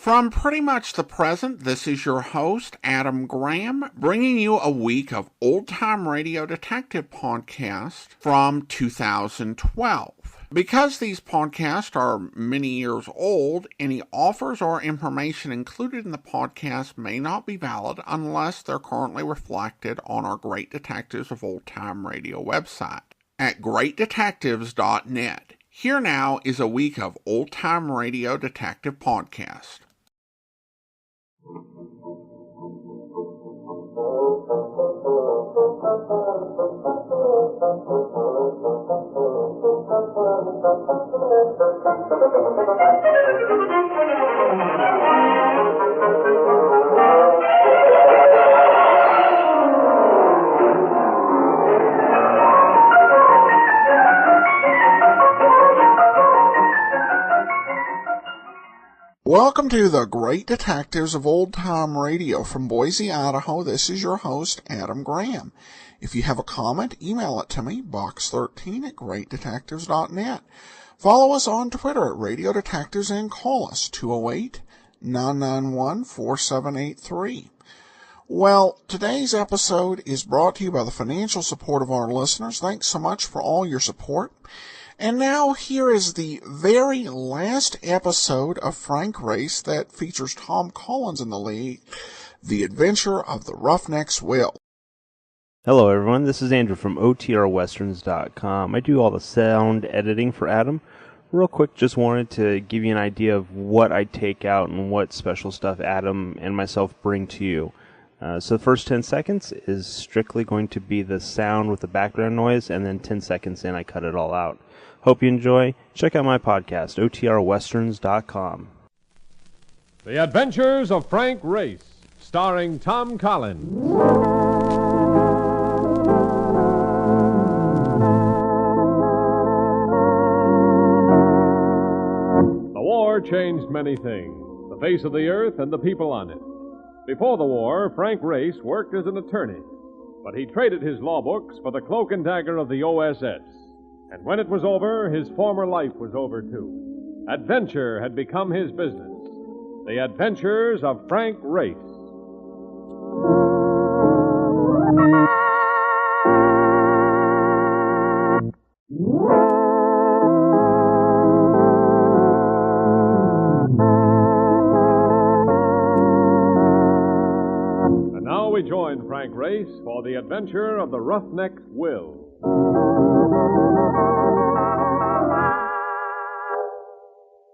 From pretty much the present, this is your host, Adam Graham, bringing you a week of old-time radio detective podcasts from 2012. Because these podcasts are many years old, any offers or information included in the podcast may not be valid unless they're currently reflected on our Great Detectives of Old Time Radio website at greatdetectives.net. Here now is a week of old-time radio detective podcast. Welcome to the Great Detectives of Old Time Radio. From Boise, Idaho, this is your host, Adam Graham. If you have a comment, email it to me, box13 at greatdetectives.net. Follow us on Twitter at Radio Detectives and call us 208-991-4783. Well, today's episode is brought to you by the financial support of our listeners. Thanks so much for all your support. And now here is the very last episode of Frank Race that features Tom Collins in the lead, The Adventure of the Roughneck's Will. Hello everyone, this is Andrew from OTRWesterns.com. I do all the sound editing for Adam. Real quick, just wanted to give you an idea of what I take out and what special stuff Adam and myself bring to you. So the first 10 seconds is strictly going to be the sound with the background noise, and then 10 seconds in I cut it all out. Hope you enjoy. Check out my podcast, OTRWesterns.com. The Adventures of Frank Race, starring Tom Collins. The war changed many things, the face of the earth and the people on it. Before the war, Frank Race worked as an attorney, but he traded his law books for the cloak and dagger of the OSS. And when it was over, his former life was over, too. Adventure had become his business. The Adventures of Frank Race. And now we join Frank Race for the adventure of the Roughneck's Will.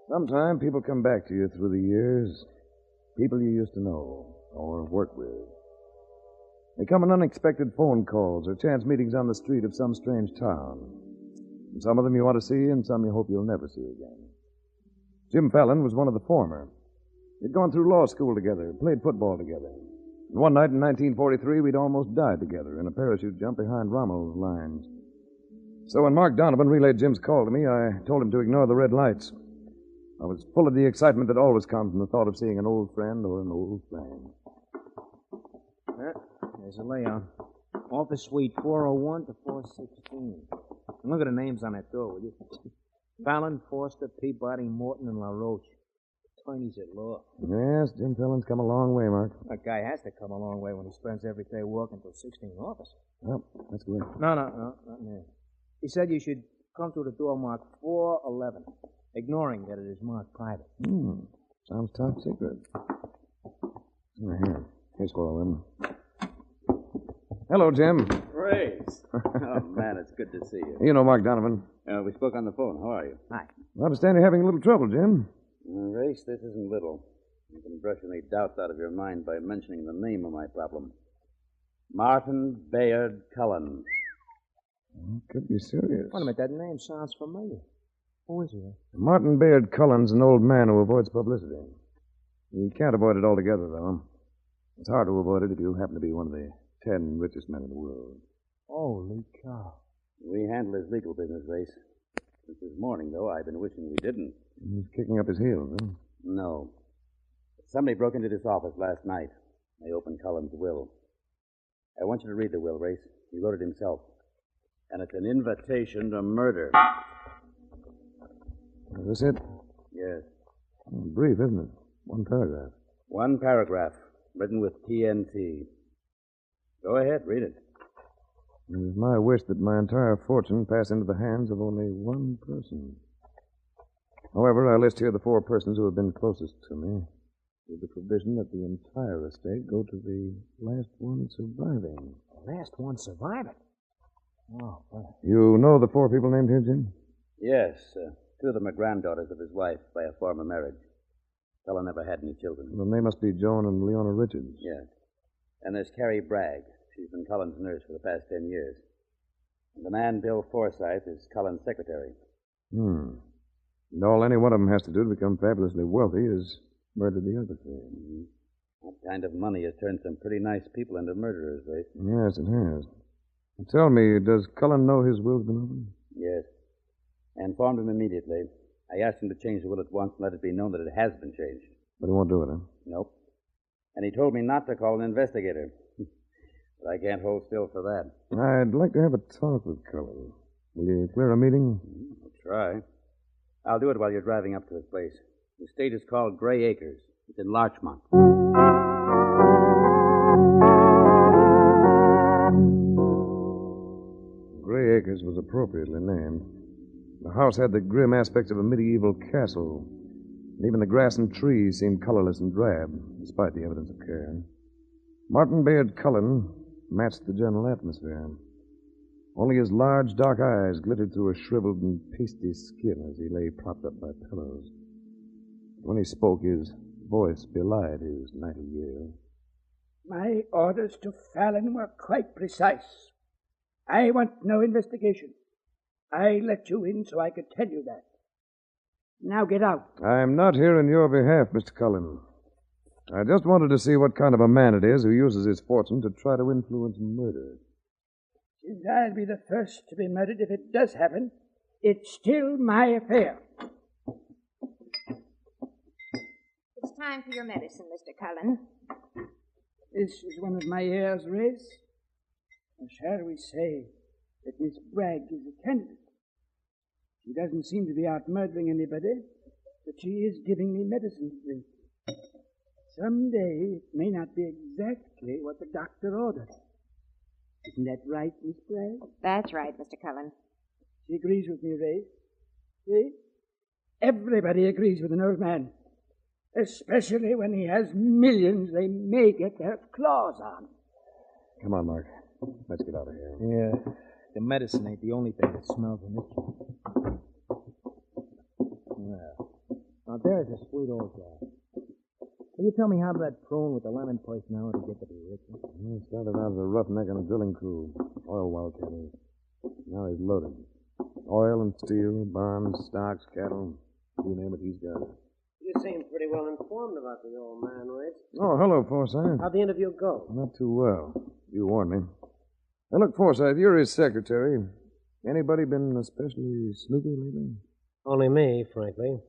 Sometime people come back to you through the years, people you used to know or work with. They come in unexpected phone calls or chance meetings on the street of some strange town. And some of them you want to see and some you hope you'll never see again. Jim Fallon was one of the former. They'd gone through law school together, played football together. And one night in 1943, we'd almost died together in a parachute jump behind Rommel's lines. So when Mark Donovan relayed Jim's call to me, I told him to ignore the red lights. I was full of the excitement that always comes from the thought of seeing an old friend or an old flame. There's a layout. Office suite 401 to 416. And look at the names on that door, will you? Fallon, Forster, Peabody, Morton, and LaRoche. Attorneys at law. Yes, Jim Fallon's come a long way, Mark. That guy has to come a long way when he spends every day working till 16 office. Well, that's good. No, not there. He said you should come through the door marked 411. Ignoring that it is marked private. Sounds top secret. Here's 411. Hello, Jim. Race. Oh, man, it's good to see you. You know Mark Donovan. We spoke on the phone. How are you? Hi. I understand you're having a little trouble, Jim. Race, this isn't little. You can brush any doubts out of your mind by mentioning the name of my problem. Martin Bayard Cullen. Could be serious. Wait a minute, that name sounds familiar. Who is he? Martin Bayard Cullen's an old man who avoids publicity. He can't avoid it altogether, though. It's hard to avoid it if you happen to be one of the 10 richest men in the world. Holy cow. We handle his legal business, Race. Since this morning, though, I've been wishing we didn't. He's kicking up his heels, huh? No. Somebody broke into this office last night. They opened Cullen's will. I want you to read the will, Race. He wrote it himself. And it's an invitation to murder. Is this it? Yes. Brief, isn't it? One paragraph. One paragraph, written with TNT. Go ahead, read it. It is my wish that my entire fortune pass into the hands of only one person. However, I list here the 4 persons who have been closest to me, with the provision that the entire estate go to the last one surviving. The last one surviving? Oh, well. You know the 4 people named here, Jim? Yes, 2 of them are granddaughters of his wife by a former marriage. Fellow never had any children. Well, they must be Joan and Leona Richards. Yes. And there's Carrie Bragg. She's been Cullen's nurse for the past 10 years. And the man, Bill Forsythe, is Cullen's secretary. And all any one of them has to do to become fabulously wealthy is murder the other 3. Mm-hmm. That kind of money has turned some pretty nice people into murderers, Race. Yes, it has. Tell me, does Cullen know his will's been opened? Yes. I informed him immediately. I asked him to change the will at once and let it be known that it has been changed. But he won't do it, huh? Nope. And he told me not to call an investigator. But I can't hold still for that. I'd like to have a talk with Cullen. Will you clear a meeting? I'll try. I'll do it while you're driving up to his place. The estate is called Gray Acres. It's in Larchmont. Gray Acres was appropriately named. The house had the grim aspects of a medieval castle. And even the grass and trees seemed colorless and drab, despite the evidence of care. Martin Bayard Cullen matched the general atmosphere. Only his large, dark eyes glittered through a shriveled and pasty skin as he lay propped up by pillows. When he spoke, his voice belied his 90 years. My orders to Fallon were quite precise. I want no investigation. I let you in so I could tell you that. Now get out. I'm not here in your behalf, Mr. Cullen. I just wanted to see what kind of a man it is who uses his fortune to try to influence murder. Since I'll be the first to be murdered if it does happen, it's still my affair. It's time for your medicine, Mr. Cullen. This is one of my heirs, Race. Or shall we say that Miss Bragg is a candidate? She doesn't seem to be out murdering anybody, but she is giving me medicine to drink. Someday it may not be exactly what the doctor ordered. Isn't that right, Miss Bragg? That's right, Mr. Cullen. She agrees with me, Ray. See? Everybody agrees with an old man. Especially when he has millions they may get their claws on. Come on, Mark. Let's get out of here. Yeah. The medicine ain't the only thing that smells in it. Well, now there's a sweet old guy. Can you tell me how that prune with the lemon personality get to be rich? He started out as a roughneck on a drilling crew. Oil wildcat. Now he's loaded. Oil and steel, bonds, stocks, cattle. You name it, he's got it. You seem pretty well informed about the old man, Race. Oh, hello, Forsythe. How'd the interview go? Not too well. You warned me. Now, look, Forsythe, you're his secretary. Anybody been especially snoopy lately? Only me, frankly.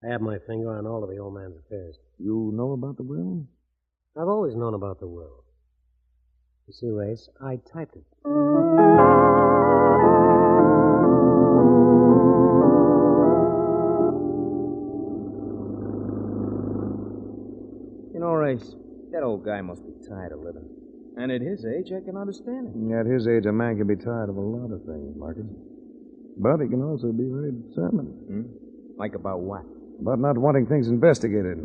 I have my finger on all of the old man's affairs. You know about the will? I've always known about the will. You see, Race, I typed it. You know, Race, that old guy must be tired of living. And at his age, I can understand it. At his age, a man can be tired of a lot of things, Marcus. But he can also be very determined. Like about what? About not wanting things investigated.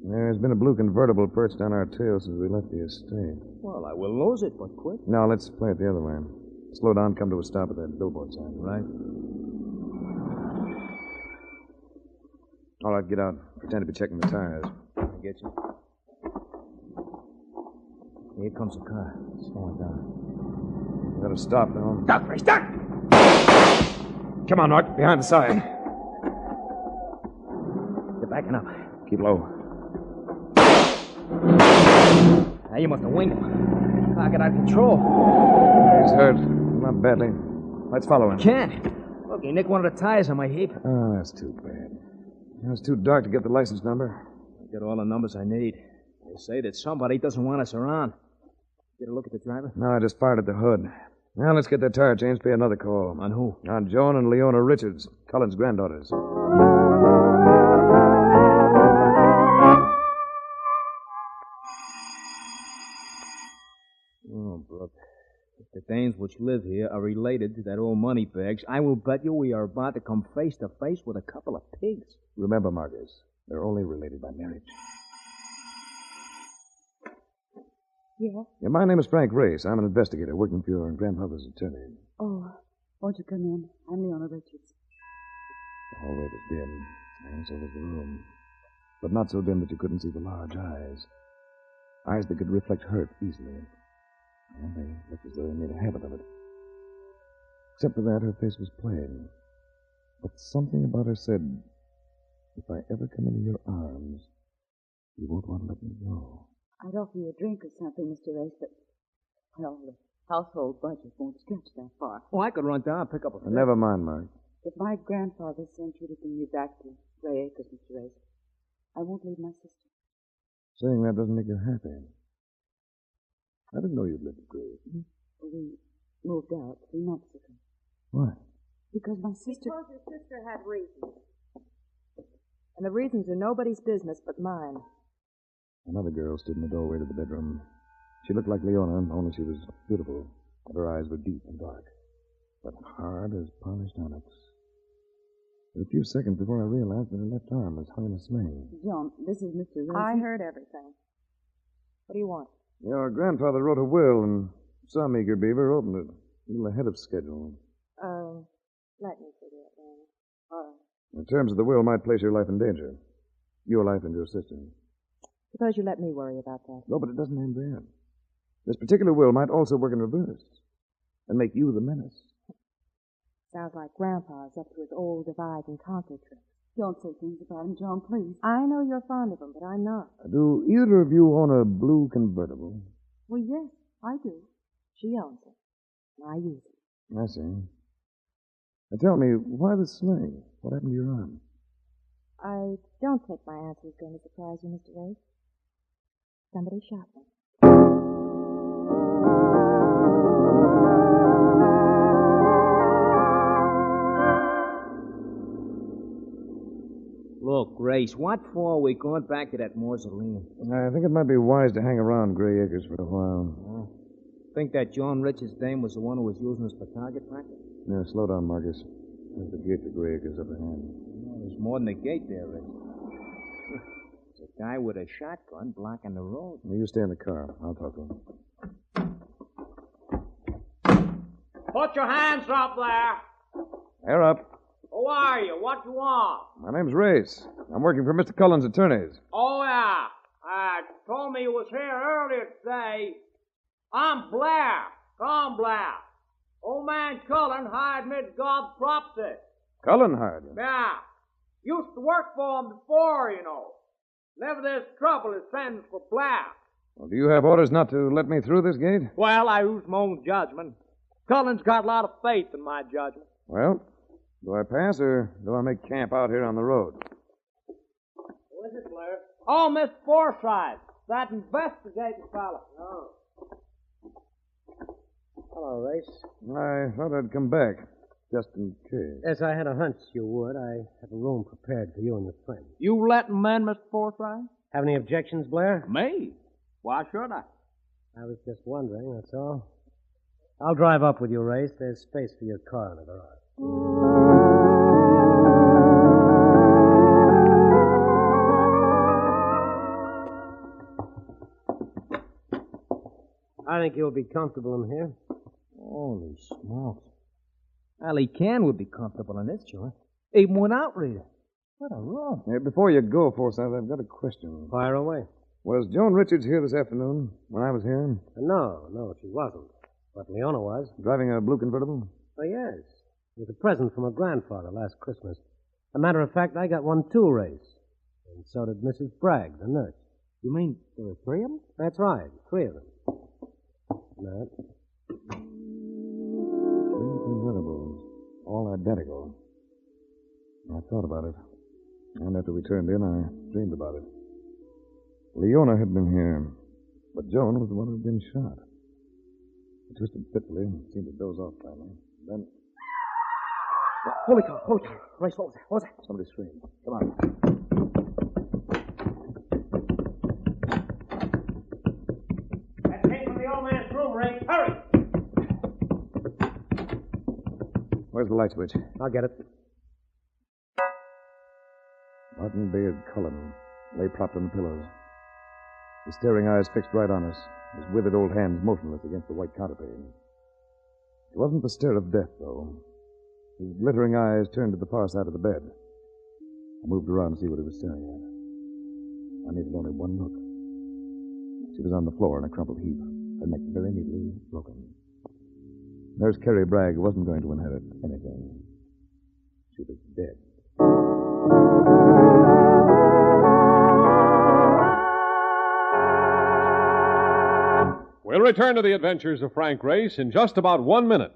There's been a blue convertible perched on our tail since we left the estate. Well, I will lose it, but quick. Now, let's play it the other way. Slow down, come to a stop at that billboard sign. Right. All right, get out. Pretend to be checking the tires. I get you. Here comes a car. Slowing down. You gotta stop now. Stop, Ray, stop! Come on, Mark. Behind the side. They're backing up. Keep low. Now, you must have winged him. Car got out of control. He's hurt. Not badly. Let's follow him. Can't. Look, he nicked one of the tires on my heap. Oh, that's too bad. It's too dark to get the license number. I got all the numbers I need. They say that somebody doesn't want us around. Get a look at the driver? No, I just fired at the hood. Now let's get that tire changed. Pay another call. On who? On Joan and Leona Richards, Cullen's granddaughters. dames which live here are related to that old moneybags, I will bet you we are about to come face to face with a couple of pigs. Remember, Marcus, they're only related by marriage. Yeah? Yeah, my name is Frank Race. I'm an investigator working for your grandfather's attorney. Oh, won't you come in? I'm Leona Richards. The hallway was dim, and so was the room. But not so dim that you couldn't see the large eyes. Eyes that could reflect hurt easily. And they looked as though they made a habit of it. Except for that, her face was plain. But something about her said, if I ever come into your arms, you won't want to let me go. I'd offer you a drink or something, Mr. Race, but, well, the household budget won't stretch that far. Oh, I could run down and pick up a fish. Never mind, Mark. If my grandfather sent you to bring me back to Grey Acres, Mr. Race, I won't leave my sister. Saying that doesn't make you happy. I didn't know you'd lived at Grey. We moved out 3 months ago. Why? Because my sister... Because your sister had reasons. And the reasons are nobody's business but mine. Another girl stood in the doorway to the bedroom. She looked like Leona, only she was beautiful. Her eyes were deep and dark, but hard as polished onyx. In a few seconds before I realized that her left arm was hung in a sling. John, this is Mr. Race. I heard everything. What do you want? Your grandfather wrote a will, and some eager beaver opened it. A little ahead of schedule. Let me figure it out. All right. The terms of the will might place your life in danger. Your life and your sister's. Suppose you let me worry about that. No, but it doesn't end there. This particular will might also work in reverse and make you the menace. Sounds like Grandpa's up to his old divide and conquer trick. Don't say things about him, John, please. I know you're fond of him, but I'm not. Do either of you own a blue convertible? Well, yes, I do. She owns it, and I use it. I see. Now tell me, why the sling? What happened to your arm? I don't think my answer is going to surprise you, Mr. Race. Somebody shot me. Look, Race, what for are we going back to that mausoleum? I think it might be wise to hang around Grey Acres for a while. Think that John Richards' dame was the one who was using us for target practice? Yeah, slow down, Marcus. There's the gate to Grey Acres up ahead. Well, there's more than a gate there, Race. There's a guy with a shotgun blocking the road. Now, you stay in the car. I'll talk to him. Put your hands up there. Hair up. Who are you? What you want? My name's Race. I'm working for Mr. Cullen's attorneys. Oh, yeah. Told me you was here earlier today. I'm Blair. Tom Blair. Old man Cullen hired me to guard the property. Cullen hired you? Yeah. Used to work for him before, you know. Never there's trouble is sends for Blair. Well, do you have orders not to let me through this gate? Well, I use my own judgment. Cullen's got a lot of faith in my judgment. Well, do I pass or do I make camp out here on the road? Who is it, Blair? Oh, Miss Forsythe. That investigating fellow. Oh. Hello, Race. I thought I'd come back, just in case. Yes, I had a hunch you would. I have a room prepared for you and your friend. You letting him in, Mr. Forsythe? Have any objections, Blair? Me? Why should I? I was just wondering, that's all. I'll drive up with you, Race. There's space for your car in the garage. I think you'll be comfortable in here. Holy smokes. Ali Can would be comfortable in this joint. Even without Rita. What a room. Before you go, Forsythe, I've got a question. Fire away. Was Joan Richards here this afternoon when I was here? No, she wasn't. But Leona was. Driving a blue convertible? Oh, yes. It was a present from her grandfather last Christmas. As a matter of fact, I got one too, Race. And so did Mrs. Bragg, the nurse. You mean there were 3 of them? That's right, 3 of them. No. 3 convertibles, all identical. I thought about it. And after we turned in, I dreamed about it. Leona had been here, but Joan was the one who had been shot. I twisted fitfully and seemed to doze off finally. Then... Holy cow. Race, what was that? Somebody screamed. Come on. That came from the old man's room, Ray. Hurry! Where's the light switch? I'll get it. Martin Bayard Cullen lay propped on the pillows. His staring eyes fixed right on us, his withered old hands motionless against the white counterpane. It wasn't the stare of death, though. His glittering eyes turned to the far side of the bed. I moved around to see what he was staring at. I needed only one look. She was on the floor in a crumpled heap, her neck very neatly broken. Nurse Carrie Bragg wasn't going to inherit anything. She was dead. We'll return to the adventures of Frank Race in just about 1 minute.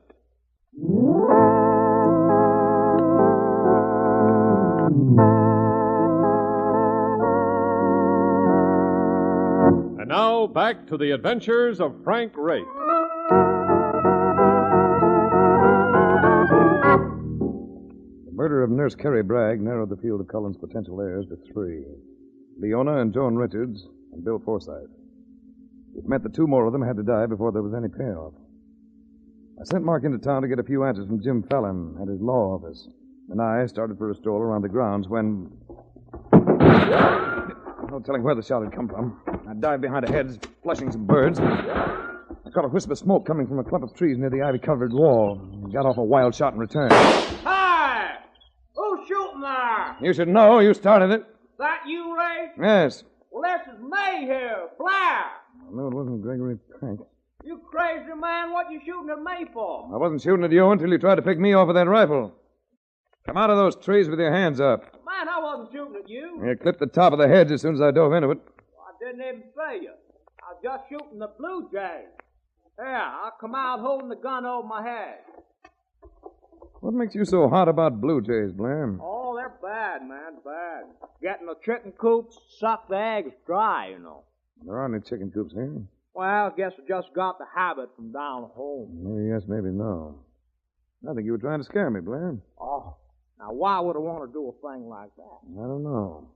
And now, back to the adventures of Frank Race. The murder of Nurse Carrie Bragg narrowed the field of Cullen's potential heirs to 3. Leona and Joan Richards and Bill Forsythe. It meant that 2 more of them had to die before there was any payoff. I sent Mark into town to get a few answers from Jim Fallon at his law office, and I started for a stroll around the grounds when... No telling where the shot had come from. I dived behind a hedge, flushing some birds. I caught a wisp of smoke coming from a clump of trees near the ivy-covered wall. Got off a wild shot and returned. Hi! Who's shooting there? You should know. You started it. That you, Ray? Yes. Well, this is May here, Blair. No, it wasn't Gregory Peck. You crazy man, what you shooting at me for? I wasn't shooting at you until you tried to pick me off with that rifle. Come out of those trees with your hands up. Man, I wasn't shooting at you. You clipped the top of the hedge as soon as I dove into it. Well, I didn't even see you. I was just shooting the blue jays. Here, I'll come out holding the gun over my head. What makes you so hot about blue jays, Blair? Oh, they're bad, man, bad. Getting the chicken coops, suck the eggs dry, you know. There aren't any chicken coops here. Well, I guess I just got the habit from down home. Maybe yes, maybe no. I think you were trying to scare me, Blair. Oh, now why would I want to do a thing like that? I don't know.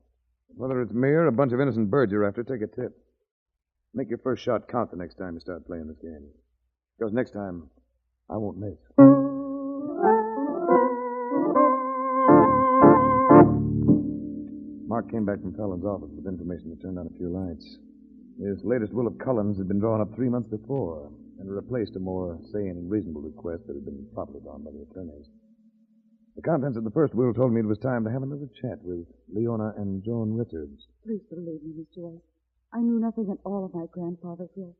Whether it's me or a bunch of innocent birds you're after, take a tip. Make your first shot count the next time you start playing this game. Because next time, I won't miss. Mark came back from Fallon's office with information that turned on a few lights. His latest will of Cullen's had been drawn up 3 months before and replaced a more sane and reasonable request that had been properly drawn by the attorneys. The contents of the first will told me it was time to have another chat with Leona and Joan Richards. Please believe me, Mr. Rice. I knew nothing at all of my grandfather's will.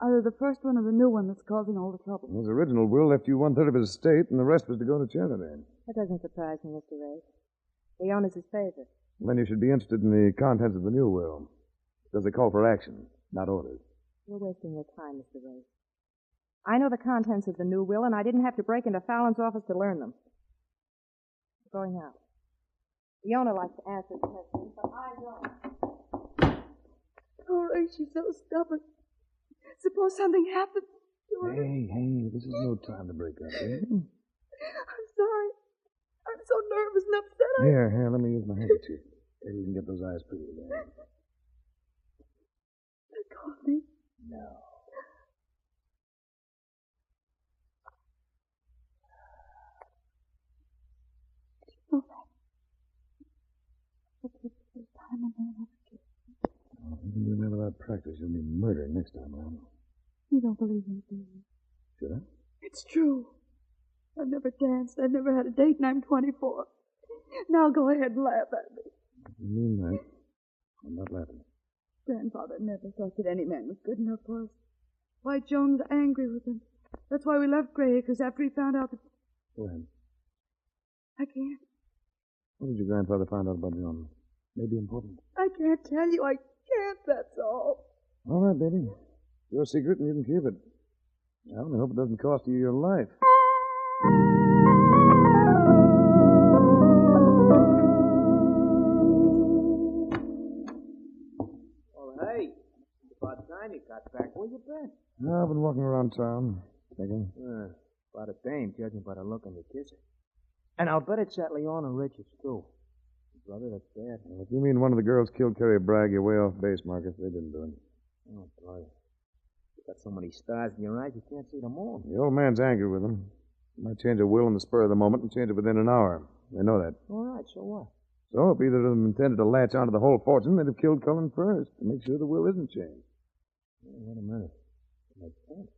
Either the first one or the new one that's causing all the trouble. His original will left you 1/3 of his estate, and the rest was to go to charity. That doesn't surprise me, Mr. Race. Leona's his favorite. Then you should be interested in the contents of the new will. Because they call for action, not orders. You're wasting your time, Mr. Race. I know the contents of the new will, and I didn't have to break into Fallon's office to learn them. We're going out. Leona likes to answer questions, but I don't. Oh, Ray, she's so stubborn. Suppose something happens to her. Hey, this is no time to break up, eh? I'm sorry. I'm so nervous and upset. Here, let me use my handkerchief. Maybe we can get those eyes pretty again. Coffee? No. Oh, that's the first time a man ever kissed me. Well, if you do that without practice, you'll be murdered next time around. You don't believe me, do you? Should I? It's true. I've never danced. I've never had a date, and I'm 24. Now go ahead and laugh at me. You mean that? I'm not laughing. Grandfather never thought that any man was good enough for us. Why, Joan's angry with him. That's why we left Grey Acres after he found out that... Go ahead. I can't. What did your grandfather find out about Joan? Maybe important. I can't tell you. I can't, that's all. All right, baby. Your secret, and you can keep it. I only hope it doesn't cost you your life. You got back. Where you been? No, I've been walking around town, thinking. About a dame, judging by the look on your kisser. And I'll bet it's that Leona Richards, too. Brother, that's bad. Well, if you mean one of the girls killed Carrie Bragg, you're way off base, Marcus. They didn't do it. Oh, boy. You got so many stars in your eyes, you can't see them all. The old man's angry with him. You might change a will on the spur of the moment and change it within an hour. They know that. All right, so what? So if either of them intended to latch onto the whole fortune, they'd have killed Cullen first to make sure the will isn't changed. Wait a minute. Makes sense.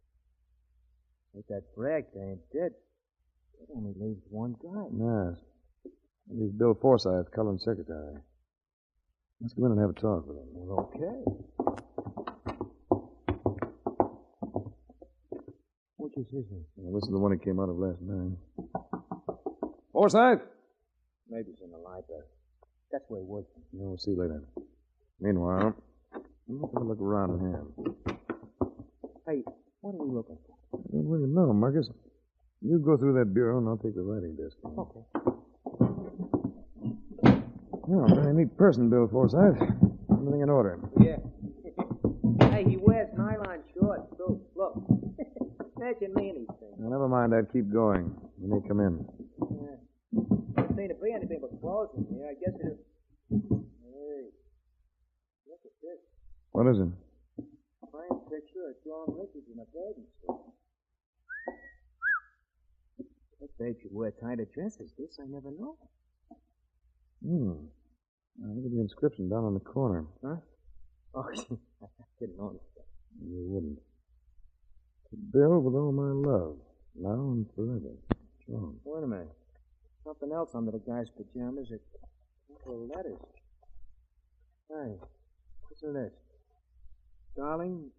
If that Bragg ain't dead, it only leaves one guy. Yes. He's Bill Forsyth, Cullen's secretary. Let's go in and have a talk with him. Well, okay. Which is his name? Well, this is the one he came out of last night. Forsyth! Maybe he's in the library. That's where he was. We'll see you later. Meanwhile, let's have a look around here. Hey, what are we looking for? I don't really know, Marcus. You go through that bureau and I'll take the writing desk. Okay. Oh, very neat person, Bill Forsyth. Everything in order. Yeah. Hey, he wears nylon shorts, too. Look. Imagine me in these things. Now, never mind that. Keep going. You may come in. Yeah. Doesn't seem to be anything but clothes in here. I guess it is. Hey. Look at this. What is it? Framed picture of John Richards in a bathing suit. That babe should wear tighter dresses. This I never know. Now, look at the inscription down on the corner. Huh? Oh, I didn't notice that. You wouldn't. To Bill, with all my love, now and forever. John. Wait a minute. Something else under the guy's pajamas. A couple of letters. Hey, listen to this. Darling,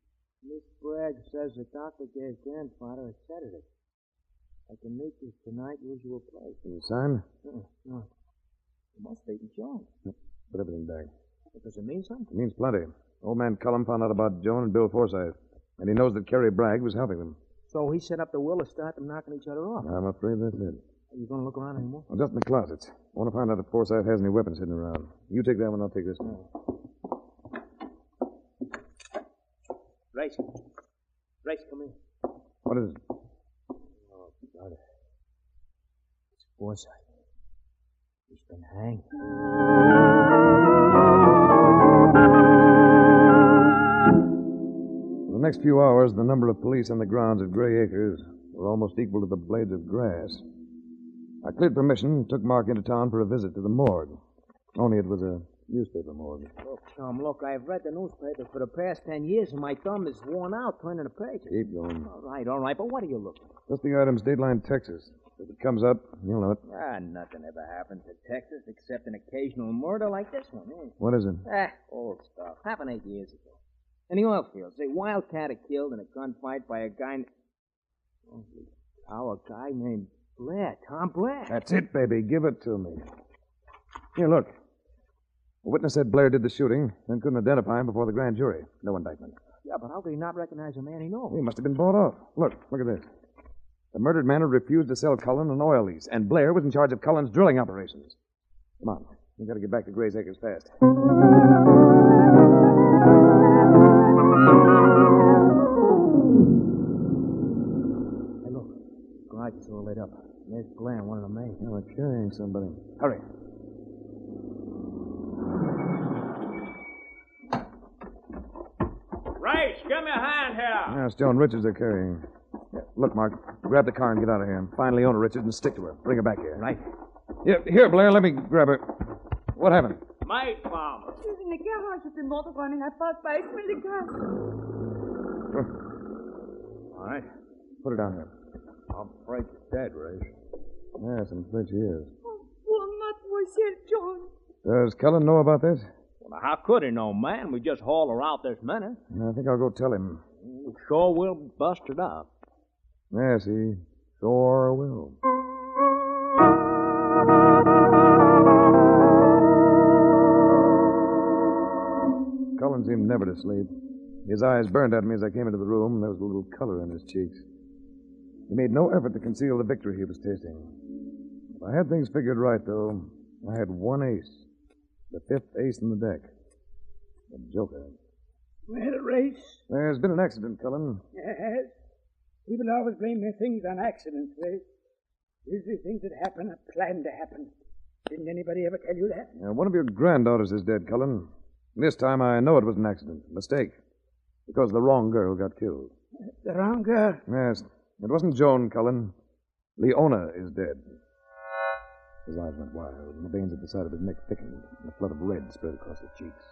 Miss Bragg says the doctor gave grandfather a sedative. I can meet you tonight, usual place. Can you sign? No. It must be John. Put everything back. Does it mean something? It means plenty. Old man Cullen found out about Joan and Bill Forsyth, and he knows that Carrie Bragg was helping them. So he set up the will to start them knocking each other off. I'm afraid that's it. Are you going to look around anymore? Well, just in the closets. I want to find out if Forsyth has any weapons hidden around. You take that one, I'll take this one. Race, come here. What is it? Oh, God. It's Forsyth. He's been hanged. For the next few hours, the number of police on the grounds of Gray Acres were almost equal to the blades of grass. I cleared permission and took Mark into town for a visit to the morgue. Only it was a newspaper morgue. Look, Tom, I've read the newspaper for the past 10 years, and my thumb is worn out turning the pages. Keep going. All right, but what are you looking for? Just the items, Dateline, Texas. If it comes up, you'll know it. Nothing ever happens to Texas except an occasional murder like this one. What is it? Old stuff. Happened 8 years ago. In the oil fields, a wildcatter killed in a gunfight by a guy... a guy named Blair, Tom Blair. That's it, baby. Give it to me. Here, look. A witness said Blair did the shooting, then couldn't identify him before the grand jury. No indictment. Yeah, but how could he not recognize a man he knows? He must have been bought off. Look at this. The murdered man had refused to sell Cullen an oil lease, and Blair was in charge of Cullen's drilling operations. Come on. We've got to get back to Gray's Acres fast. Hey, look. The garage is all lit up. There's Blair and one of the maids. Now we're carrying somebody. Hurry. Race, give me a hand here. Yeah, it's Joan Richards they're carrying. Yeah, look, Mark, grab the car and get out of here. Find Leona Richards and stick to her. Bring her back here. Right. Yeah, here, Blair, let me grab her. What happened? Mate, Mama. She's in the garage with the motor running. I passed by. Smell the gas. All right. Put her down here. I'm afraid she's dead, Race. Yes, I'm afraid she is. Oh, poor Mademoiselle John. Does Cullen know about this? Well, how could he know, man? We just hauled her out this minute. I think I'll go tell him. Sure will bust it up. Yes, he sure will. Cullen seemed never to sleep. His eyes burned at me as I came into the room, and there was a little color in his cheeks. He made no effort to conceal the victory he was tasting. If I had things figured right, though, I had one ace. The fifth ace in the deck. The Joker. Well, Race. There's been an accident, Cullen. Yes. People always blame their things on accidents, Race. Usually things that happen are planned to happen. Didn't anybody ever tell you that? One of your granddaughters is dead, Cullen. This time I know it was an accident, a mistake. Because the wrong girl got killed. The wrong girl? Yes. It wasn't Joan, Cullen. Leona is dead. His eyes went wide, and the veins at the side of his neck thickened, and a flood of red spread across his cheeks.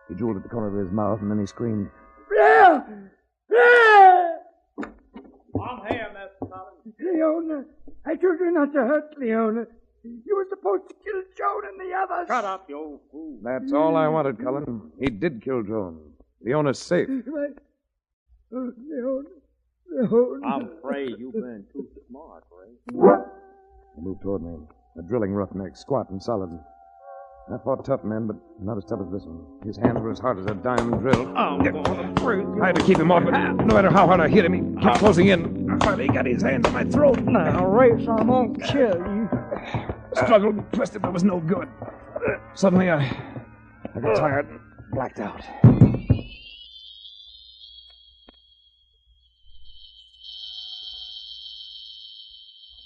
He drooled at the corner of his mouth, and then he screamed, Blair! Blair! I'm here, Mr. Collins. Leona, I told you not to hurt Leona. You were supposed to kill Joan and the others. Shut up, you old fool. That's all I wanted, Cullen. He did kill Joan. Leona's safe. Oh, Leona. I'm afraid you've been too smart, Ray. He moved toward me, a drilling roughneck, squat and solid. I fought tough men, but not as tough as this one. His hands were as hard as a diamond drill. I had to keep him off, but no matter how hard I hit him, he kept closing in. Finally, he got his hands on my throat. Now, Race, I won't kill you. Struggled and twisted, but was no good. Suddenly, I got tired and blacked out.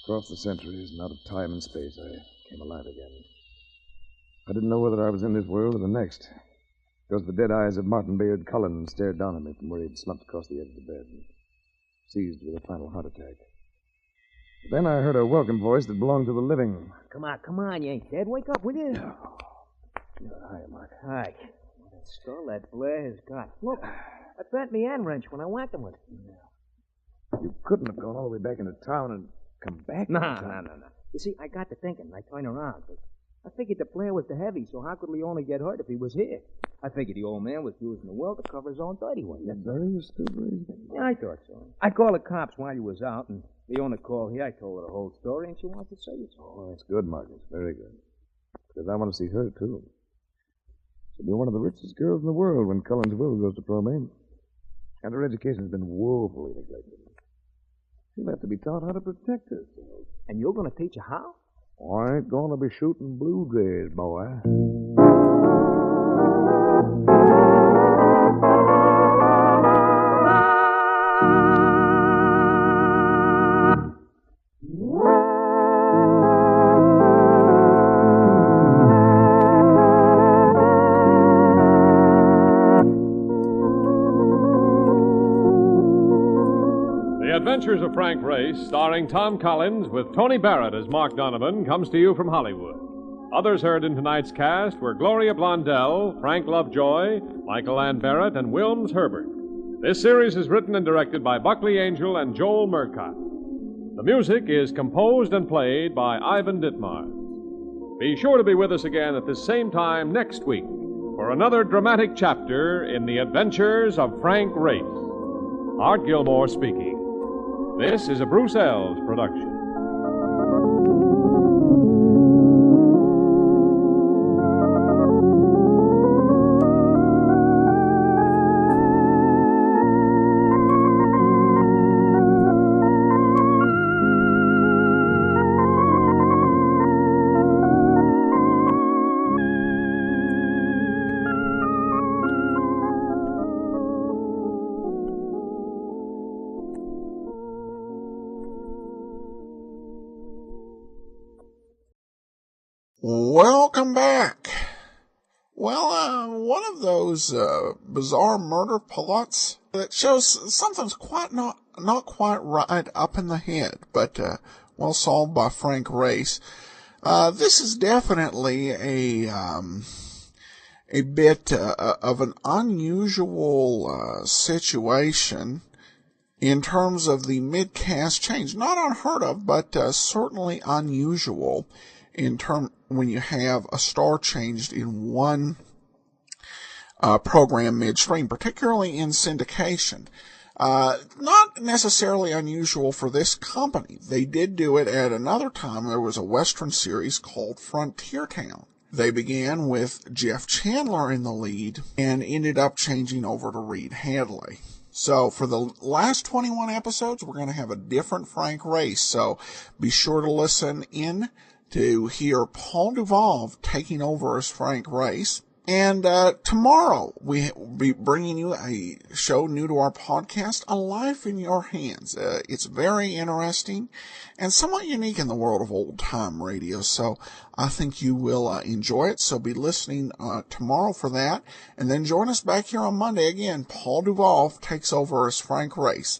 Across the centuries and out of time and space, I came alive again. I didn't know whether I was in this world or the next, because the dead eyes of Martin Bayard Cullen stared down at me from where he'd slumped across the edge of the bed, seized with a final heart attack. But then I heard a welcome voice that belonged to the living. Come on, you ain't dead. Wake up, will you? Hi, Mark. Hi. What a skull that Blair has got. Look, I bent me end wrench when I whacked him with it. You couldn't have gone all the way back into town and come back. No. You see, I got to thinking, and I turned around. I figured the Blair was the heavy, so how could Leona get hurt if he was here? I figured the old man was using the well to cover his own dirty one. Very astute reason. Yeah, I thought so. I called the cops while he was out, and Leona called here. I told her the whole story, and she wanted to say it. Oh, that's good, Marcus. Very good. Because I want to see her, too. She'll be one of the richest girls in the world when Cullen's will goes to probate. And her education's been woefully neglected. She'll have to be taught how to protect herself. And you're going to teach her how? I ain't going to be shooting blue jays, boy. The Adventures of Frank Race, starring Tom Collins with Tony Barrett as Mark Donovan, comes to you from Hollywood. Others heard in tonight's cast were Gloria Blondell, Frank Lovejoy, Michael Ann Barrett, and Wilms Herbert. This series is written and directed by Buckley Angel and Joel Murcott. The music is composed and played by Ivan Ditmars. Be sure to be with us again at this same time next week for another dramatic chapter in the Adventures of Frank Race. Art Gilmore speaking. This is a Bruce Ells production. Welcome back. Well, one of those bizarre murder plots that shows something's not quite right up in the head, but well solved by Frank Race. This is definitely a bit of an unusual situation in terms of the mid-cast change. Not unheard of, but certainly unusual in term when you have a star changed in one program midstream, particularly in syndication. Not necessarily unusual for this company. They did do it at another time. There was a Western series called Frontier Town. They began with Jeff Chandler in the lead and ended up changing over to Reed Hadley. So for the last 21 episodes, we're going to have a different Frank Race. So be sure to listen in to hear Paul Duvall taking over as Frank Race. And tomorrow we'll be bringing you a show new to our podcast, A Life in Your Hands. It's very interesting and somewhat unique in the world of old-time radio, so I think you will enjoy it. So be listening tomorrow for that, and then join us back here on Monday again. Paul Duvall takes over as Frank Race.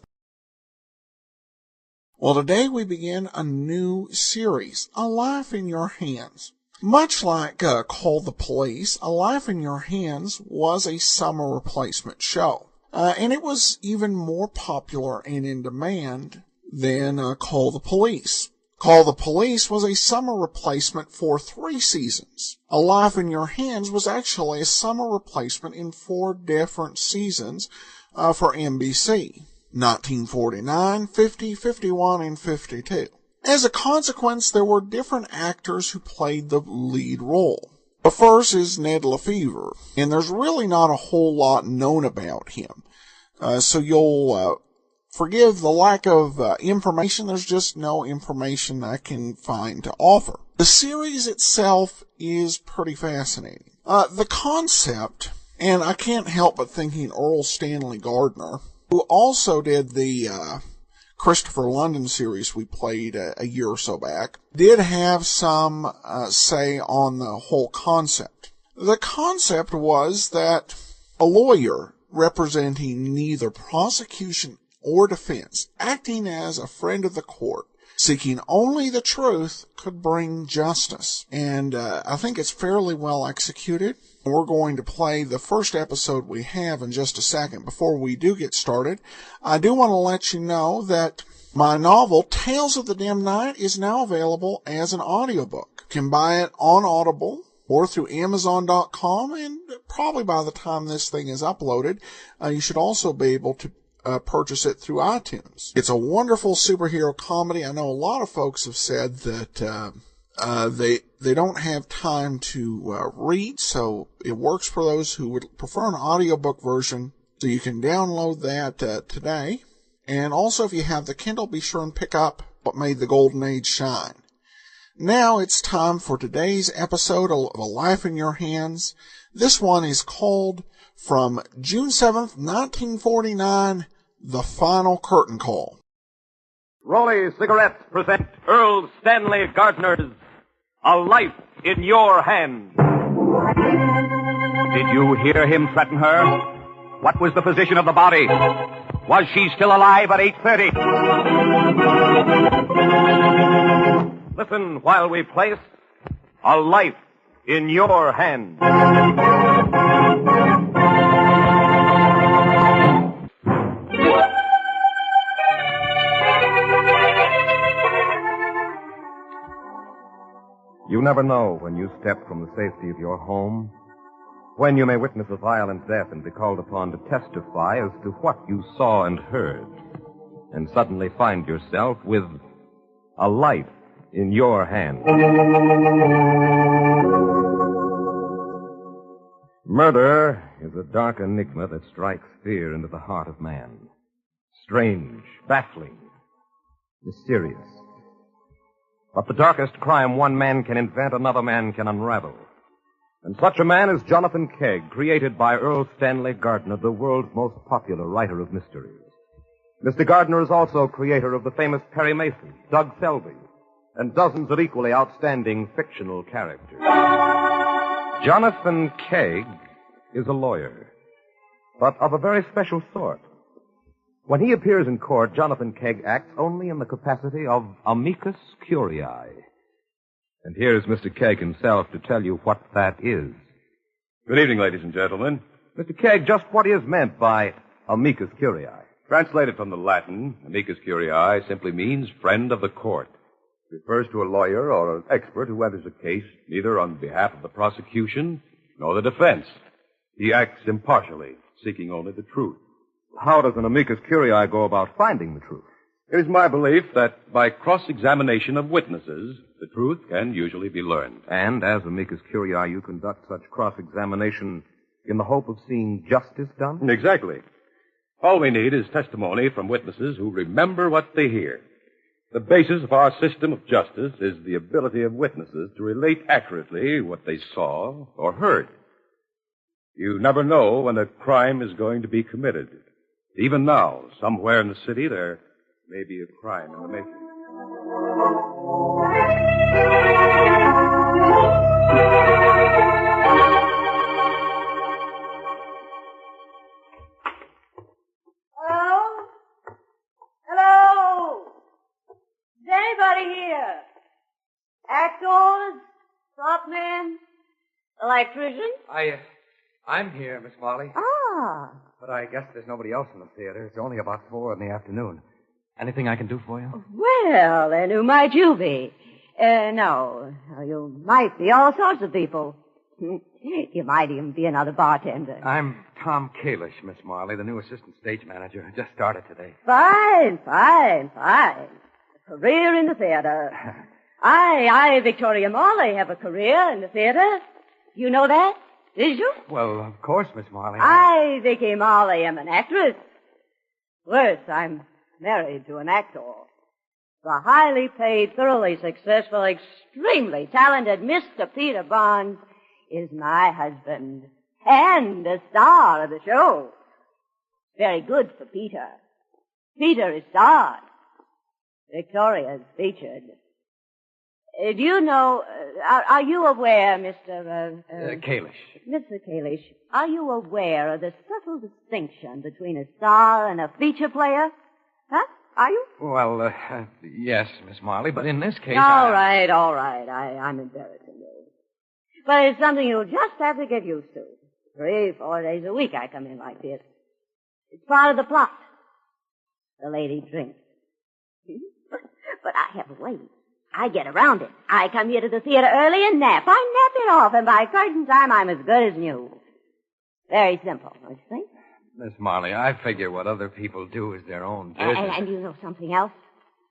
Well, today we begin a new series, A Life in Your Hands. Much like Call the Police, A Life in Your Hands was a summer replacement show. And it was even more popular and in demand than Call the Police. Call the Police was a summer replacement for 3 seasons. A Life in Your Hands was actually a summer replacement in 4 different seasons for NBC. 1949, 50, 51, and 52. As a consequence, there were different actors who played the lead role. The first is Ned Lefevre, and there's really not a whole lot known about him. So you'll forgive the lack of information. There's just no information I can find to offer. The series itself is pretty fascinating. The concept, and I can't help but thinking Earl Stanley Gardner, who also did the Christopher London series we played a year or so back, did have some say on the whole concept. The concept was that a lawyer representing neither prosecution or defense, acting as a friend of the court, seeking only the truth, could bring justice. And I think it's fairly well executed. We're going to play the first episode we have in just a second. Before we do get started, I do want to let you know that my novel, Tales of the Dim Night, is now available as an audiobook. You can buy it on Audible or through Amazon.com, and probably by the time this thing is uploaded, you should also be able to purchase it through iTunes. It's a wonderful superhero comedy. I know a lot of folks have said that they don't have time to read, so it works for those who would prefer an audiobook version. So you can download that today. And also, if you have the Kindle, be sure and pick up What Made the Golden Age Shine. Now it's time for today's episode of A Life in Your Hands. This one is called From June 7th, 1949, The Final Curtain Call. Rolly Cigarettes present Earl Stanley Gardner's A Life in Your Hands. Did you hear him threaten her? What was the position of the body? Was she still alive at 8:30? Listen while we place A Life in Your Hands. You never know when you step from the safety of your home, when you may witness a violent death and be called upon to testify as to what you saw and heard, and suddenly find yourself with a life in your hand. Murder is a dark enigma that strikes fear into the heart of man. Strange, baffling, mysterious. But the darkest crime one man can invent, another man can unravel. And such a man is Jonathan Kegg, created by Earl Stanley Gardner, the world's most popular writer of mysteries. Mr. Gardner is also creator of the famous Perry Mason, Doug Selby, and dozens of equally outstanding fictional characters. Jonathan Kegg is a lawyer, but of a very special sort. When he appears in court, Jonathan Kegg acts only in the capacity of amicus curiae. And here's Mr. Kegg himself to tell you what that is. Good evening, ladies and gentlemen. Mr. Kegg, just what is meant by amicus curiae? Translated from the Latin, amicus curiae simply means friend of the court. It refers to a lawyer or an expert who enters a case neither on behalf of the prosecution nor the defense. He acts impartially, seeking only the truth. How does an amicus curiae go about finding the truth? It is my belief that by cross-examination of witnesses, the truth can usually be learned. And as amicus curiae, you conduct such cross-examination in the hope of seeing justice done? Exactly. All we need is testimony from witnesses who remember what they hear. The basis of our system of justice is the ability of witnesses to relate accurately what they saw or heard. You never know when a crime is going to be committed. Even now, somewhere in the city, there may be a crime in the making. Hello? Hello? Anybody here? Actors? Prop men? Electrician? I'm here, Miss Molly. Ah. But I guess there's nobody else in the theater. It's only about 4 in the afternoon. Anything I can do for you? Well, then who might you be? No. You might be all sorts of people. You might even be another bartender. I'm Tom Kalish, Miss Marley, the new assistant stage manager. I just started today. Fine. A career in the theater. I, Victoria Morley, have a career in the theater. You know that? Did you? Well, of course, Miss Marley. I, Vicky Morley, am an actress. Worse, I'm married to an actor. The highly paid, thoroughly successful, extremely talented Mr. Peter Barnes is my husband and the star of the show. Very good for Peter. Peter is starred. Victoria's featured. Do you know, are you aware, Mr. Kalish. Mr. Kalish, are you aware of the subtle distinction between a star and a feature player? Huh? Are you? Well, yes, Miss Marley, but in this case... All right. I'm embarrassing you. But it's something you'll just have to get used to. 3-4 days a week I come in like this. It's part of the plot. The lady drinks. But I have a way. I get around it. I come here to the theater early and nap. I nap it off, and by curtain time I'm as good as new. Very simple, don't you think? Miss Marley, I figure what other people do is their own business. And you know something else?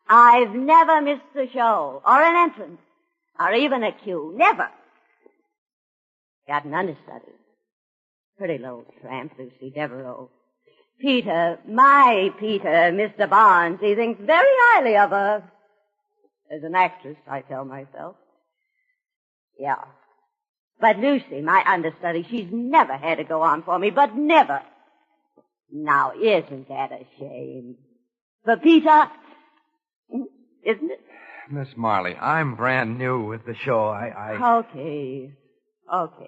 I've never missed a show, or an entrance, or even a cue. Never. Got an understudy. Pretty little tramp, Lucy Devereaux. Peter, my Peter, Mr. Barnes, he thinks very highly of her. As an actress, I tell myself. Yeah. But Lucy, my understudy, she's never had to go on for me, but never. Now, isn't that a shame? For Peter, isn't it? Miss Marley, I'm brand new with the show. Okay, I'm sorry.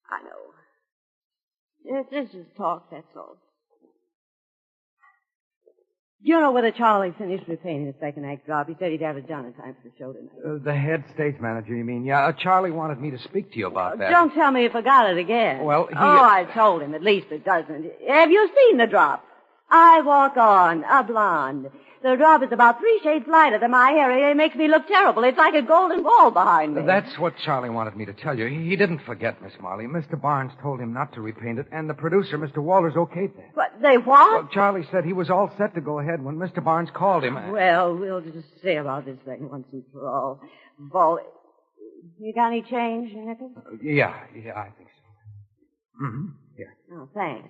I know. This is talk, that's all. Do you know whether Charlie finished repainting the second act job? He said he'd have it done in time for the show tonight. The head stage manager, you mean? Yeah, Charlie wanted me to speak to you about that. Don't tell me you forgot it again. Well, I told him at least a dozen. Have you seen the drop? I walk on, a blonde. The drop is about 3 shades lighter than my hair. It makes me look terrible. It's like a golden wall behind me. That's what Charlie wanted me to tell you. He didn't forget, Miss Marley. Mr. Barnes told him not to repaint it, and the producer, Mr. Walters, okayed that. But they what? Well, Charlie said he was all set to go ahead when Mr. Barnes called him. Well, we'll just see about this thing once and for all. Bo, you got any change, Nicholas? Yeah, I think so. Mm-hmm. Here. Oh, thanks.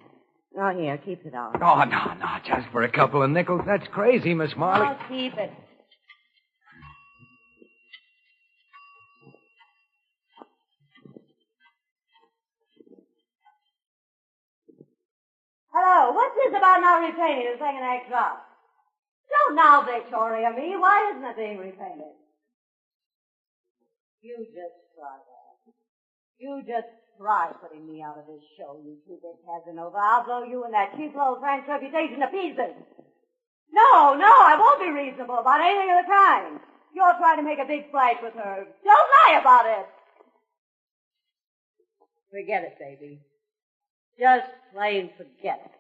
Oh, here, keep it out. Oh, no, just for a couple of nickels. That's crazy, Miss Marley. I'll keep it. Hello, what's this about not repainting the second act drop? Don't now, Victoria, me. Why isn't it being repainted? You just try that. You just try putting me out of this show, you two big Casanova. I'll blow you and that cheap little French reputation to pieces. No, I won't be reasonable about anything of the kind. You're trying to make a big splash with her. Don't lie about it. Forget it, baby. Just plain forget it.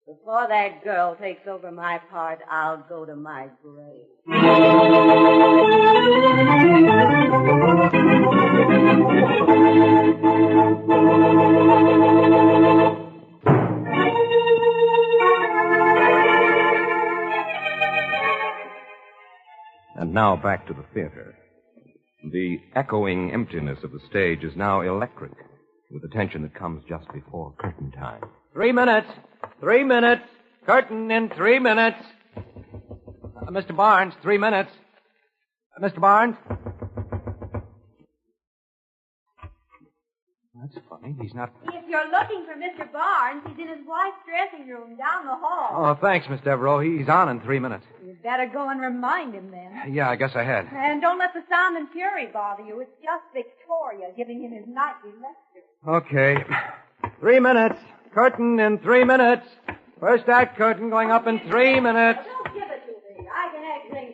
Before that girl takes over my part, I'll go to my grave. And now back to the theater. The echoing emptiness of the stage is now electric, with the tension that comes just before curtain time. 3 minutes. 3 minutes. Curtain in 3 minutes. Mr. Barnes, 3 minutes. Mr. Barnes? That's funny. He's not... If you're looking for Mr. Barnes, he's in his wife's dressing room down the hall. Oh, thanks, Miss Devereaux. He's on in 3 minutes. You'd better go and remind him then. Yeah, I guess I had. And don't let the sound and fury bother you. It's just Victoria giving him his nightly lecture. Okay. 3 minutes. Curtain in 3 minutes. First act curtain going up in 3 minutes. Don't give it to me. I can act things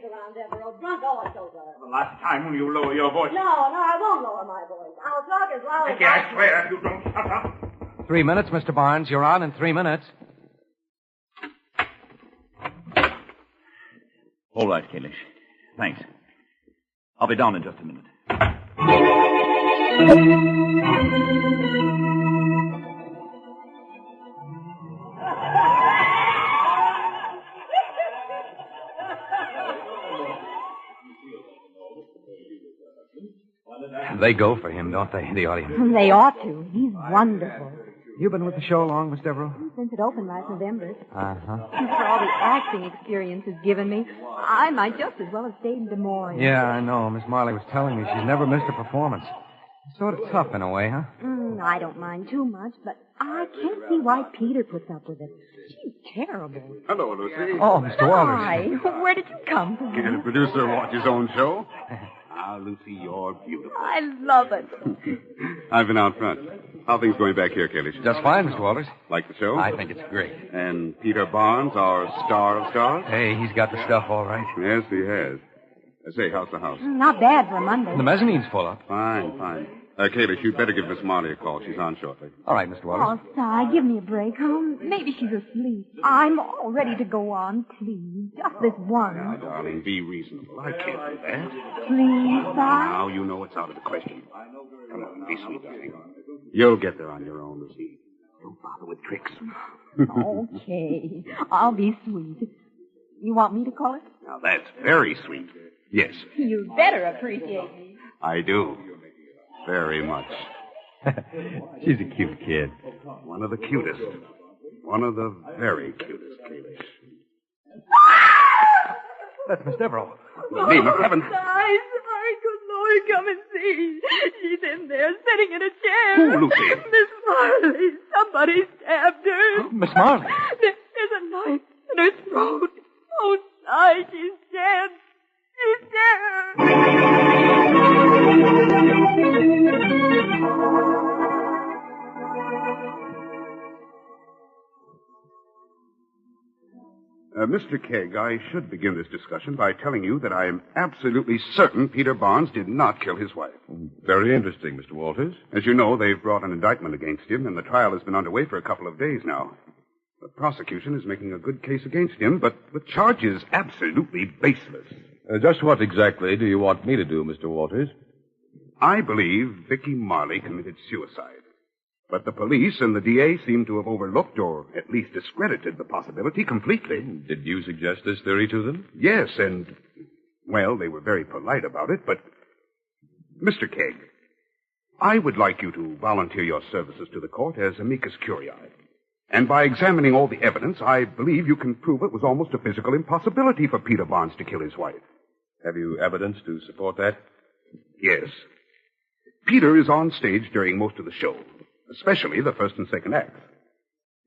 on, go on, go, go. The last time when you lower your voice. No, I won't lower my voice. I'll talk as loud as Vicky, I swear, if you don't shut up. 3 minutes, Mr. Barnes. You're on in 3 minutes. All right, Kalish. Thanks. I'll be down in just a minute. They go for him, don't they, the audience? They ought to. He's wonderful. You been with the show long, Miss Devereaux? Since it opened last November. Uh-huh. For all the acting experience it's given me, I might just as well have stayed in Des Moines. Yeah, I know. Miss Marley was telling me she's never missed a performance. Sort of tough in a way, huh? I don't mind too much, but I can't see why Peter puts up with it. She's terrible. Hello, Lucy. Oh, Mr. Walters. Hi. Where did you come from? Can a producer watch his own show? Ah, Lucy, you're beautiful. I love it. I've been out front. How are things going back here, Kalish? Just fine, Mr. Walters. Like the show? I think it's great. And Peter Barnes, our star of stars? Hey, he's got the stuff all right. Yes, he has. Say, how's the house? Not bad for a Monday. The mezzanine's full up. Fine. Kalish, you'd better give Miss Marley a call. She's on shortly. All right, Mr. Walters. Oh, Si, give me a break. Maybe she's asleep. I'm all ready to go on, please. Just this one. Now, darling, be reasonable. I can't do that. Please, Si. Now, you know it's out of the question. Come on, be sweet, darling. You'll get there on your own, Lucy. Don't bother with tricks. Okay. I'll be sweet. You want me to call it? Now, that's very sweet. Yes, You better appreciate me. I do. Very much. She's a cute kid. One of the cutest. One of the very cutest, Kalish. That's Miss Devereaux. In the name of heaven. Sorry, could Lord come and see? She's in there, sitting in a chair. Who, Lucy? Miss Marley. Somebody stabbed her. Miss Marley? There's a knife in her throat. Oh, Si, she's dead. She's dead. Mr. Kegg, I should begin this discussion by telling you that I am absolutely certain Peter Barnes did not kill his wife. Very interesting, Mr. Walters. As you know, they've brought an indictment against him, and the trial has been underway for a couple of days now. The prosecution is making a good case against him, but the charge is absolutely baseless. Just what exactly do you want me to do, Mr. Walters? I believe Vicky Marley committed suicide. But the police and the DA seem to have overlooked or at least discredited the possibility completely. Did you suggest this theory to them? Yes, and, well, they were very polite about it, but... Mr. Kegg, I would like you to volunteer your services to the court as amicus curiae. And by examining all the evidence, I believe you can prove it was almost a physical impossibility for Peter Barnes to kill his wife. Have you evidence to support that? Yes. Peter is on stage during most of the show, especially the first and second acts.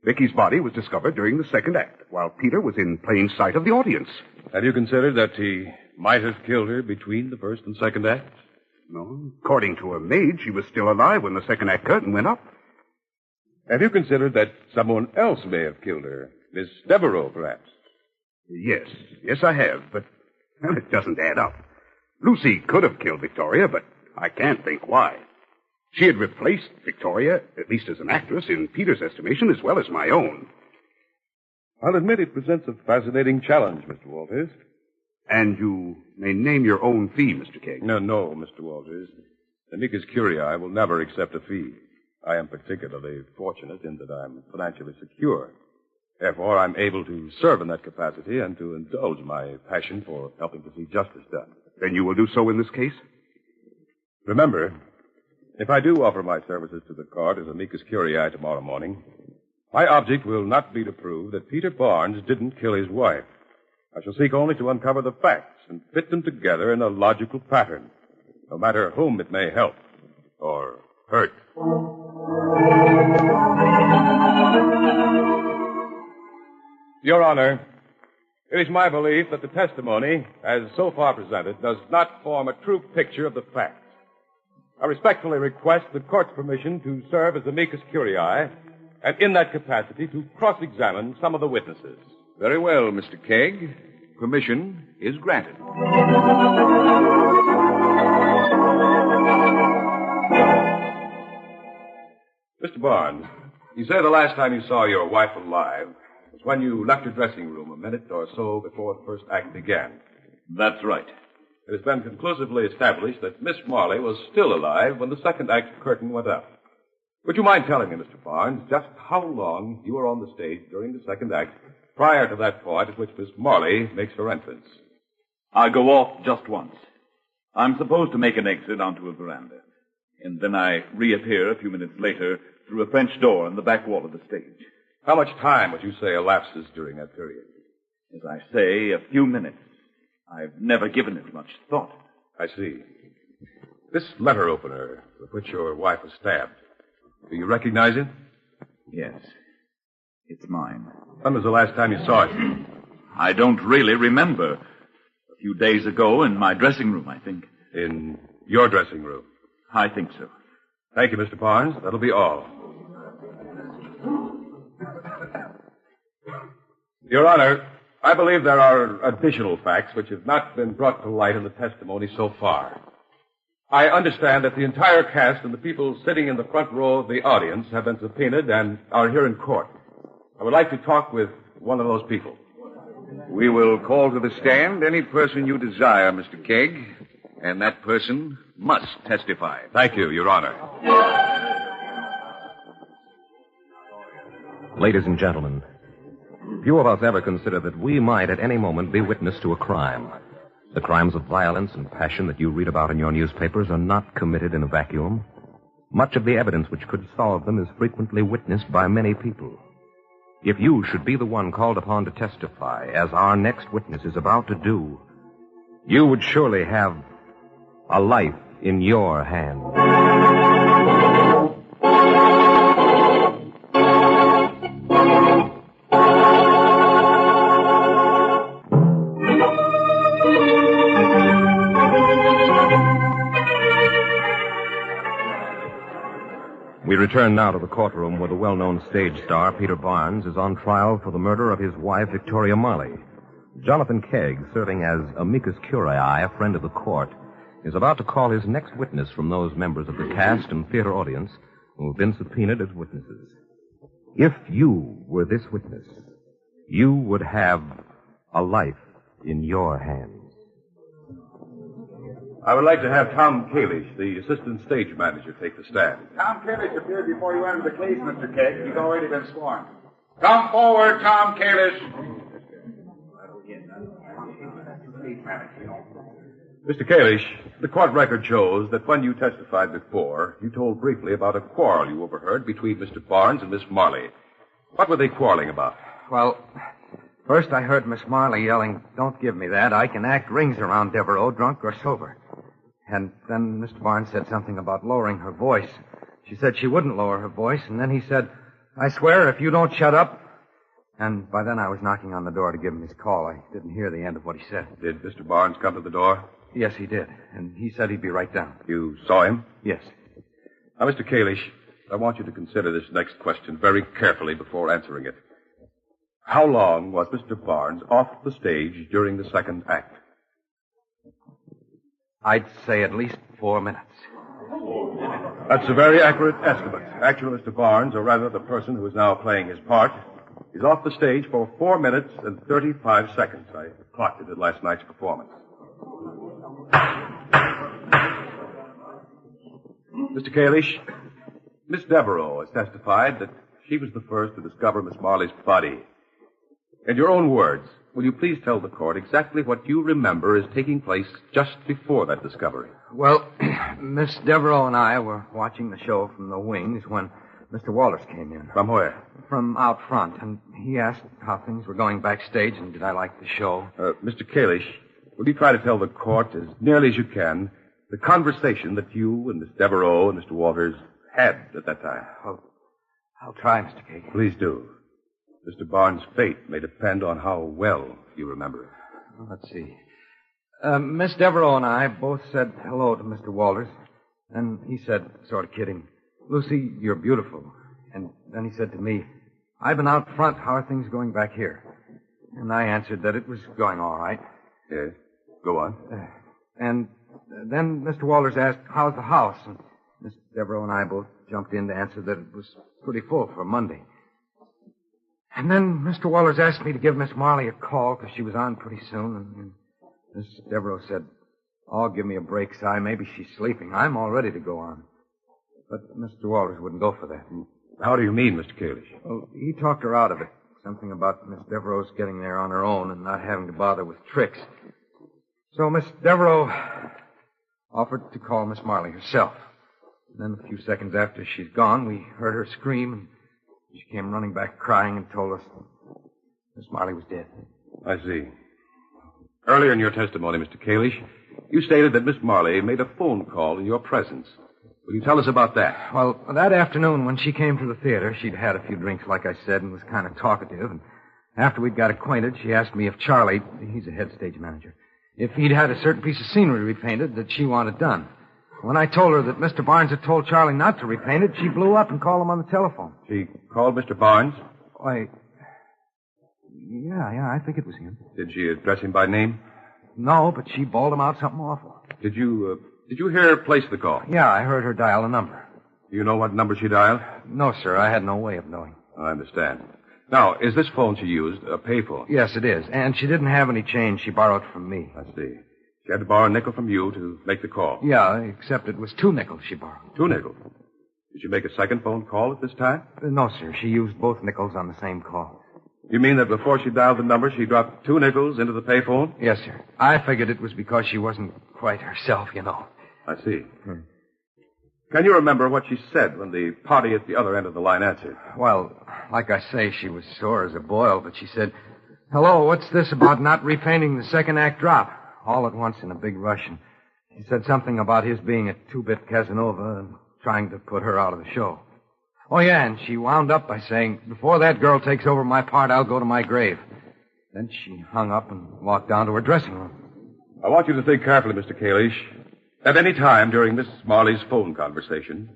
Vicky's body was discovered during the second act, while Peter was in plain sight of the audience. Have you considered that he might have killed her between the first and second acts? No. According to her maid, she was still alive when the second act curtain went up. Have you considered that someone else may have killed her? Miss Devereaux, perhaps? Yes, I have, but well, it doesn't add up. Lucy could have killed Victoria, but I can't think why. She had replaced Victoria, at least as an actress, in Peter's estimation as well as my own. I'll admit it presents a fascinating challenge, Mr. Walters. And you may name your own fee, Mr. Kegg. No, Mr. Walters. Amicus curiae will never accept a fee. I am particularly fortunate in that I'm financially secure. Therefore, I'm able to serve in that capacity and to indulge my passion for helping to see justice done. Then you will do so in this case? Remember, if I do offer my services to the court as amicus curiae tomorrow morning, my object will not be to prove that Peter Barnes didn't kill his wife. I shall seek only to uncover the facts and fit them together in a logical pattern, no matter whom it may help or hurt. Your Honor, it is my belief that the testimony, as so far presented, does not form a true picture of the facts. I respectfully request the court's permission to serve as amicus curiae, and in that capacity to cross-examine some of the witnesses. Very well, Mr. Kegg. Permission is granted. Mr. Barnes, you say the last time you saw your wife alive was when you left your dressing room a minute or so before the first act began. That's right. It has been conclusively established that Miss Marley was still alive when the second act curtain went up. Would you mind telling me, Mr. Barnes, just how long you were on the stage during the second act prior to that point at which Miss Marley makes her entrance? I go off just once. I'm supposed to make an exit onto a veranda. And then I reappear a few minutes later through a French door in the back wall of the stage. How much time would you say elapses during that period? As I say, a few minutes. I've never given it much thought. I see. This letter opener with which your wife was stabbed, do you recognize it? Yes. It's mine. When was the last time you saw it? I don't really remember. A few days ago in my dressing room, I think. In your dressing room? I think so. Thank you, Mr. Barnes. That'll be all. Your Honor, I believe there are additional facts which have not been brought to light in the testimony so far. I understand that the entire cast and the people sitting in the front row of the audience have been subpoenaed and are here in court. I would like to talk with one of those people. We will call to the stand any person you desire, Mr. Kegg, and that person must testify. Thank you, Your Honor. Ladies and gentlemen, few of us ever consider that we might at any moment be witness to a crime. The crimes of violence and passion that you read about in your newspapers are not committed in a vacuum. Much of the evidence which could solve them is frequently witnessed by many people. If you should be the one called upon to testify, as our next witness is about to do, you would surely have a life in your hand. We return now to the courtroom where the well-known stage star, Peter Barnes, is on trial for the murder of his wife, Victoria Marley. Jonathan Kegg, serving as amicus curiae, a friend of the court, is about to call his next witness from those members of the cast and theater audience who have been subpoenaed as witnesses. If you were this witness, you would have a life in your hands. I would like to have Tom Kalish, the assistant stage manager, take the stand. Tom Kalish appeared before you entered the case, Mr. Kegg. He's already been sworn. Come forward, Tom Kalish. Mr. Kalish, the court record shows that when you testified before, you told briefly about a quarrel you overheard between Mr. Barnes and Miss Marley. What were they quarreling about? Well, first I heard Miss Marley yelling, "Don't give me that. I can act rings around Devereaux, drunk or sober." And then Mr. Barnes said something about lowering her voice. She said she wouldn't lower her voice, and then he said, "I swear if you don't shut up." And by then I was knocking on the door to give him his call. I didn't hear the end of what he said. Did Mr. Barnes come to the door? Yes, he did. And he said he'd be right down. You saw him? Yes. Now, Mr. Kalish, I want you to consider this next question very carefully before answering it. How long was Mr. Barnes off the stage during the second act? I'd say at least 4 minutes. That's a very accurate estimate. Actually, Mr. Barnes, or rather the person who is now playing his part, is off the stage for 4 minutes and 35 seconds. I clocked it at last night's performance. Mr. Kalish, Miss Devereaux has testified that she was the first to discover Miss Marley's body. In your own words, will you please tell the court exactly what you remember is taking place just before that discovery? Well, Miss Devereaux and I were watching the show from the wings when Mr. Walters came in. From where? From out front, and he asked how things were going backstage and did I like the show. Mr. Kalish, will you try to tell the court as nearly as you can the conversation that you and Miss Devereaux and Mr. Walters had at that time? I'll try, Mr. Kegg. Please do. Mr. Barnes' fate may depend on how well you remember it. Well, let's see. Miss Devereaux and I both said hello to Mr. Walters, and he said, sort of kidding, "Lucy, you're beautiful." And then he said to me, "I've been out front. How are things going back here?" And I answered that it was going all right. Yes. Go on. And then Mr. Walters asked, how's the house? And Miss Devereaux and I both jumped in to answer that it was pretty full for Monday. And then Mr. Walters asked me to give Miss Marley a call because she was on pretty soon. And Miss Devereaux said, oh, give me a break, Si. Maybe she's sleeping. I'm all ready to go on. But Mr. Walters wouldn't go for that. How do you mean, Mr. Kalish? Well, he talked her out of it. Something about Miss Devereaux's getting there on her own and not having to bother with tricks. So Miss Devereaux offered to call Miss Marley herself. And then a few seconds after she's gone, we heard her scream, and she came running back crying and told us Miss Marley was dead. I see. Earlier in your testimony, Mr. Kalish, you stated that Miss Marley made a phone call in your presence. Will you tell us about that? Well, that afternoon when she came to the theater, she'd had a few drinks, like I said, and was kind of talkative. And after we'd got acquainted, she asked me if Charlie, he's a head stage manager, if he'd had a certain piece of scenery repainted that she wanted done. When I told her that Mr. Barnes had told Charlie not to repaint it, she blew up and called him on the telephone. She called Mr. Barnes? Why, yeah, I think it was him. Did she address him by name? No, but she bawled him out something awful. Did you hear her place the call? Yeah, I heard her dial a number. Do you know what number she dialed? No, sir, I had no way of knowing. I understand. Now, is this phone she used a payphone? Yes, it is. And she didn't have any change she borrowed from me. I see. She had to borrow a nickel from you to make the call. Yeah, except it was 2 nickels she borrowed. 2 nickels? Did she make a second phone call at this time? No, sir. She used both nickels on the same call. You mean that before she dialed the number, she dropped 2 nickels into the payphone? Yes, sir. I figured it was because she wasn't quite herself, you know. I see. Can you remember what she said when the party at the other end of the line answered? Well, like I say, she was sore as a boil, but she said, hello, what's this about not repainting the second act drop? All at once in a big rush, and she said something about his being a 2-bit Casanova and trying to put her out of the show. Oh, yeah, and she wound up by saying, before that girl takes over my part, I'll go to my grave. Then she hung up and walked down to her dressing room. I want you to think carefully, Mr. Kalish. At any time during Miss Marley's phone conversation,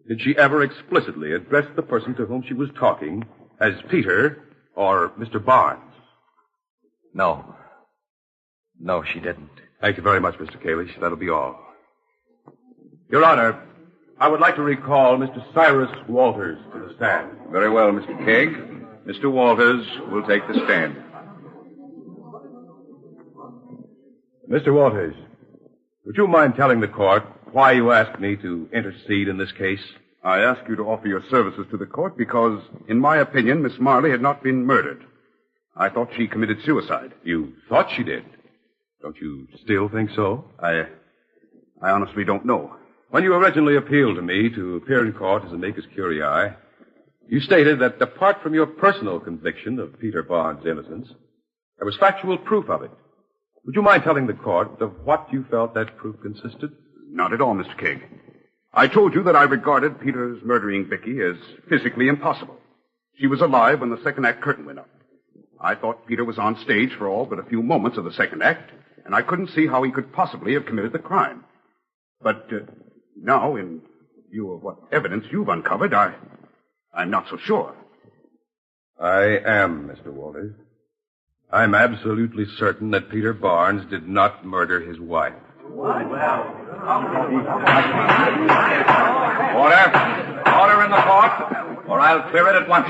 did she ever explicitly address the person to whom she was talking as Peter or Mr. Barnes? No. No, she didn't. Thank you very much, Mr. Kalish. That'll be all. Your Honor, I would like to recall Mr. Cyrus Walters to the stand. Very well, Mr. Kegg. Mr. Walters will take the stand. Mr. Walters, would you mind telling the court why you asked me to intercede in this case? I ask you to offer your services to the court because, in my opinion, Miss Marley had not been murdered. I thought she committed suicide. You thought she did? Don't you still think so? I honestly don't know. When you originally appealed to me to appear in court as amicus curiae, you stated that apart from your personal conviction of Peter Barnes' innocence, there was factual proof of it. Would you mind telling the court of what you felt that proof consisted? Not at all, Mr. Kegg. I told you that I regarded Peter's murdering Vicky as physically impossible. She was alive when the second act curtain went up. I thought Peter was on stage for all but a few moments of the second act, and I couldn't see how he could possibly have committed the crime. But now, in view of what evidence you've uncovered, I'm not so sure. I am, Mr. Walters. I'm absolutely certain that Peter Barnes did not murder his wife. Order! Order in the court, or I'll clear it at once.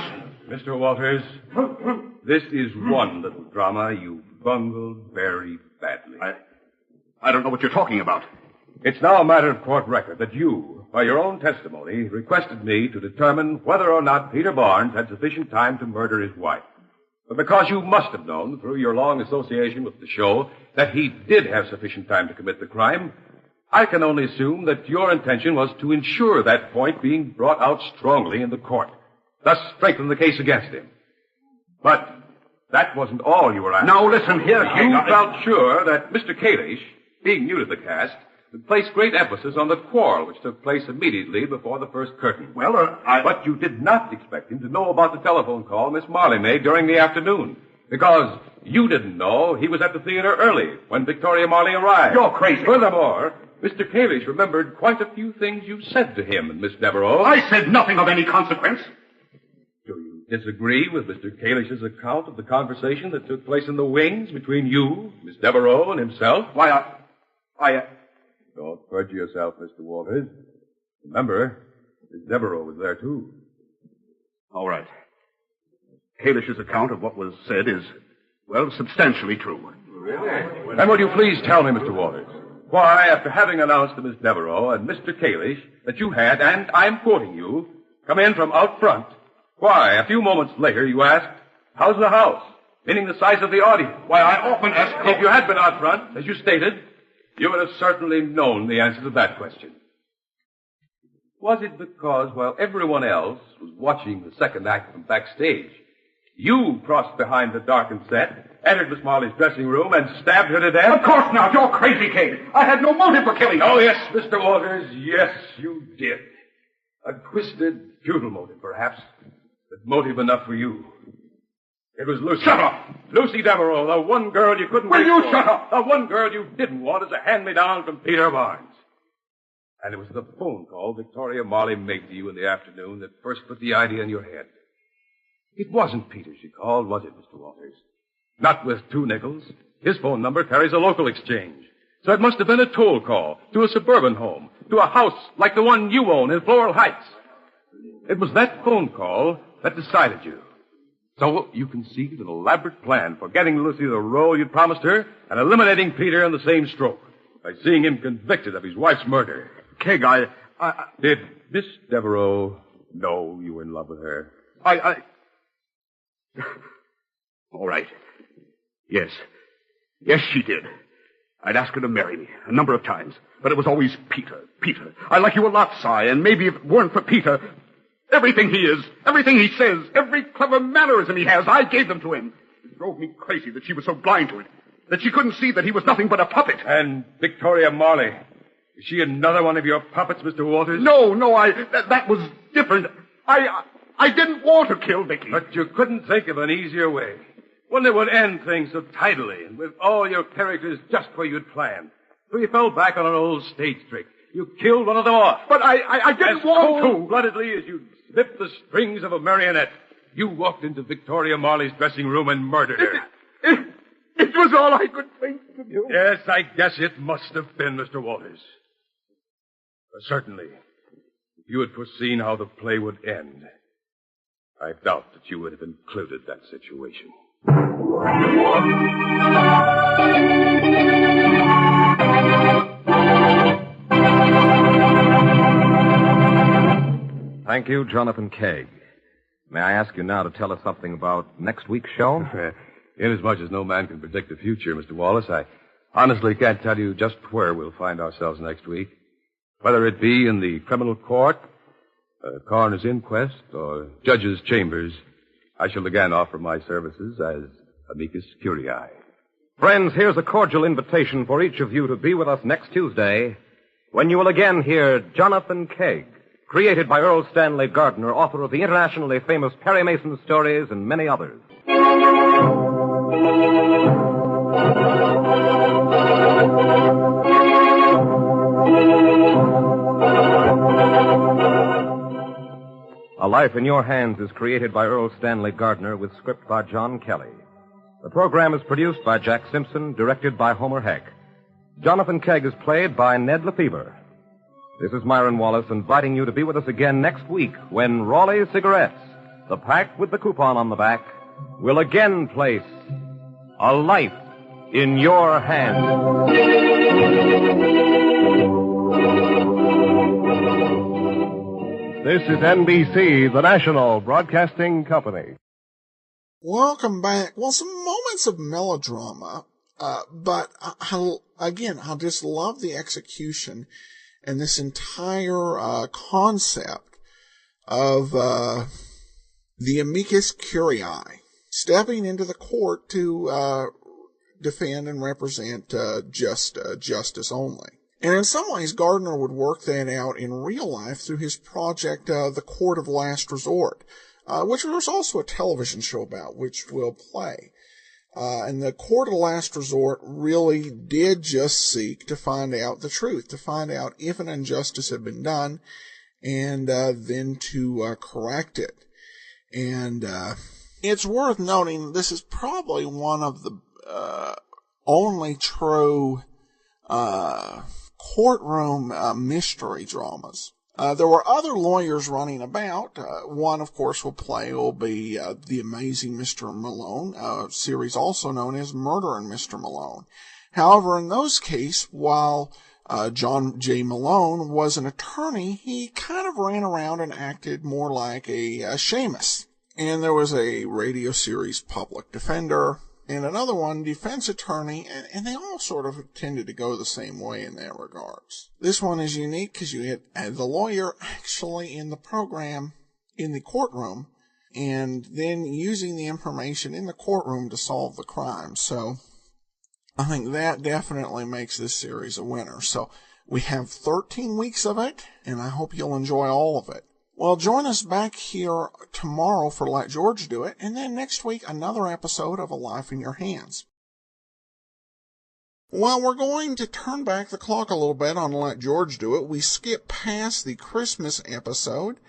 Mr. Walters, this is one little drama you bungled very badly. I don't know what you're talking about. It's now a matter of court record that you, by your own testimony, requested me to determine whether or not Peter Barnes had sufficient time to murder his wife. But because you must have known, through your long association with the show, that he did have sufficient time to commit the crime, I can only assume that your intention was to ensure that point being brought out strongly in the court, thus strengthen the case against him. But that wasn't all you were after. Now listen here, You felt sure that Mr. Kalish, being new to the cast, would place great emphasis on the quarrel which took place immediately before the first curtain. Well, But you did not expect him to know about the telephone call Miss Marley made during the afternoon, because you didn't know he was at the theater early when Victoria Marley arrived. You're crazy. Furthermore, Mr. Kalish remembered quite a few things you said to him and Miss Devereaux. I said nothing of any consequence. Do you disagree with Mr. Kalish's account of the conversation that took place in the wings between you, Miss Devereaux, and himself? Why, Don't perjure yourself, Mr. Walters. Remember, Miss Devereaux was there, too. all right. Kalish's account of what was said is, well, substantially true. Really? Then will you please tell me, Mr. Walters, why, after having announced to Miss Devereaux and Mr. Kalish that you had, and I'm quoting you, come in from out front, why, a few moments later you asked, how's the house? Meaning the size of the audience. Why, I often ask... If you had been out front, as you stated, you would have certainly known the answer to that question. Was it because, while everyone else was watching the second act from backstage, you crossed behind the darkened set, entered Miss Marley's dressing room, and stabbed her to death? Of course not. You're crazy, Kegg. I had no motive for killing her. Oh, yes, Mr. Walters. Yes, you did. A twisted, futile motive, perhaps, but motive enough for you. It was Lucy. Shut up! Lucy Devereaux, the one girl you couldn't Will wait you for. shut up? The one girl you didn't want as a hand-me-down from Peter Barnes. And it was the phone call Victoria Marley made to you in the afternoon that first put the idea in your head. It wasn't Peter she called, was it, Mr. Walters? Not with 2 nickels. His phone number carries a local exchange. So it must have been a toll call to a suburban home, to a house like the one you own in Floral Heights. It was that phone call that decided you. So you conceived an elaborate plan for getting Lucy the role you'd promised her and eliminating Peter in the same stroke by seeing him convicted of his wife's murder. Kegg, Did Miss Devereaux know you were in love with her? All right. Yes. Yes, she did. I'd asked her to marry me a number of times, but it was always Peter. Peter. I like you a lot, Si, and maybe if it weren't for Peter, everything he is, everything he says, every clever mannerism he has, I gave them to him. It drove me crazy that she was so blind to it, that she couldn't see that he was nothing but a puppet. And Victoria Marley, is she another one of your puppets, Mr. Walters? No, that was different. I didn't want to kill Vicky. But you couldn't think of an easier way. One that would end things so tidily and with all your characters just where you'd planned. So you fell back on an old stage trick. You killed one of them off. But I didn't want to. As cold-bloodedly as you snipped the strings of a marionette, you walked into Victoria Marley's dressing room and murdered her. It was all I could think to do. Yes, I guess it must have been, Mr. Walters. But certainly, if you had foreseen how the play would end, I doubt that you would have included that situation. Thank you, Jonathan Kegg. May I ask you now to tell us something about next week's show? Inasmuch as no man can predict the future, Mr. Wallace, I honestly can't tell you just where we'll find ourselves next week. Whether it be in the criminal court, a coroner's inquest, or judge's chambers, I shall again offer my services as amicus curiae. Friends, here's a cordial invitation for each of you to be with us next Tuesday when you will again hear Jonathan Kegg, created by Earl Stanley Gardner, author of the internationally famous Perry Mason stories and many others. A Life in Your Hands is created by Earl Stanley Gardner with script by John Kelly. The program is produced by Jack Simpson, directed by Homer Heck. Jonathan Kegg is played by Ned Lefebvre. This is Myron Wallace inviting you to be with us again next week when Rawley's Cigarettes, the pack with the coupon on the back, will again place A Life in Your Hands. This is NBC, the national broadcasting company. Welcome back. Well, some moments of melodrama, but I just love the execution and this entire concept of the amicus curiae, stepping into the court to defend and represent justice only. And in some ways, Gardner would work that out in real life through his project, The Court of Last Resort, which there's also a television show about, which we'll play. And the Court of Last Resort really did just seek to find out the truth, to find out if an injustice had been done, and then to correct it. And it's worth noting this is probably one of the only true courtroom mystery dramas. There were other lawyers running about. One, of course, will be The Amazing Mr. Malone, a series also known as Murder and Mr. Malone. However, in those cases, while John J. Malone was an attorney, he kind of ran around and acted more like a Seamus. And there was a radio series, Public Defender, and another one, defense attorney, and they all sort of tended to go the same way in that regards. This one is unique because you get the lawyer actually in the program, in the courtroom, and then using the information in the courtroom to solve the crime. So I think that definitely makes this series a winner. So we have 13 weeks of it, and I hope you'll enjoy all of it. Well, join us back here tomorrow for Let George Do It, and then next week another episode of A Life in Your Hands. Well, we're going to turn back the clock a little bit on Let George Do It. We skip past the Christmas episode,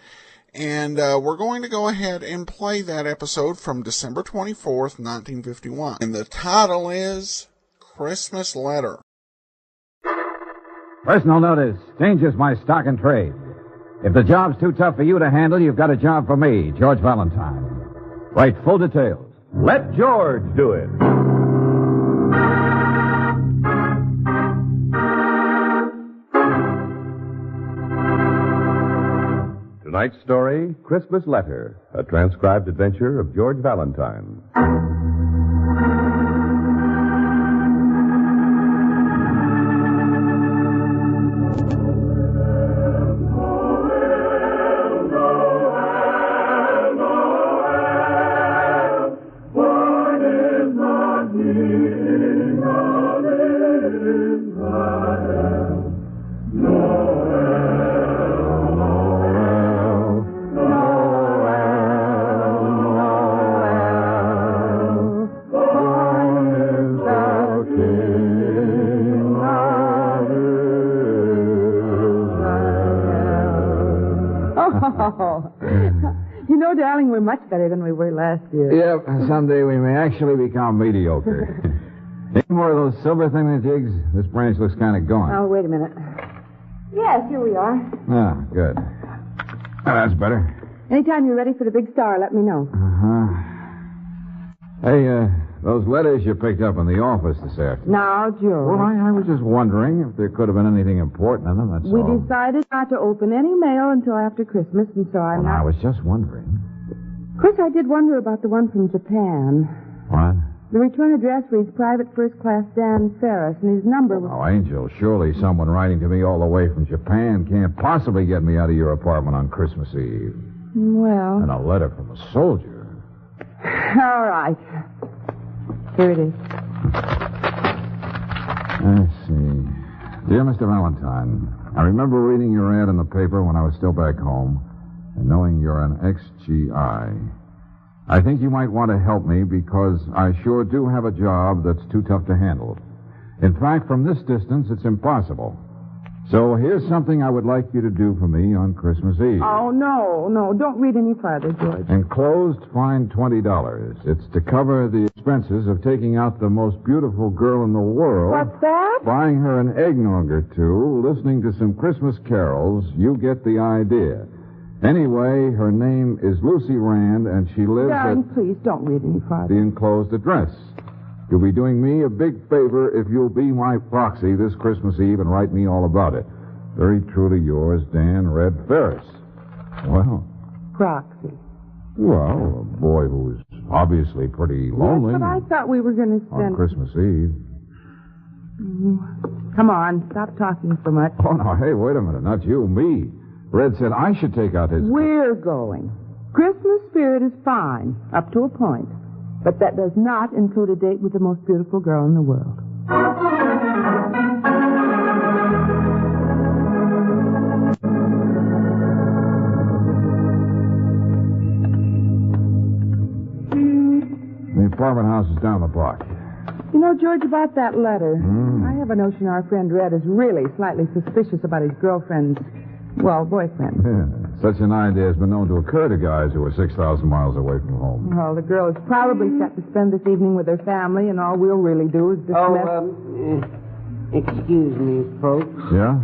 and we're going to go ahead and play that episode from December 24th, 1951. And the title is Christmas Letter. Personal notice. Changes my stock and trade. If the job's too tough for you to handle, you've got a job for me, George Valentine. Write full details. Let George do it. Tonight's story, Christmas Letter, a transcribed adventure of George Valentine. Darling, we're much better than we were last year. Yep, someday we may actually become mediocre. Any more of those silver thingamajigs? This branch looks kind of gone. Oh, wait a minute. Yes, here we are. Ah, good. Oh, that's better. Anytime you're ready for the big star, let me know. Hey, those letters you picked up in the office this afternoon. Now, George. Well, I was just wondering if there could have been anything important in them, that's We all. decided not to open any mail until after Christmas, and so I'm not... I was just wondering. Of course, I did wonder about the one from Japan. What? The return address reads Private First Class Dan Ferris, and his number was... Oh, Angel, surely someone writing to me all the way from Japan can't possibly get me out of your apartment on Christmas Eve. Well... And a letter from a soldier. All right. Here it is. Let's see. Dear Mr. Valentine, I remember reading your ad in the paper when I was still back home, and knowing you're an ex-GI. I think you might want to help me because I sure do have a job that's too tough to handle. In fact, from this distance, it's impossible. So here's something I would like you to do for me on Christmas Eve. Oh, no, don't read any farther, George. Enclosed, fine $20. It's to cover the expenses of taking out the most beautiful girl in the world. What's that? Buying her an eggnog or two, listening to some Christmas carols. You get the idea. Anyway, her name is Lucy Rand, and she lives Darling, at... please, don't read any farther. The enclosed address. You'll be doing me a big favor if you'll be my proxy this Christmas Eve and write me all about it. Very truly yours, Dan Red Ferris. Well? Proxy. Well, a boy who's obviously pretty lonely. Yes, but I thought we were going to spend... On Christmas Eve. Come on, stop talking so much. Oh, no, hey, wait a minute. Not you, me. Red said I should take out his... We're going. Christmas spirit is fine, up to a point. But that does not include a date with the most beautiful girl in the world. The apartment house is down the block. You know, George, about that letter, I have a notion our friend Red is really slightly suspicious about his girlfriend's, well, boyfriend. Yeah, Such an idea has been known to occur to guys who are 6,000 miles away from home. Well, the girl is probably set to spend this evening with her family, and all we'll really do is dismiss... Excuse me, folks. Yeah?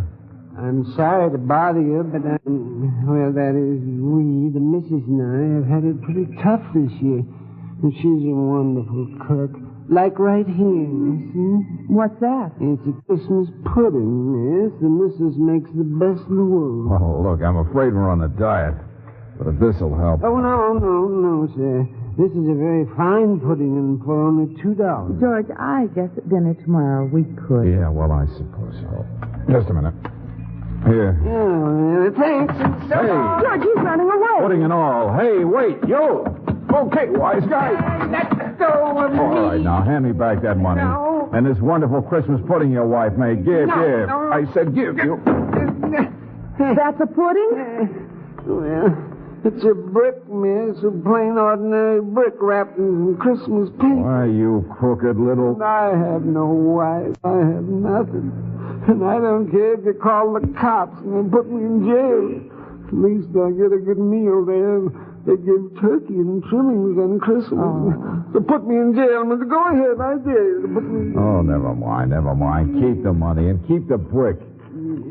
I'm sorry to bother you, but that is, we, the missus and I, have had it pretty tough this year. And she's a wonderful cook. Like right here, you see? What's that? It's a Christmas pudding, miss. The missus makes the best in the world. Oh, look, I'm afraid we're on a diet. But if this'll help... Oh, no, sir. This is a very fine pudding, and for only $2. George, I guess at dinner tomorrow we could. Yeah, well, I suppose so. Just a minute. Here. Yeah, thanks. Hey. George, he's running away. Pudding and all. Hey, wait, you! Okay, wise guy. Let go of me. All right, now, hand me back that money. No. And this wonderful Christmas pudding your wife made. Give. No. I said give you. That's a pudding? Well... It's a brick, miss, a plain, ordinary brick wrapped in Christmas paper. Why, you crooked little... I have no wife. I have nothing. And I don't care if you call the cops and they put me in jail. At least I get a good meal there. They give turkey and trimmings on Christmas. Oh. To put me in jail, but go ahead, I dare you. Oh, never mind. Keep the money and keep the brick.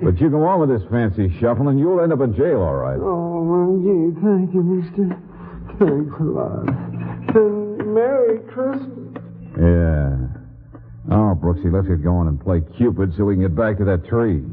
But you go on with this fancy shuffle, and you'll end up in jail, all right. Oh, well, gee, thank you, mister. Thanks a lot. And Merry Christmas. Yeah. Oh, Brooksy, let's get going and play Cupid so we can get back to that tree.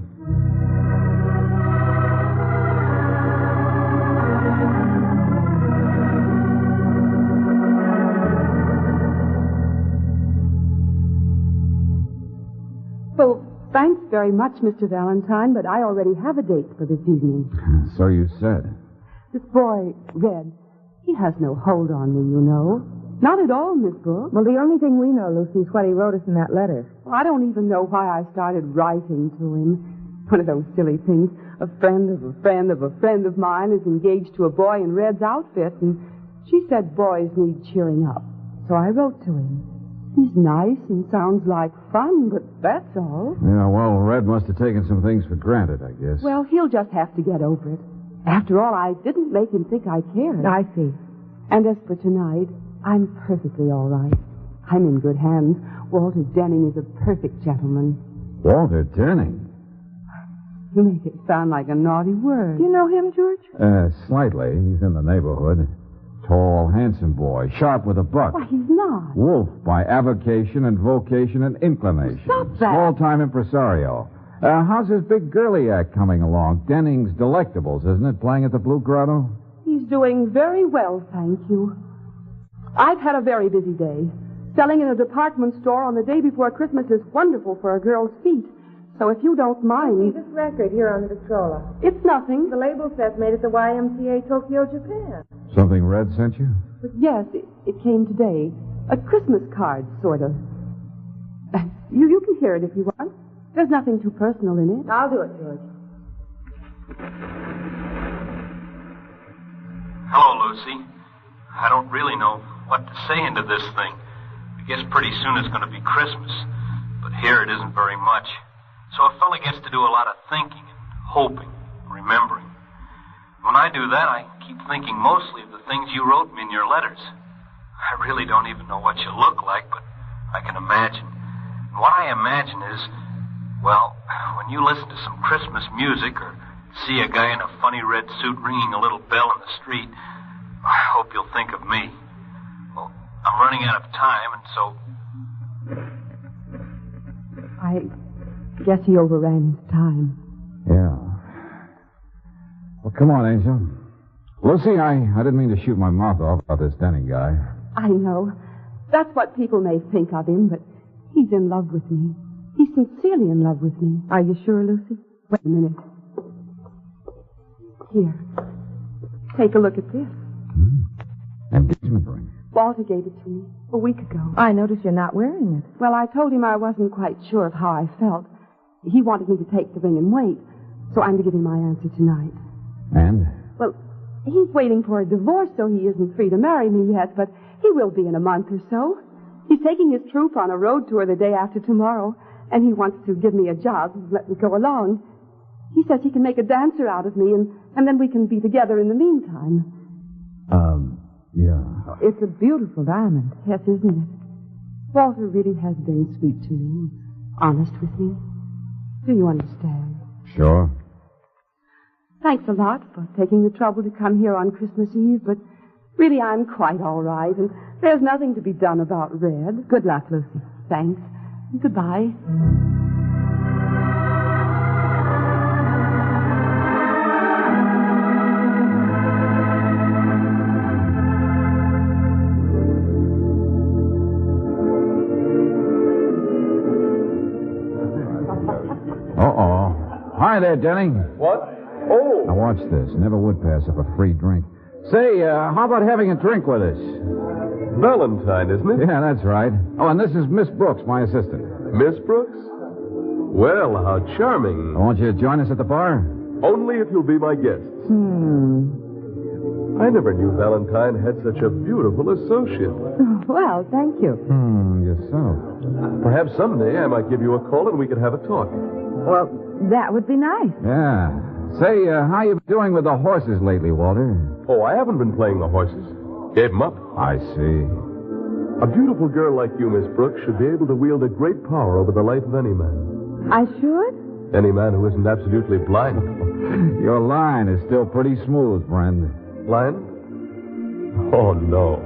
Well, thanks very much, Mr. Valentine, but I already have a date for this evening. So you said. This boy, Red, he has no hold on me, you know. Not at all, Miss Brooks. Well, the only thing we know, Lucy, is what he wrote us in that letter. Well, I don't even know why I started writing to him. One of those silly things. A friend of a friend of a friend of mine is engaged to a boy in Red's outfit, and she said boys need cheering up. So I wrote to him. He's nice and sounds like fun, but that's all. Yeah, well, Red must have taken some things for granted, I guess. Well, he'll just have to get over it. After all, I didn't make him think I cared. I see. And as for tonight, I'm perfectly all right. I'm in good hands. Walter Denning is a perfect gentleman. Walter Denning? You make it sound like a naughty word. Do you know him, George? Slightly. He's in the neighborhood. Tall, handsome boy, sharp with a buck. Why, he's not. Wolf by avocation and vocation and inclination. Stop that. Small-time impresario. How's his big girly act coming along? Denning's Delectables, isn't it, playing at the Blue Grotto? He's doing very well, thank you. I've had a very busy day. Selling in a department store on the day before Christmas is wonderful for a girl's feet. So if you don't mind... See this record here on the Victrola. It's nothing. The label says made at the YMCA Tokyo, Japan. Something Red sent you? But yes, it came today. A Christmas card, sort of. You can hear it if you want. There's nothing too personal in it. I'll do it, George. Hello, Lucy. I don't really know what to say into this thing. I guess pretty soon it's going to be Christmas. But here it isn't very much. So a fella gets to do a lot of thinking and hoping, remembering. When I do that, I keep thinking mostly of the things you wrote me in your letters. I really don't even know what you look like, but I can imagine. And what I imagine is, well, when you listen to some Christmas music or see a guy in a funny red suit ringing a little bell in the street, I hope you'll think of me. Well, I'm running out of time, and so... I guess he overran his time. Yeah. Well, come on, Angel. Lucy, I didn't mean to shoot my mouth off about this Denning guy. I know. That's what people may think of him, but he's in love with me. He's sincerely in love with me. Are you sure, Lucy? Wait a minute. Here. Take a look at this. Engagement ring. Walter gave it to me a week ago. I notice you're not wearing it. Well, I told him I wasn't quite sure of how I felt. He wanted me to take the ring and wait, so I'm to give him my answer tonight. And? Well, he's waiting for a divorce, so he isn't free to marry me yet, but he will be in a month or so. He's taking his troupe on a road tour the day after tomorrow, and he wants to give me a job and let me go along. He says he can make a dancer out of me, and And then we can be together in the meantime. Yeah. It's a beautiful diamond. Yes, isn't it? Walter really has been sweet to you. Honest with me. Do you understand? Sure. Thanks a lot for taking the trouble to come here on Christmas Eve, but really I'm quite all right, and there's nothing to be done about Red. Good luck, Lucy. Thanks. Goodbye. Uh-oh. Hi there, Denny. What? Oh. Now watch this. Never would pass up a free drink. Say, how about having a drink with us? Valentine, isn't it? Yeah, that's right. Oh, and this is Miss Brooks, my assistant. Miss Brooks? Well, how charming. I want you to join us at the bar. Only if you'll be my guest. I never knew Valentine had such a beautiful associate. Well, thank you. Yourself. Perhaps someday I might give you a call and we could have a talk. Well, that would be nice. Yeah. Say, how you been doing with the horses lately, Walter? Oh, I haven't been playing the horses. Gave them up. I see. A beautiful girl like you, Miss Brooks, should be able to wield a great power over the life of any man. I should? Any man who isn't absolutely blind. Your line is still pretty smooth, friend. Blind? Oh, no.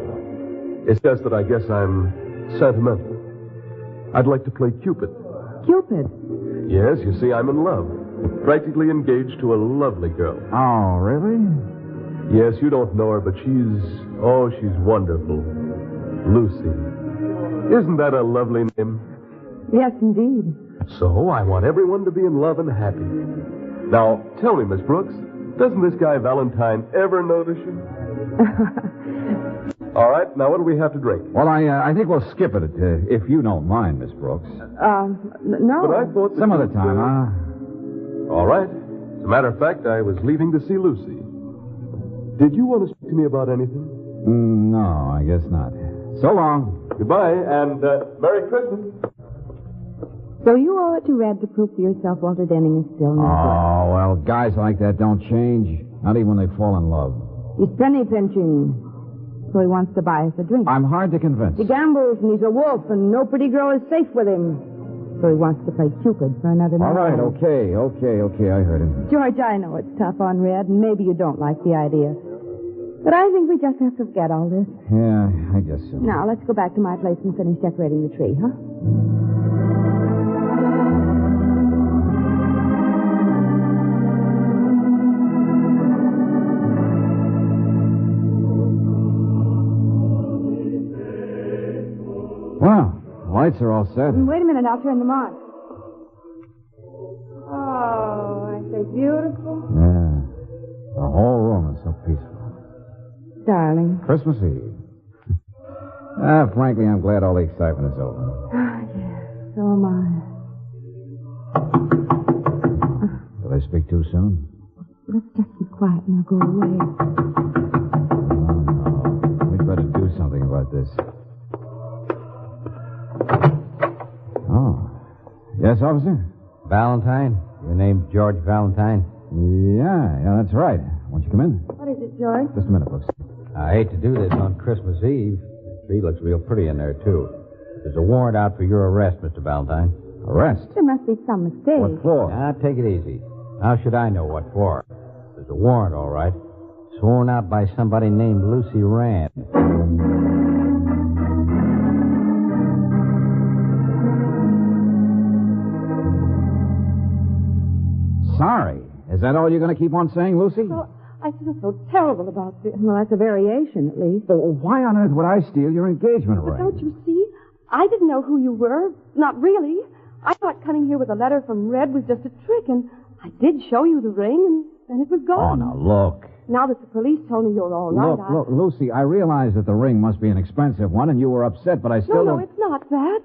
It's just that I guess I'm sentimental. I'd like to play Cupid. Cupid? Yes, you see, I'm in love. Practically engaged to a lovely girl. Oh, really? Yes, you don't know her, but she's wonderful. Lucy. Isn't that a lovely name? Yes, indeed. So I want everyone to be in love and happy. Now, tell me, Miss Brooks, doesn't this guy Valentine ever notice you? All right, now what do we have to drink? Well, I think we'll skip it, if you don't mind, Miss Brooks. No. But I thought Some other time, huh? All right. As a matter of fact, I was leaving to see Lucy. Did you want to speak to me about anything? No, I guess not. So long. Goodbye, and Merry Christmas. So you owe it to Red to prove to yourself Walter Denning is still not Oh, well, guys like that don't change. Not even when they fall in love. He's penny pinching. So he wants to buy us a drink. I'm hard to convince. He gambles and he's a wolf and no pretty girl is safe with him. So he wants to play Cupid for another night. All right, okay. I heard him. George, I know it's tough on Red, and maybe you don't like the idea. But I think we just have to forget all this. Yeah, I guess so. Now, let's go back to my place and finish decorating the tree, huh? Well, lights are all set. Wait a minute, I'll turn them on. Oh, aren't they beautiful? Yeah. The whole room is so peaceful. Darling. Christmas Eve. Frankly, I'm glad all the excitement is over. Yes, so am I. Did I speak too soon? Let's just be quiet and I'll go away. No. We'd better do something about this. Oh. Yes, officer? Valentine? Your name's George Valentine? Yeah, that's right. Won't you come in? What is it, George? Just a minute, folks. I hate to do this on Christmas Eve. The tree looks real pretty in there, too. There's a warrant out for your arrest, Mr. Valentine. Arrest? There must be some mistake. What for? Now, take it easy. How should I know what for? There's a warrant, all right. Sworn out by somebody named Lucy Rand. Sorry. Is that all you're going to keep on saying, Lucy? Well, I feel so terrible about this. Well, that's a variation, at least. Well, why on earth would I steal your engagement ring? But don't you see? I didn't know who you were. Not really. I thought coming here with a letter from Red was just a trick, and I did show you the ring, and then it was gone. Oh, now, look. Now that the police told me you're all right, Look, Lucy, I realize that the ring must be an expensive one, and you were upset, but I still No, don't... it's not that.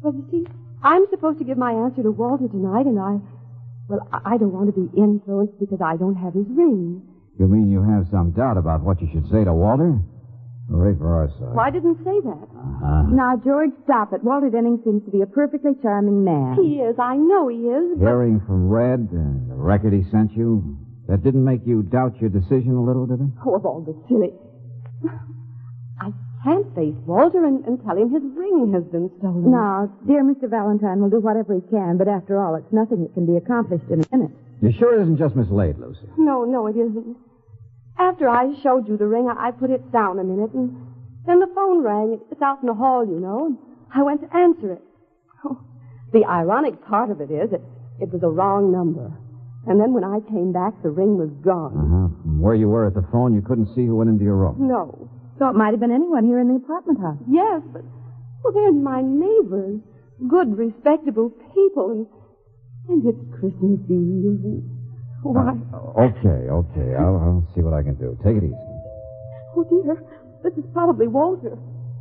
But you see, I'm supposed to give my answer to Walter tonight, and I don't want to be influenced because I don't have his ring. You mean you have some doubt about what you should say to Walter? Hooray for our side. Well, I didn't say that. Now, George, stop it. Walter Denning seems to be a perfectly charming man. He is. I know he is. But... Hearing from Red, the record he sent you, That didn't make you doubt your decision a little, did it? Oh, of all the silly... I can't face Walter and tell him his ring has been stolen. Now, dear Mr. Valentine will do whatever he can, but after all, it's nothing that can be accomplished in a minute. You sure it isn't just mislaid, Lucy? No, it isn't. After I showed you the ring, I put it down a minute, and then the phone rang. It's out in the hall, you know, and I went to answer it. Oh, the ironic part of it is it was a wrong number. And then when I came back, the ring was gone. From where you were at the phone, you couldn't see who went into your room. No. So it might have been anyone here in the apartment house. Yes, but they're my neighbors. Good, respectable people, and it's Christmas Eve. Why? Okay. I'll see what I can do. Take it easy. Oh, dear. This is probably Walter.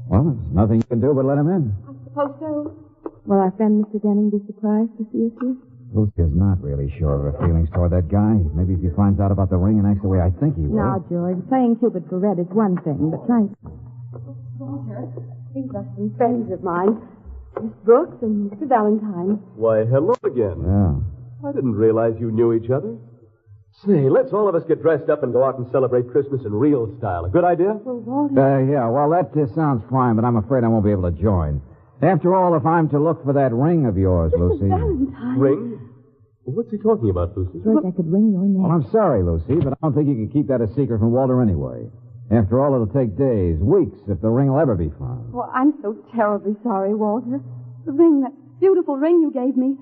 Well, there's nothing you can do but let him in. I suppose so. Will our friend Mr. Denning be surprised to see us here? Lucy is not really sure of her feelings toward that guy. Maybe if he finds out about the ring and acts the way I think he will. Now, George, playing Cupid for Red is one thing, but trying... Walter, these are some friends of mine. Miss Brooks and Mr. Valentine. Why, hello again. Yeah. I didn't realize you knew each other. Say, let's all of us get dressed up and go out and celebrate Christmas in real style. A good idea? Well, Walter... Yeah, well, that sounds fine, but I'm afraid I won't be able to join. After all, if I'm to look for that ring of yours, Lucy... Valentine. Ring? What's he talking about, Lucy? George, I could wring your neck. Well, I'm sorry, Lucy, but I don't think you can keep that a secret from Walter anyway. After all, it'll take days, weeks, if the ring will ever be found. Well, I'm so terribly sorry, Walter. The ring, that beautiful ring you gave me,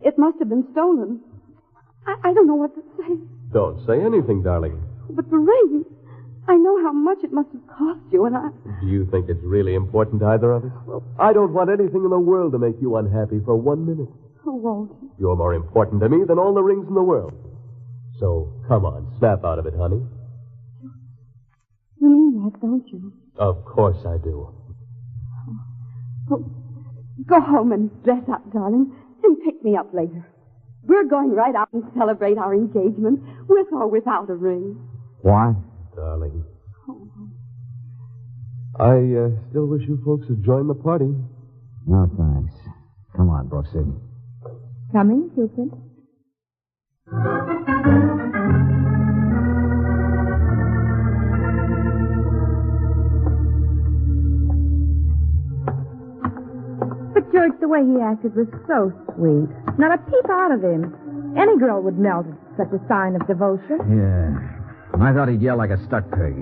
it must have been stolen. I don't know what to say. Don't say anything, darling. But the ring, I know how much it must have cost you, and I... Do you think it's really important to either of us? Well, I don't want anything in the world to make you unhappy for 1 minute. Oh, Walter. You're more important to me than all the rings in the world. So, come on, snap out of it, honey. You mean that, don't you? Of course I do. Well, go home and dress up, darling, and pick me up later. We're going right out and celebrate our engagement, with or without a ring. Why? Darling. I still wish you folks had joined the party. No, thanks. Come on, Brooksy. Coming, Cupid. But, George, the way he acted was so sweet. Not a peep out of him. Any girl would melt at such a sign of devotion. Yeah. I thought he'd yell like a stuck pig.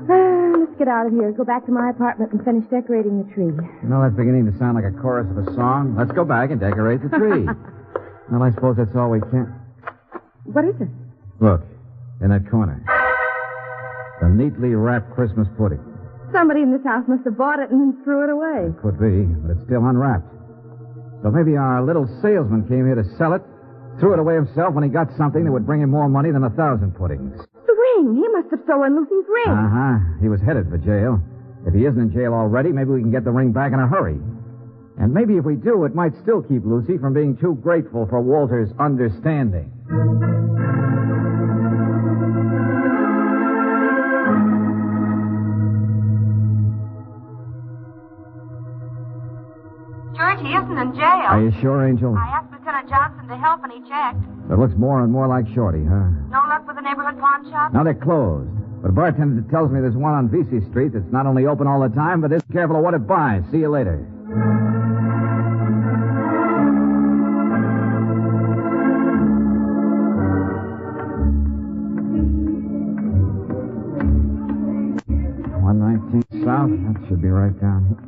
Let's get out of here. Go back to my apartment and finish decorating the tree. You know, that's beginning to sound like a chorus of a song. Let's go back and decorate the tree. Well, I suppose that's all we can. What is it? Look, in that corner. The neatly wrapped Christmas pudding. Somebody in this house must have bought it and then threw it away. Could be, but it's still unwrapped. So maybe our little salesman came here to sell it, threw it away himself when he got something that would bring him more money than 1,000 puddings. The ring. He must have stolen Lucy's ring. Uh-huh. He was headed for jail. If he isn't in jail already, maybe we can get the ring back in a hurry. And maybe if we do, it might still keep Lucy from being too grateful for Walter's understanding. George, he isn't in jail. Are you sure, Angel? I asked Lieutenant Johnson to help, and he checked. It looks more and more like Shorty, huh? No luck with the neighborhood pawn shop? Now they're closed. But a bartender tells me there's one on VC Street that's not only open all the time, but is careful of what it buys. See you later. South. That should be right down here.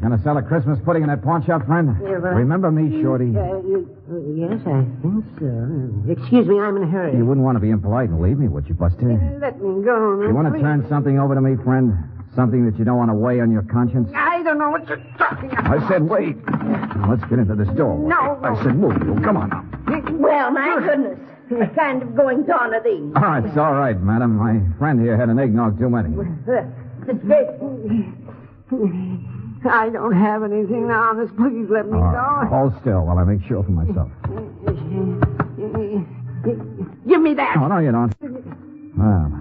Gonna sell a Christmas pudding in that pawn shop, friend? Yeah, but... Remember me, Shorty? Yes, I think so. Excuse me, I'm in a hurry. You wouldn't want to be impolite and leave me, would you, Buster? Let me go. You want to turn something over to me, friend? Something that you don't want to weigh on your conscience? I don't know what you're talking about. I said wait. Let's get into the store. No. I said move you. Come on now. Well, my goodness. What kind of goings on are these? Oh, it's all right, madam. My friend here had an eggnog too many. I don't have anything now, miss. Please let me go. Hold still while I make sure for myself. Give me that. Oh, no, you don't. Well,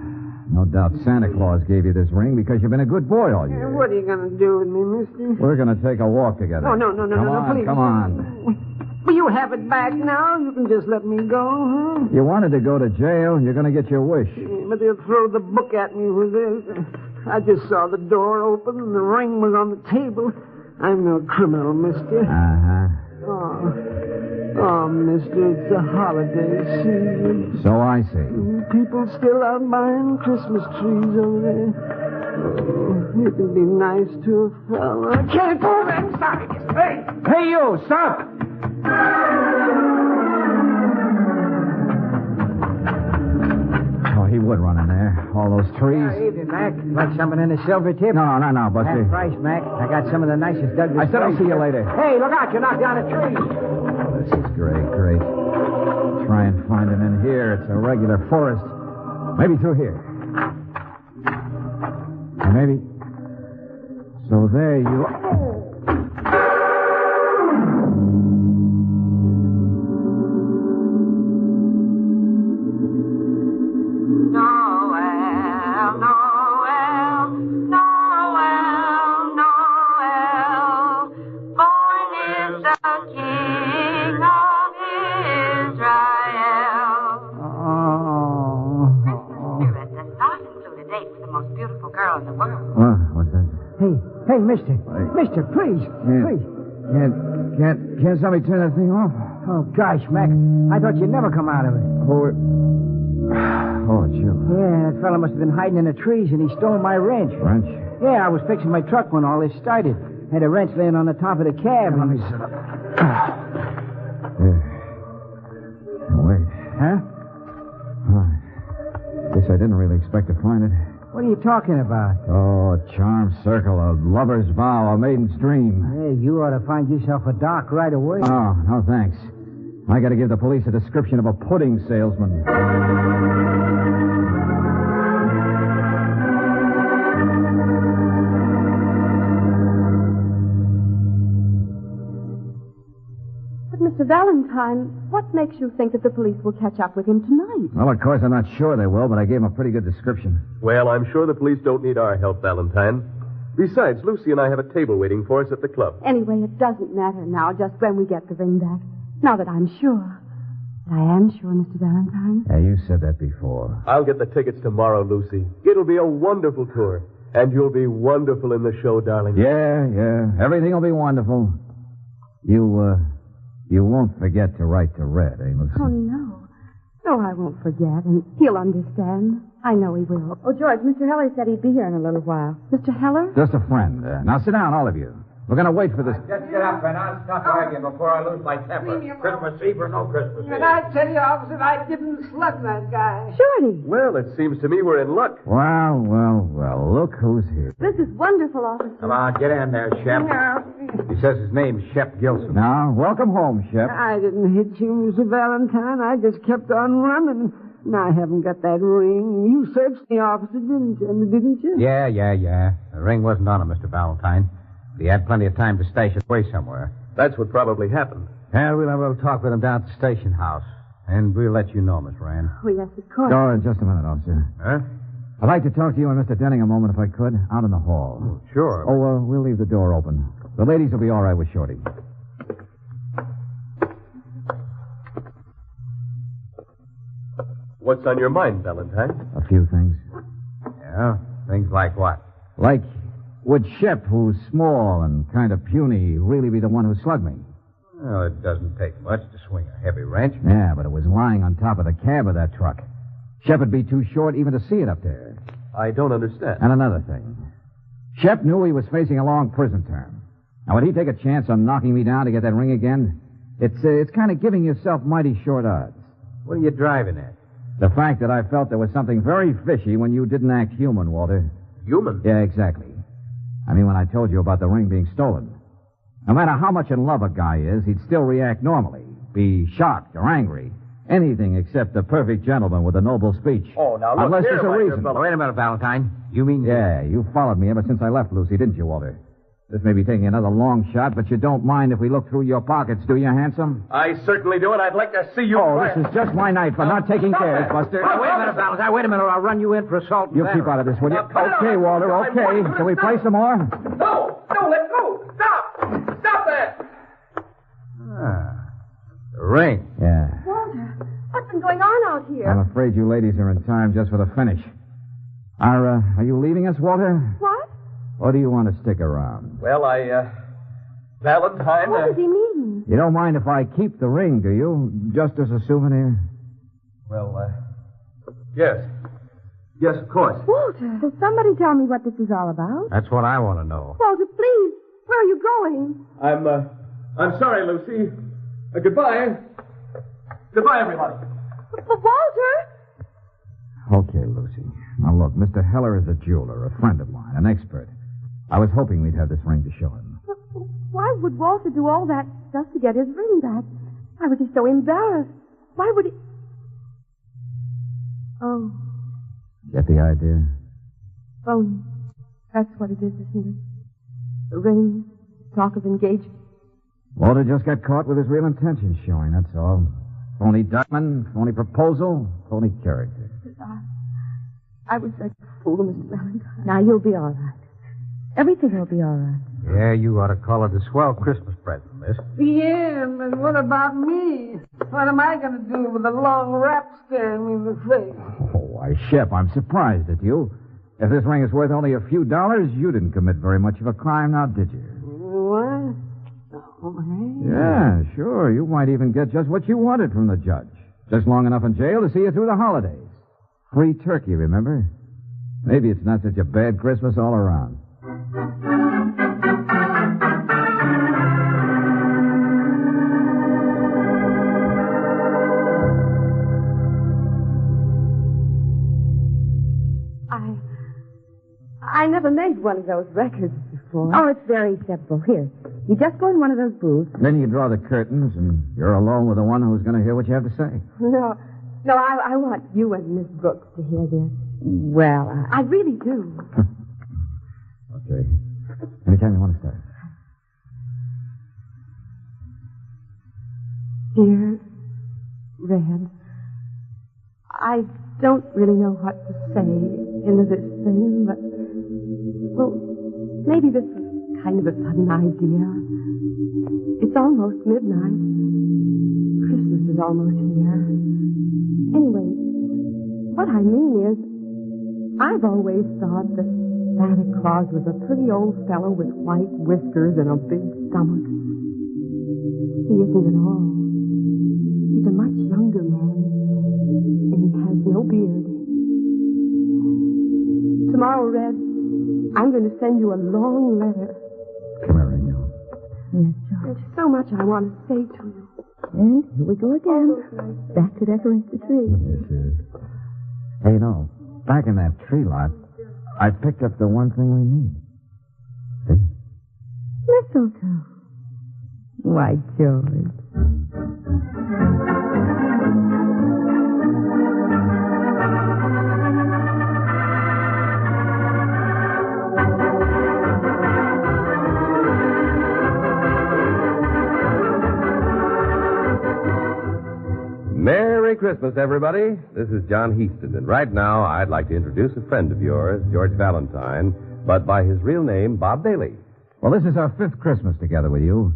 no doubt Santa Claus gave you this ring because you've been a good boy all year. What are you going to do with me, mister? We're going to take a walk together. Oh, no, Come on, please. come on. Will you have it back now? You can just let me go, huh? You wanted to go to jail. You're going to get your wish. But they'll throw the book at me for this. I just saw the door open and the ring was on the table. I'm no criminal, mister. Uh-huh. Oh, mister, it's a holiday season. So I see. People still out buying Christmas trees over there. Oh, it can be nice to a fella. I can't go there. I'm sorry. Hey, you, stop! Oh, he would run in there. All those trees. Evening, Mac. Like something in a silver tip? No, Buster. Half price, Mac. I got some of the nicest Douglas. I said I'll see you later. Hey, look out. You knocked down a tree. Oh, this is great. Try and find him in here. It's a regular forest. Maybe through here. Or maybe... So there you are. Hey, mister. Mister, please. Please. Can't somebody turn that thing off? Oh, gosh, Mac. I thought you'd never come out of it. Oh, it's you. Yeah, that fella must have been hiding in the trees, and he stole my wrench. Wrench? Yeah, I was fixing my truck when all this started. Had a wrench laying on the top of the cab. Let me sit up. There. Now, wait. Huh? Guess I didn't really expect to find it. What are you talking about? Oh, a charmed circle, a lover's vow, a maiden's dream. Hey, you ought to find yourself a doc right away. Oh, no, thanks. I got to give the police a description of a pudding salesman. But, Mr. Valentine, what makes you think that the police will catch up with him tonight? Well, of course, I'm not sure they will, but I gave them a pretty good description. Well, I'm sure the police don't need our help, Valentine. Besides, Lucy and I have a table waiting for us at the club. Anyway, it doesn't matter now, just when we get the ring back. Now that I'm sure. I am sure, Mr. Valentine. Yeah, you said that before. I'll get the tickets tomorrow, Lucy. It'll be a wonderful tour. And you'll be wonderful in the show, darling. Yeah. Everything will be wonderful. You won't forget to write to Red, eh, Lucy? Oh, no. No, I won't forget, and he'll understand. I know he will. Oh, George, Mr. Heller said he'd be here in a little while. Mr. Heller? Just a friend. Now sit down, all of you. We're going to wait for this. Just get up and I'll stop arguing before I lose my temper. Christmas Eve or no Christmas Eve. And I tell you, officer, I didn't slug that guy. Shorty. Well, it seems to me we're in luck. Well, look who's here. This is wonderful, officer. Come on, get in there, Shep. No. He says his name's Shep Gilson. Now, welcome home, Shep. I didn't hit you, Mr. Valentine. I just kept on running. And I haven't got that ring. You searched the officer, didn't you? Yeah. The ring wasn't on him, Mr. Valentine. He had plenty of time to stash it away somewhere. That's what probably happened. Yeah, we'll have a little talk with him down at the station house. And we'll let you know, Miss Rand. Oh, yes, of course. Oh, just a minute, officer. Huh? I'd like to talk to you and Mr. Denning a moment, if I could, out in the hall. Oh, sure. Oh, we'll leave the door open. The ladies will be all right with Shorty. What's on your mind, Valentine? A few things. Yeah? Things like what? Like, would Shep, who's small and kind of puny, really be the one who slugged me? Well, it doesn't take much to swing a heavy wrench. Yeah, but it was lying on top of the cab of that truck. Shep would be too short even to see it up there. I don't understand. And another thing. Shep knew he was facing a long prison term. Now, would he take a chance on knocking me down to get that ring again? It's kind of giving yourself mighty short odds. What are you driving at? The fact that I felt there was something very fishy when you didn't act human, Walter. Human? Yeah, exactly. I mean, when I told you about the ring being stolen. No matter how much in love a guy is, he'd still react normally. Be shocked or angry. Anything except the perfect gentleman with a noble speech. Oh, now look Unless here, there's a reason. Wait a minute, Valentine. You mean... Yeah, you followed me ever since I left Lucy, didn't you, Walter? This may be taking another long shot, but you don't mind if we look through your pockets, do you, handsome? I certainly do, and I'd like to see you... Oh, this is just my night for not taking cares, Buster. Now, wait a minute, Valentine. Wait a minute, or I'll run you in for assault and You battery. keep out of this, will you? Now, Okay, Walter, okay. Shall we play some more? No, let go. Stop that. ring. Yeah. Walter, what's been going on out here? I'm afraid you ladies are in time just for the finish. Are you leaving us, Walter? What? Or do you want to stick around? Well, Valentine... What does he mean? You don't mind if I keep the ring, do you? Just as a souvenir? Well, yes. Yes, of course. Walter, will somebody tell me what this is all about? That's what I want to know. Walter, please. Where are you going? I'm sorry, Lucy. Goodbye. Goodbye, everybody. Walter? Okay, Lucy. Now, look, Mr. Heller is a jeweler, a friend of mine, an expert. I was hoping we'd have this ring to show him. Why would Walter do all that just to get his ring back? Why was he so embarrassed? Why would he... Oh. Get the idea? Phony. That's what it is, isn't it? The ring, talk of engagement. Walter just got caught with his real intentions showing, that's all. Phony diamond, phony proposal, phony character. I was such a fool, Mr. Valentine. Now, you'll be all right. Everything will be all right. Yeah, you ought to call it a swell Christmas present, miss. Yeah, but what about me? What am I going to do with a long rap staring me in the face? Oh, why, Shep, I'm surprised at you. If this ring is worth only a few dollars, you didn't commit very much of a crime now, did you? What? Oh, hey. Yeah, sure. You might even get just what you wanted from the judge. Just long enough in jail to see you through the holidays. Free turkey, remember? Maybe it's not such a bad Christmas all around. I never made one of those records before. Oh, it's very acceptable. Here, you just go in one of those booths. Then you draw the curtains, and you're alone with the one who's going to hear what you have to say. No, I want you and Miss Brooks to hear this. Well, I really do. Okay. Anytime you want to start. Dear Red, I don't really know what to say into this thing, but, well, maybe this is kind of a sudden idea. It's almost midnight. Christmas is almost here. Anyway, what I mean is, I've always thought that Santa Claus was a pretty old fellow with white whiskers and a big stomach. He isn't at all. He's a much younger man, and he has no beard. Tomorrow, Red, I'm going to send you a long letter. Come here, Ringo. Yes, George. There's so much I want to say to you. And here we go again. Back to decorate the tree. Yes, sir. Hey, you know, back in that tree lot, I picked up the one thing we need. See? Mistletoe. Why, George. Merry Christmas, everybody. This is John Heaston, and right now I'd like to introduce a friend of yours, George Valentine, but by his real name, Bob Bailey. Well, this is our 5th Christmas together with you.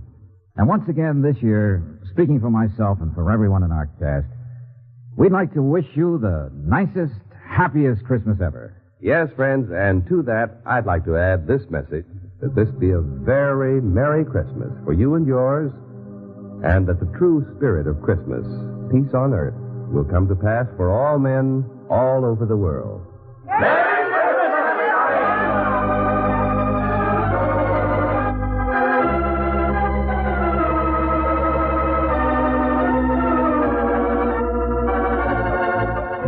And once again this year, speaking for myself and for everyone in our cast, we'd like to wish you the nicest, happiest Christmas ever. Yes, friends, and to that, I'd like to add this message, that this be a very Merry Christmas for you and yours, and that the true spirit of Christmas, peace on earth, will come to pass for all men all over the world.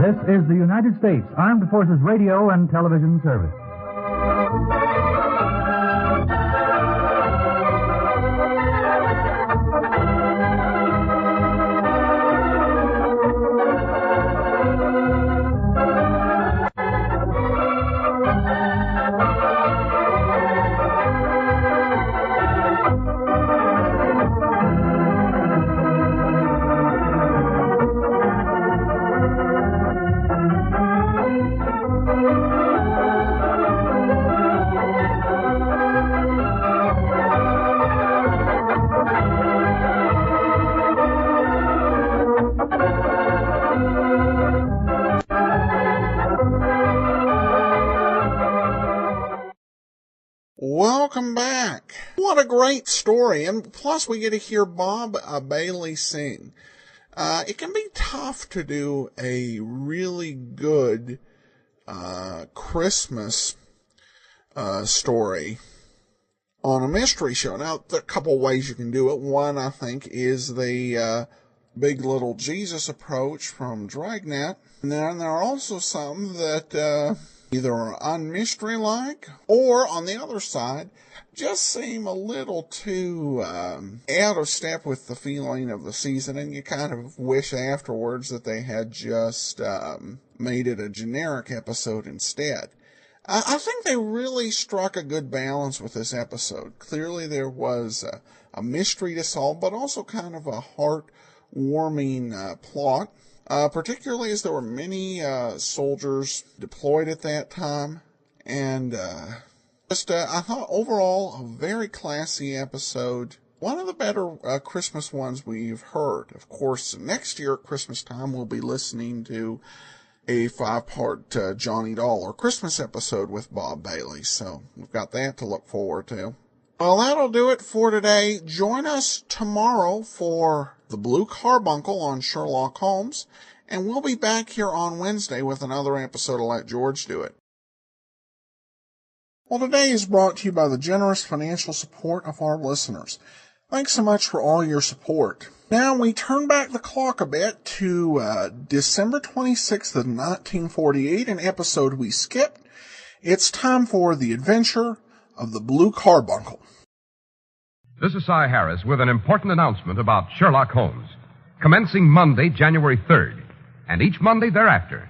This is the United States Armed Forces Radio and Television Service. Welcome back. What a great story. And plus we get to hear Bob Bailey sing. It can be tough to do a really good Christmas story on a mystery show. Now, there are a couple ways you can do it. One, I think, is the Big Little Jesus approach from Dragnet. And then there are also some that either are unmystery-like, or, on the other side, just seem a little too out of step with the feeling of the season, and you kind of wish afterwards that they had just made it a generic episode instead. I think they really struck a good balance with this episode. Clearly there was a mystery to solve, but also kind of a heart-warming plot. Particularly as there were many soldiers deployed at that time. And I thought overall a very classy episode. One of the better Christmas ones we've heard. Of course, next year at Christmas time we'll be listening to a 5-part Johnny Dollar Christmas episode with Bob Bailey. So we've got that to look forward to. Well, that'll do it for today. Join us tomorrow for The Blue Carbuncle on Sherlock Holmes, and we'll be back here on Wednesday with another episode of Let George Do It. Well, today is brought to you by the generous financial support of our listeners. Thanks so much for all your support. Now we turn back the clock a bit to December 26th of 1948, an episode we skipped. It's time for The Adventure of the Blue Carbuncle. This is Cy Harris with an important announcement about Sherlock Holmes. Commencing Monday, January 3rd, and each Monday thereafter,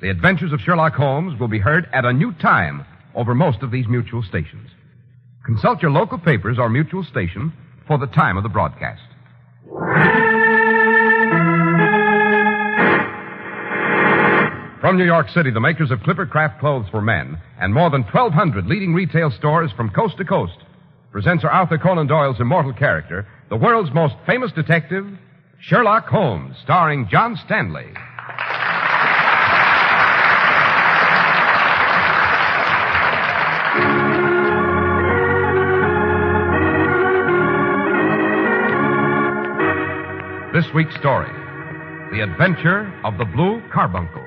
the adventures of Sherlock Holmes will be heard at a new time over most of these mutual stations. Consult your local papers or mutual station for the time of the broadcast. From New York City, the makers of Clippercraft clothes for men and more than 1,200 leading retail stores from coast to coast present Sir Arthur Conan Doyle's immortal character, the world's most famous detective, Sherlock Holmes, starring John Stanley. This week's story, The Adventure of the Blue Carbuncle.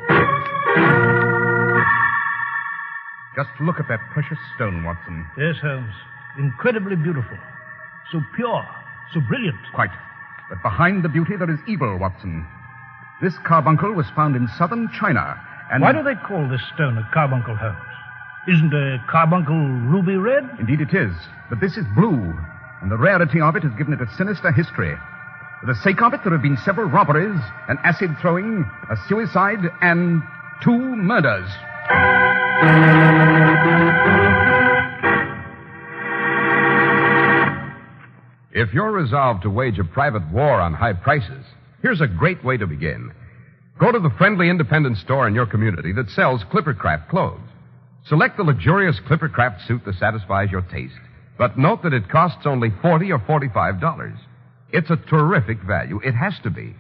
Just look at that precious stone, Watson. Yes, Holmes. Incredibly beautiful. So pure. So brilliant. Quite. But behind the beauty there is evil, Watson. This carbuncle was found in southern China, and... Why do they call this stone a carbuncle, Holmes? Isn't a carbuncle ruby red? Indeed it is. But this is blue, and the rarity of it has given it a sinister history. For the sake of it, there have been several robberies, an acid throwing, a suicide, and 2 murders. If you're resolved to wage a private war on high prices, here's a great way to begin. Go to the friendly independent store in your community that sells Clippercraft clothes. Select the luxurious Clippercraft suit that satisfies your taste, but note that it costs only $40 or $45. It's a terrific value. It has to be.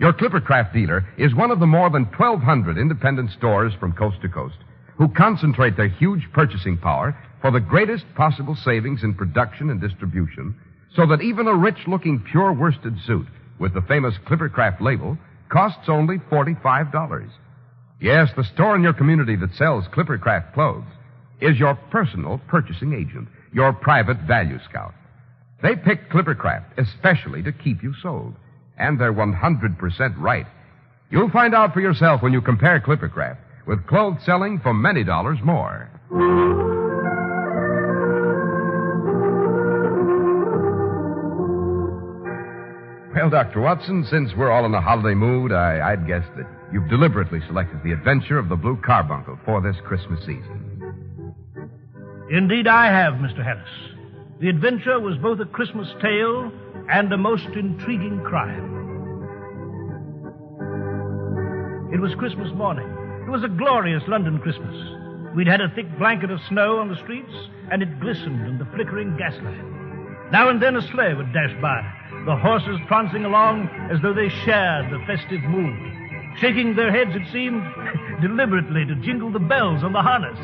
Your Clippercraft dealer is one of the more than 1,200 independent stores from coast to coast who concentrate their huge purchasing power for the greatest possible savings in production and distribution, so that even a rich-looking pure worsted suit with the famous Clippercraft label costs only $45. Yes, the store in your community that sells Clippercraft clothes is your personal purchasing agent, your private value scout. They picked Clippercraft especially to keep you sold, and they're 100% right. You'll find out for yourself when you compare Clippercraft with clothes selling for many dollars more. Well, Dr. Watson, since we're all in a holiday mood, I'd guess that you've deliberately selected The Adventure of the Blue Carbuncle for this Christmas season. Indeed I have, Mr. Harris. The adventure was both a Christmas tale and a most intriguing crime. It was Christmas morning. It was a glorious London Christmas. We'd had a thick blanket of snow on the streets, and it glistened in the flickering gaslight. Now and then a sleigh would dash by, the horses prancing along as though they shared the festive mood, shaking their heads, it seemed, deliberately to jingle the bells on the harness.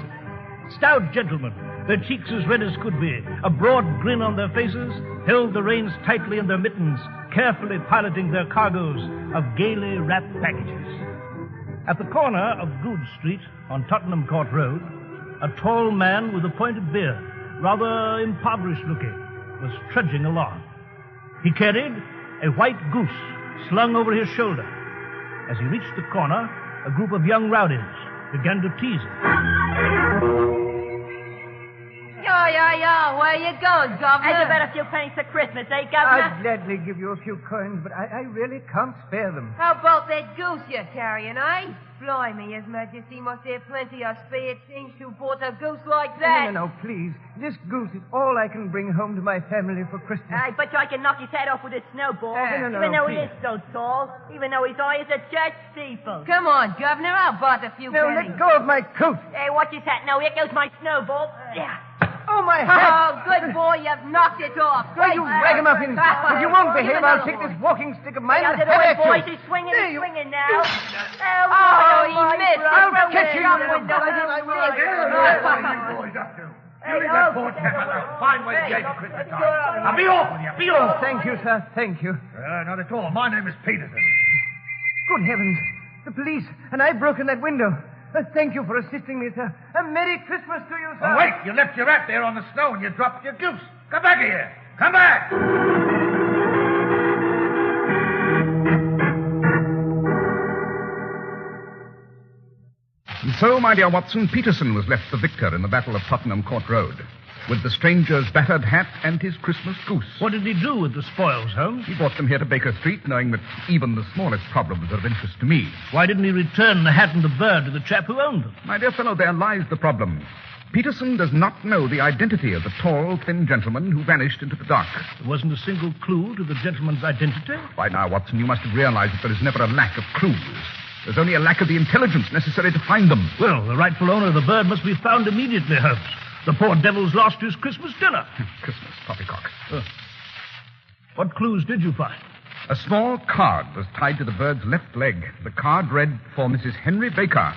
Stout gentlemen, their cheeks as red as could be, a broad grin on their faces, held the reins tightly in their mittens, carefully piloting their cargoes of gaily wrapped packages. At the corner of Goode Street on Tottenham Court Road, a tall man with a pointed beard, rather impoverished looking, was trudging along. He carried a white goose slung over his shoulder. As he reached the corner, a group of young rowdies began to tease him. Yo, where you going, Governor? Ain't you bet a few pennies for Christmas, eh, Governor? I'd gladly give you a few coins, but I really can't spare them. How about that goose you're carrying, eh? Blimey, His Majesty must have plenty of spare change to bought a goose like that. No, please. This goose is all I can bring home to my family for Christmas. I bet you I can knock his head off with a snowball. No, even though please. he is so tall, even though his eye is a church steeple. Come on, Governor, I'll bought a few No, pennies. let go of my coat. Hey, watch his hat now. Here goes my snowball. Yeah. Oh, my hat. Oh, good boy, you've knocked it off. Why, you ragamuffins. If you won't behave, I'll take this walking stick of mine and Out of have the way, at boys. you. He's swinging, There he's you- swinging now. Oh, he missed. I'll catch you, you Shop little window. I will. You leave that poor chap alone. Fine way to get for Christmas time. Now, be off with you. Be Oh, off. thank you, sir. Thank you. Not at all. My name is Peterson. Good heavens. The police. And I've broken that window. Thank you for assisting me, sir. A Merry Christmas to you, sir. Oh, wait. You left your hat there on the snow and you dropped your goose. Come back here. Come back. And so, my dear Watson, Peterson was left the victor in the Battle of Tottenham Court Road, with the stranger's battered hat and his Christmas goose. What did he do with the spoils, Holmes? He brought them here to Baker Street, knowing that even the smallest problems are of interest to me. Why didn't he return the hat and the bird to the chap who owned them? My dear fellow, there lies the problem. Peterson does not know the identity of the tall, thin gentleman who vanished into the dark. There wasn't a single clue to the gentleman's identity? By now, Watson, you must have realized that there is never a lack of clues. There's only a lack of the intelligence necessary to find them. Well, the rightful owner of the bird must be found immediately, Holmes. The poor devil's lost his Christmas dinner. Christmas, poppycock. What clues did you find? A small card was tied to the bird's left leg. The card read, "For Mrs. Henry Baker."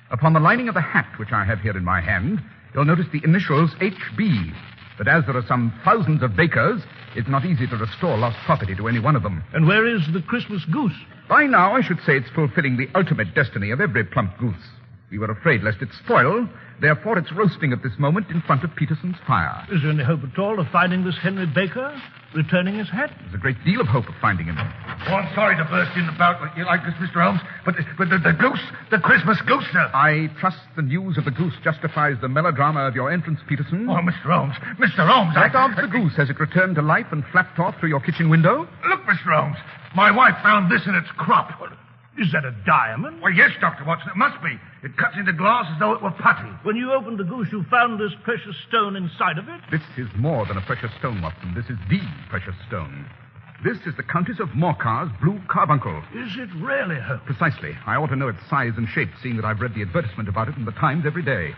Upon the lining of the hat, which I have here in my hand, you'll notice the initials H.B. But as there are some thousands of Bakers, it's not easy to restore lost property to any one of them. And where is the Christmas goose? By now, I should say it's fulfilling the ultimate destiny of every plump goose. We were afraid lest it spoil, therefore it's roasting at this moment in front of Peterson's fire. Is there any hope at all of finding this Henry Baker, returning his hat? There's a great deal of hope of finding him. Oh, I'm sorry to burst in about you like this, Mr. Holmes, but the goose, the Christmas goose, sir. I trust the news of the goose justifies the melodrama of your entrance, Peterson. Oh, Mr. Holmes, What of the goose? Has it returned to life and flapped off through your kitchen window? Look, Mr. Holmes, my wife found this in its crop. Is that a diamond? Well, yes, Dr. Watson, it must be. It cuts into glass as though it were putty. When you opened the goose, you found this precious stone inside of it? This is more than a precious stone, Watson. This is the precious stone. This is the Countess of Morcar's blue carbuncle. Is it really, Holmes? Precisely. I ought to know its size and shape, seeing that I've read the advertisement about it in the Times every day.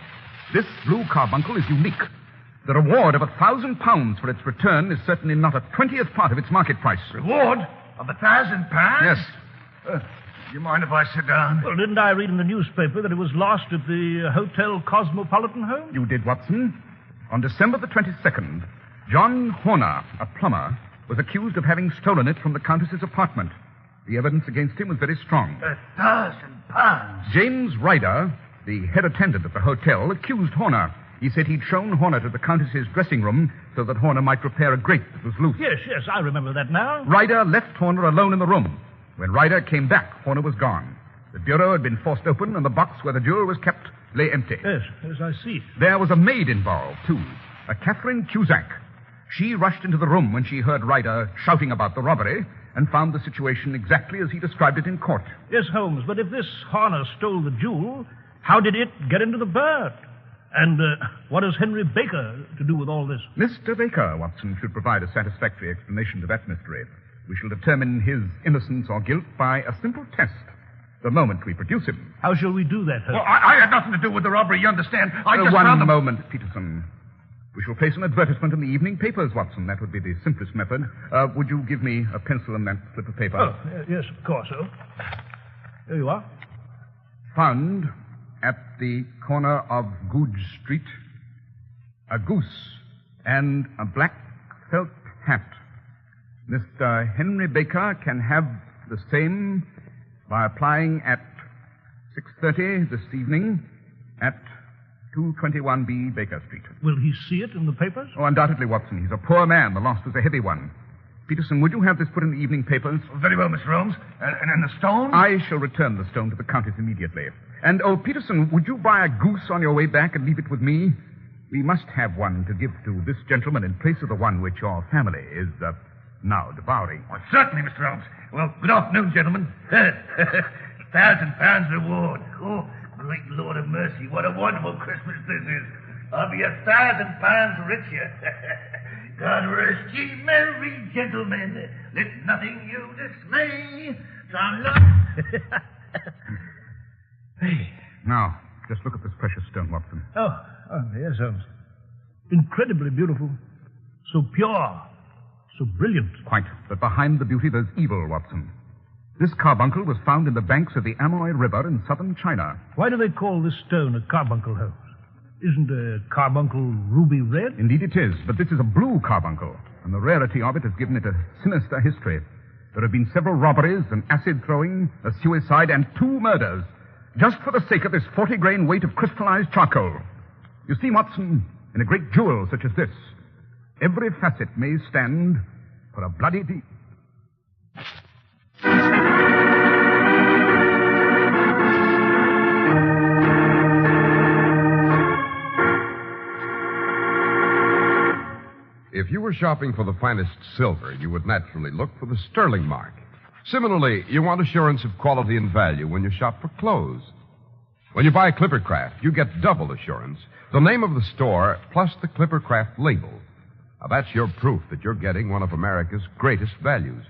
This blue carbuncle is unique. The reward of £1,000 for its return is certainly not a 20th part of its market price. Reward of £1,000? Yes. You mind if I sit down? Well, didn't I read in the newspaper that it was lost at the Hotel Cosmopolitan home? You did, Watson. On December the 22nd, John Horner, a plumber, was accused of having stolen it from the Countess's apartment. The evidence against him was very strong. £1,000? James Ryder, the head attendant at the hotel, accused Horner. He said he'd shown Horner to the Countess's dressing room so that Horner might repair a grate that was loose. Yes, I remember that now. Ryder left Horner alone in the room. When Ryder came back, Horner was gone. The bureau had been forced open, and the box where the jewel was kept lay empty. Yes, I see. There was a maid involved, too, a Catherine Cusack. She rushed into the room when she heard Ryder shouting about the robbery and found the situation exactly as he described it in court. Yes, Holmes, but if this Horner stole the jewel, how did it get into the bird? And what has Henry Baker to do with all this? Mr. Baker, Watson, should provide a satisfactory explanation to that mystery. We shall determine his innocence or guilt by a simple test the moment we produce him. How shall we do that, Holmes? Well, I had nothing to do with the robbery, you understand? I just one found them... moment, Peterson. We shall place an advertisement in the evening papers, Watson. That would be the simplest method. Would you give me a pencil and that slip of paper? Oh, yes, of course, sir. Here you are. Found at the corner of Goodge Street, a goose and a black felt hat. Mr. Henry Baker can have the same by applying at 6:30 this evening at 221B Baker Street. Will he see it in the papers? Oh, undoubtedly, Watson. He's a poor man. The loss was a heavy one. Peterson, would you have this put in the evening papers? Very well, Mr. Holmes. And then the stone? I shall return the stone to the Countess immediately. And, Peterson, would you buy a goose on your way back and leave it with me? We must have one to give to this gentleman in place of the one which your family is now devouring. Well, certainly, Mr. Holmes. Well, good afternoon, gentlemen. £1,000 reward. Oh, great Lord of mercy, what a wonderful Christmas this is. I'll be £1,000 richer. God rest ye merry gentlemen. Let nothing you dismay. Hey. Now, just look at this precious stone, Watson. Oh, yes, Holmes. Incredibly beautiful. So pure. So brilliant. Quite. But behind the beauty, there's evil, Watson. This carbuncle was found in the banks of the Amoy River in southern China. Why do they call this stone a carbuncle, Holmes? Isn't a carbuncle ruby red? Indeed it is, but this is a blue carbuncle, and the rarity of it has given it a sinister history. There have been several robberies, an acid throwing, a suicide, and 2 murders, just for the sake of this 40-grain weight of crystallized charcoal. You see, Watson, in a great jewel such as this, every facet may stand for a bloody deed. If you were shopping for the finest silver, you would naturally look for the sterling mark. Similarly, you want assurance of quality and value when you shop for clothes. When you buy Clippercraft, you get double assurance. The name of the store plus the Clippercraft label. Now, that's your proof that you're getting one of America's greatest values.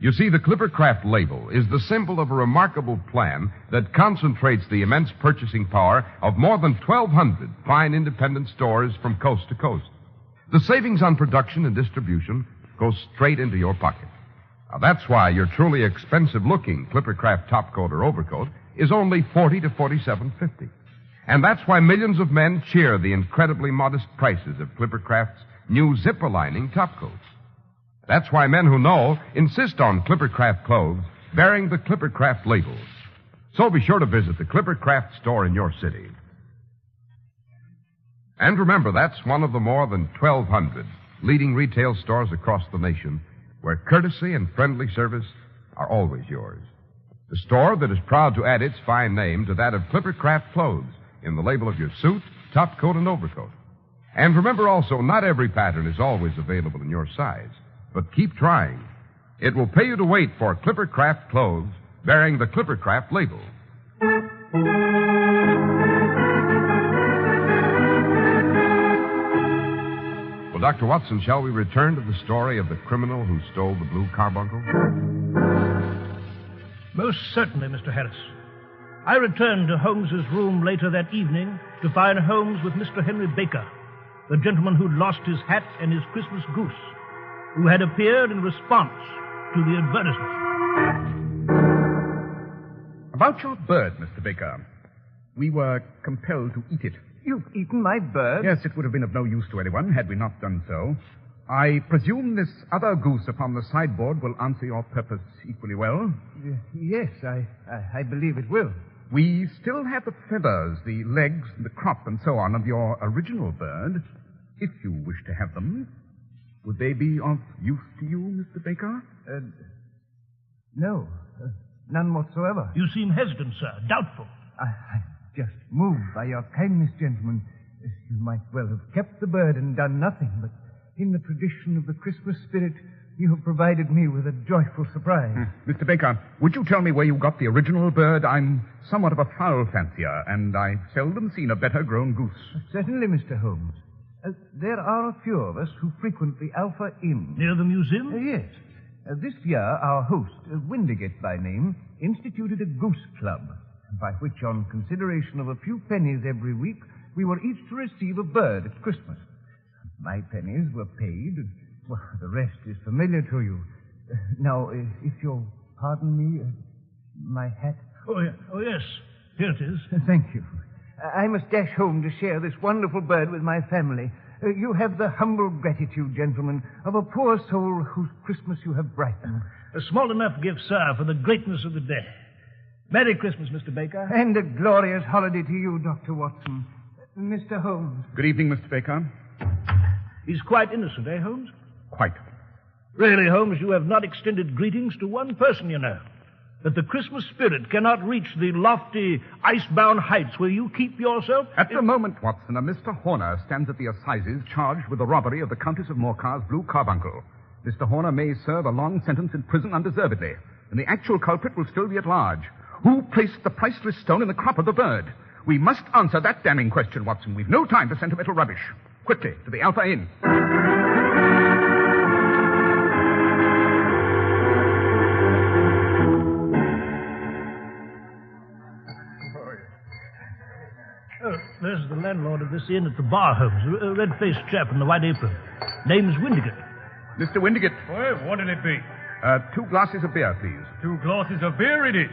You see, the Clippercraft label is the symbol of a remarkable plan that concentrates the immense purchasing power of more than 1,200 fine independent stores from coast to coast. The savings on production and distribution go straight into your pocket. Now, that's why your truly expensive-looking Clippercraft topcoat or overcoat is only $40 to $47.50. And that's why millions of men cheer the incredibly modest prices of Clippercraft's new zipper-lining topcoats. That's why men who know insist on Clippercraft clothes bearing the Clippercraft label. So be sure to visit the Clippercraft store in your city. And remember, that's one of the more than 1,200 leading retail stores across the nation where courtesy and friendly service are always yours. The store that is proud to add its fine name to that of Clippercraft clothes in the label of your suit, topcoat, and overcoat. And remember also, not every pattern is always available in your size, but keep trying. It will pay you to wait for Clippercraft clothes bearing the Clippercraft label. Dr. Watson, shall we return to the story of the criminal who stole the blue carbuncle? Most certainly, Mr. Harris. I returned to Holmes's room later that evening to find Holmes with Mr. Henry Baker, the gentleman who'd lost his hat and his Christmas goose, who had appeared in response to the advertisement. About your bird, Mr. Baker. We were compelled to eat it. You've eaten my bird? Yes, it would have been of no use to anyone had we not done so. I presume this other goose upon the sideboard will answer your purpose equally well? Yes, I believe it will. We still have the feathers, the legs, the crop, and so on of your original bird, if you wish to have them. Would they be of use to you, Mr. Baker? No, none whatsoever. You seem hesitant, sir, doubtful. I'm just moved by your kindness, gentlemen. You might well have kept the bird and done nothing, but in the tradition of the Christmas spirit, you have provided me with a joyful surprise. Mr. Baker, would you tell me where you got the original bird? I'm somewhat of a fowl fancier, and I've seldom seen a better-grown goose. Certainly, Mr. Holmes. There are a few of us who frequent the Alpha Inn. Near the museum? Yes. This year, our host, Windigate by name, instituted a goose club, by which, on consideration of a few pennies every week, we were each to receive a bird at Christmas. My pennies were paid, and well, the rest is familiar to you. Now, if you'll pardon me, my hat. Oh, yes. Here it is. Thank you. I must dash home to share this wonderful bird with my family. You have the humble gratitude, gentlemen, of a poor soul whose Christmas you have brightened. A small enough gift, sir, for the greatness of the day. Merry Christmas, Mr. Baker. And a glorious holiday to you, Dr. Watson. Mr. Holmes. Good evening, Mr. Baker. He's quite innocent, eh, Holmes? Quite. Really, Holmes, you have not extended greetings to one person, you know. That the Christmas spirit cannot reach the lofty, ice-bound heights where you keep yourself. At the moment, Watson, a Mr. Horner stands at the assizes charged with the robbery of the Countess of Morcar's blue carbuncle. Mr. Horner may serve a long sentence in prison undeservedly, and the actual culprit will still be at large. Who placed the priceless stone in the crop of the bird? We must answer that damning question, Watson. We've no time for sentimental rubbish. Quickly, to the Alpha Inn. Oh, there's the landlord of this inn at the bar, Holmes. A red-faced chap in the white apron. Name's Windigate. Mr. Windigate. Well, what'll it be? 2 glasses of beer, please. 2 glasses of beer it is.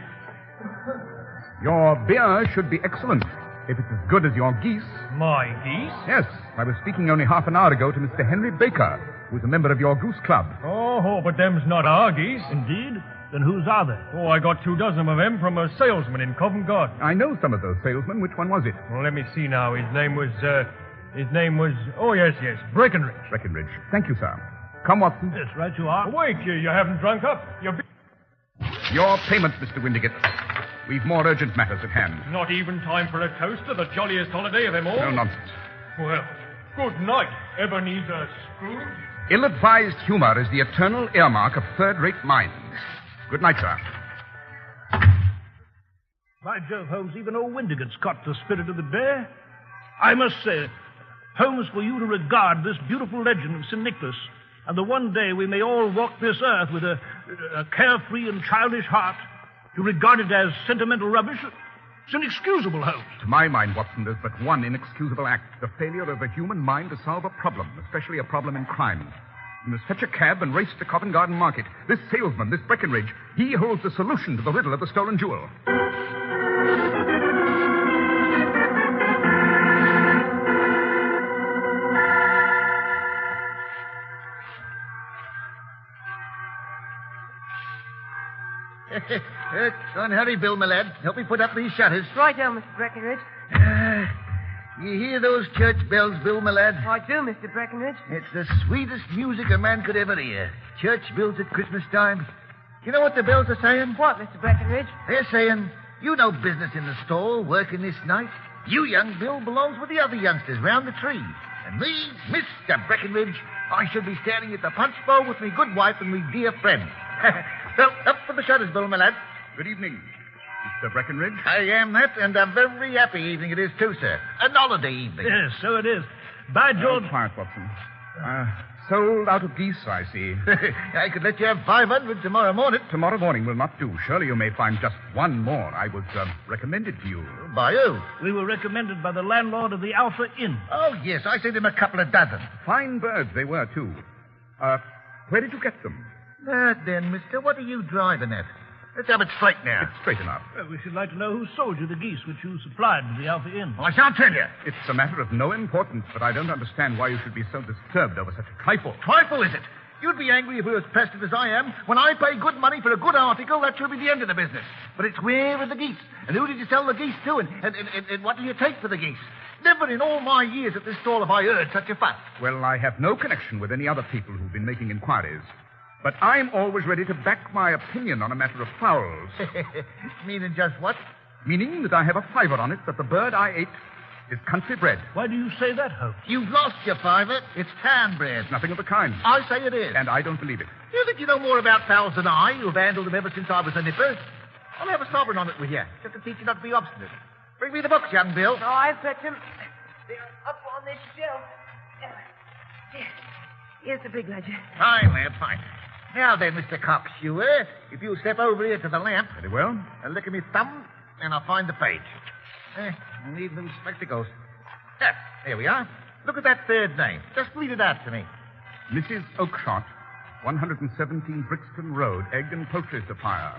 Your beer should be excellent, if it's as good as your geese. My geese? Yes, I was speaking only half an hour ago to Mr. Henry Baker, who's a member of your goose club. Oh, but them's not our geese. Indeed? Then whose are they? Oh, I got 2 dozen of them from a salesman in Covent Garden. I know some of those salesmen. Which one was it? Well, let me see now. His name was, oh, yes, Breckenridge. Breckenridge. Thank you, sir. Come, Watson. Yes, right you are. Oh, wait, you haven't drunk up. Your payment, Mr. Windigate. We've more urgent matters at hand. Not even time for a toast to the jolliest holiday of them all? No nonsense. Well, good night, Ebenezer Scrooge. Ill-advised humor is the eternal earmark of third-rate minds. Good night, sir. By Jove, Holmes, even old Windigate's caught the spirit of the day. I must say, Holmes, for you to regard this beautiful legend of St. Nicholas, and the one day we may all walk this earth with a carefree and childish heart, to regard it as sentimental rubbish, it's inexcusable, Holmes. To my mind, Watson, there's but one inexcusable act: the failure of the human mind to solve a problem, especially a problem in crime. You must fetch a cab and race to Covent Garden Market. This salesman, this Breckenridge, he holds the solution to the riddle of the stolen jewel. Go on, hurry, Bill, my lad. Help me put up these shutters. Right down, Mr. Breckenridge. You hear those church bells, Bill, my lad? I do, Mr. Breckenridge. It's the sweetest music a man could ever hear. Church bells at Christmas time. You know what the bells are saying? What, Mr. Breckenridge? They're saying, you no business in the stall working this night. You, young Bill, belongs with the other youngsters round the tree. And me, Mr. Breckenridge, I should be standing at the punch bowl with me good wife and me dear friend. Well, up for the shutters, Bill, my lad. Good evening, Mr. Breckenridge. I am that, and a very happy evening it is, too, sir. An holiday evening. Yes, so it is. By George... Quiet, Watson. Sold out of geese, I see. I could let you have 500 tomorrow morning. Tomorrow morning will not do. Surely you may find just one more. I was recommended to you. By who? We were recommended by the landlord of the Alpha Inn. Oh, yes, I sent him a couple of dozen. Fine birds they were, too. Where did you get them? That then, mister, what are you driving at? Let's have it straight now. It's straight enough. Well, we should like to know who sold you the geese which you supplied to the Alpha Inn. Well, I shan't tell you. It's a matter of no importance, but I don't understand why you should be so disturbed over such a trifle. Trifle, is it? You'd be angry if we were as pestered as I am. When I pay good money for a good article, that should be the end of the business. But it's where are the geese? And who did you sell the geese to? And what do you take for the geese? Never in all my years at this stall have I heard such a fuss. Well, I have no connection with any other people who've been making inquiries. But I'm always ready to back my opinion on a matter of fowls. Meaning just what? Meaning that I have a fiver on it that the bird I ate is country bred. Why do you say that, Holmes? You've lost your fiver. It's town bred. Nothing of the kind. I say it is. And I don't believe it. You think you know more about fowls than I, who've handled them ever since I was a nipper? I'll have a sovereign on it with you, just to teach you not to be obstinate. Bring me the books, young Bill. Oh, I've got them. They're up on this shelf. Here's the big ledger. Fine, lad, fine. Now then, Mr. Cockskewer, if you'll step over here to the lamp. Very well. And lick me thumb, and I'll find the page. I need them spectacles. There we are. Look at that third name. Just read it out to me. Mrs. Oakshott, 117 Brixton Road, Egg and Poultry Supplier.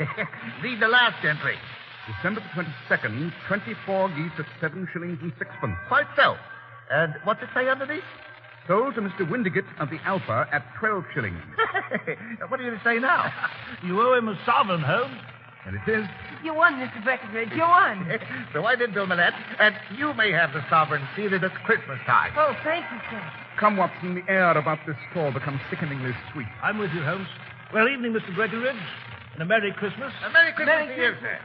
Read the last entry. December the 22nd, 24 geese at 7 shillings and sixpence. Quite so. And what's it say underneath? Sold to Mr. Windigate of the Alpha at 12 shillings. What are you to say now? You owe him a sovereign, Holmes. And it is. You won, Mr. Breckenridge. You won. So I did, Bill Millette, and you may have the sovereign see that it's Christmas time. Oh, thank you, sir. Come, Watson, the air about this store becomes sickeningly sweet. I'm with you, Holmes. Well, evening, Mr. Breckenridge. And a Merry Christmas. A Merry Christmas to you, sir.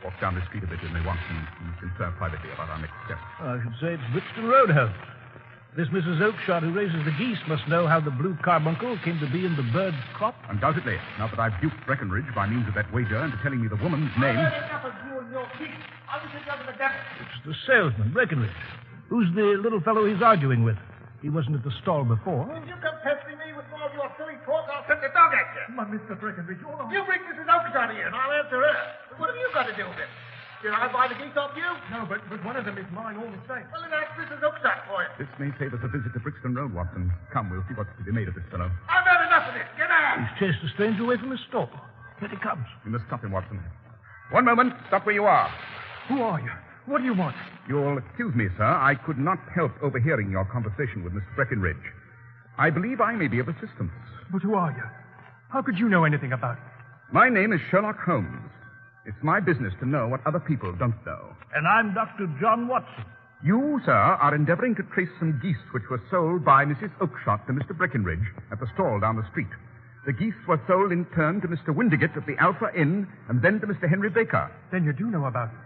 Walk down the street a bit with me, Watson. You can confer privately about our next step. I should say it's Brixton Road, Holmes. This Mrs. Oakshott who raises the geese must know how the blue carbuncle came to be in the bird's crop. Undoubtedly. Now that I've duped Breckenridge by means of that wager into telling me the woman's name. Enough of you and your geese. I'll take you to the devil. It's the salesman, Breckenridge. Who's the little fellow he's arguing with? He wasn't at the stall before. If you come pestering me with all your silly talk, I'll send the dog at you. Come on, Mr. Breckenridge. You bring Mrs. Oakshott here, and I'll answer her. What have you got to do with it? Did I buy the geese off you? No, but one of them is mine all the same. Well, then ask Mrs. Oakshott for it. This may save us a visit to Brixton Road, Watson. Come, we'll see what's to be made of this fellow. I've had enough of this. Get out. He's chased the stranger away from his stall. Here he comes. We must stop him, Watson. One moment. Stop where you are. Who are you? What do you want? You'll excuse me, sir. I could not help overhearing your conversation with Miss Breckenridge. I believe I may be of assistance. But who are you? How could you know anything about it? My name is Sherlock Holmes. It's my business to know what other people don't know. And I'm Dr. John Watson. You, sir, are endeavoring to trace some geese which were sold by Mrs. Oakshott to Mr. Breckenridge at the stall down the street. The geese were sold in turn to Mr. Windigate at the Alpha Inn and then to Mr. Henry Baker. Then you do know about it.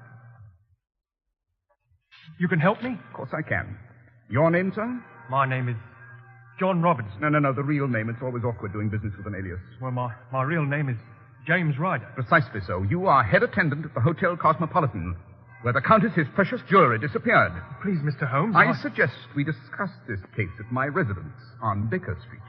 You can help me? Of course I can. Your name, sir? My name is John Robinson. No, the real name. It's always awkward doing business with an alias. Well, my real name is James Ryder. Precisely so. You are head attendant at the Hotel Cosmopolitan, where the Countess's precious jewelry disappeared. Please, Mr. Holmes. I suggest we discuss this case at my residence on Baker Street.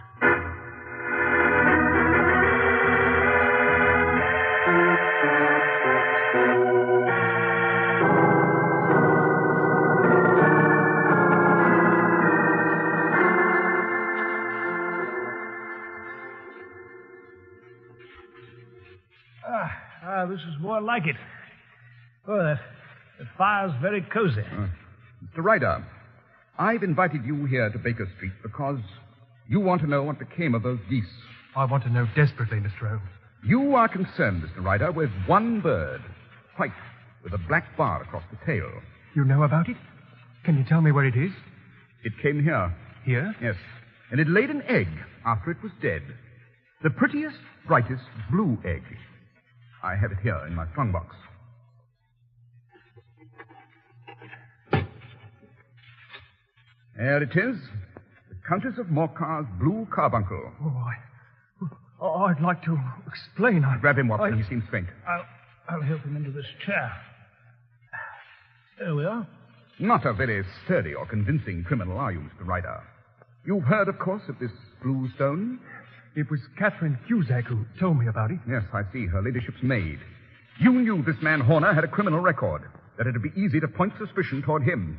This is more like it. Oh, that fire's very cozy. Mr. Ryder, I've invited you here to Baker Street because you want to know what became of those geese. I want to know desperately, Mr. Holmes. You are concerned, Mr. Ryder, with one bird, white, with a black bar across the tail. You know about it? Can you tell me where it is? It came here. Here? Yes. And it laid an egg after it was dead. The prettiest, brightest blue egg. I have it here in my strongbox. There it is. The Countess of Morcar's blue carbuncle. Oh, I'd like to explain. Grab him, Watson. He seems faint. I'll help him into this chair. There we are. Not a very sturdy or convincing criminal, are you, Mr. Ryder? You've heard, of course, of this blue stone? It was Catherine Cusack who told me about it. Yes, I see. Her ladyship's maid. You knew this man Horner had a criminal record, that it'd be easy to point suspicion toward him.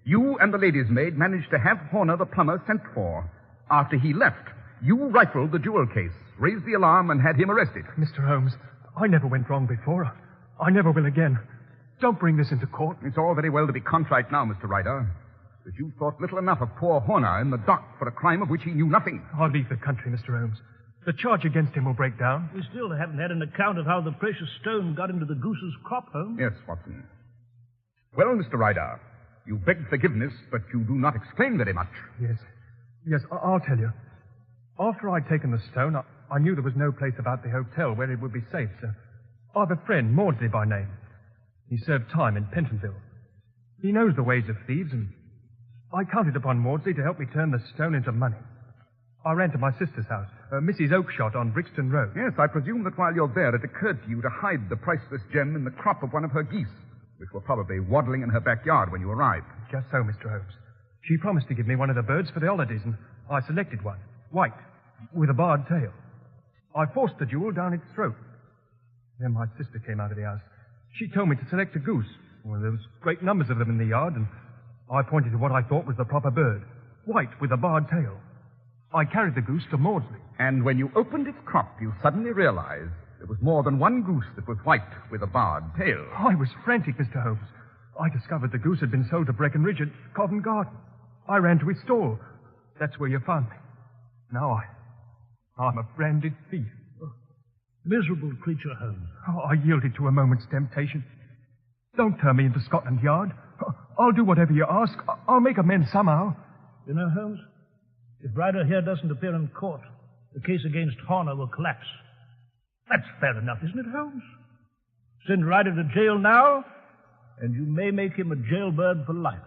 You and the lady's maid managed to have Horner the plumber sent for. After he left, you rifled the jewel case, raised the alarm, and had him arrested. Mr. Holmes, I never went wrong before. I never will again. Don't bring this into court. It's all very well to be contrite now, Mr. Ryder. But you thought little enough of poor Horner in the dock for a crime of which he knew nothing. I'll leave the country, Mr. Holmes. The charge against him will break down. We still haven't had an account of how the precious stone got into the goose's crop, Holmes. Yes, Watson. Well, Mr. Ryder, you beg forgiveness, but you do not explain very much. Yes, I'll tell you. After I'd taken the stone, I knew there was no place about the hotel where it would be safe, so I've a friend, Maudsley by name. He served time in Pentonville. He knows the ways of thieves, and I counted upon Maudsley to help me turn the stone into money. I ran to my sister's house, Mrs. Oakshott on Brixton Road. Yes, I presume that while you're there, it occurred to you to hide the priceless gem in the crop of one of her geese, which were probably waddling in her backyard when you arrived. Just so, Mr. Holmes. She promised to give me one of the birds for the holidays, and I selected one, white, with a barred tail. I forced the jewel down its throat. Then my sister came out of the house. She told me to select a goose. Well, there was great numbers of them in the yard, and I pointed to what I thought was the proper bird, white with a barred tail. I carried the goose to Maudsley. And when you opened its crop, you suddenly realized There was more than one goose that was white with a barred tail. I was frantic, Mr. Holmes. I discovered the goose had been sold to Breckenridge at Covent Garden. I ran to his stall. That's where you found me. Now I'm a branded thief. Miserable creature, Holmes. I yielded to a moment's temptation. Don't turn me into Scotland Yard. I'll do whatever you ask. I'll make amends somehow. You know, Holmes, if Ryder here doesn't appear in court, the case against Horner will collapse. That's fair enough, isn't it, Holmes? Send Ryder to jail now, and you may make him a jailbird for life.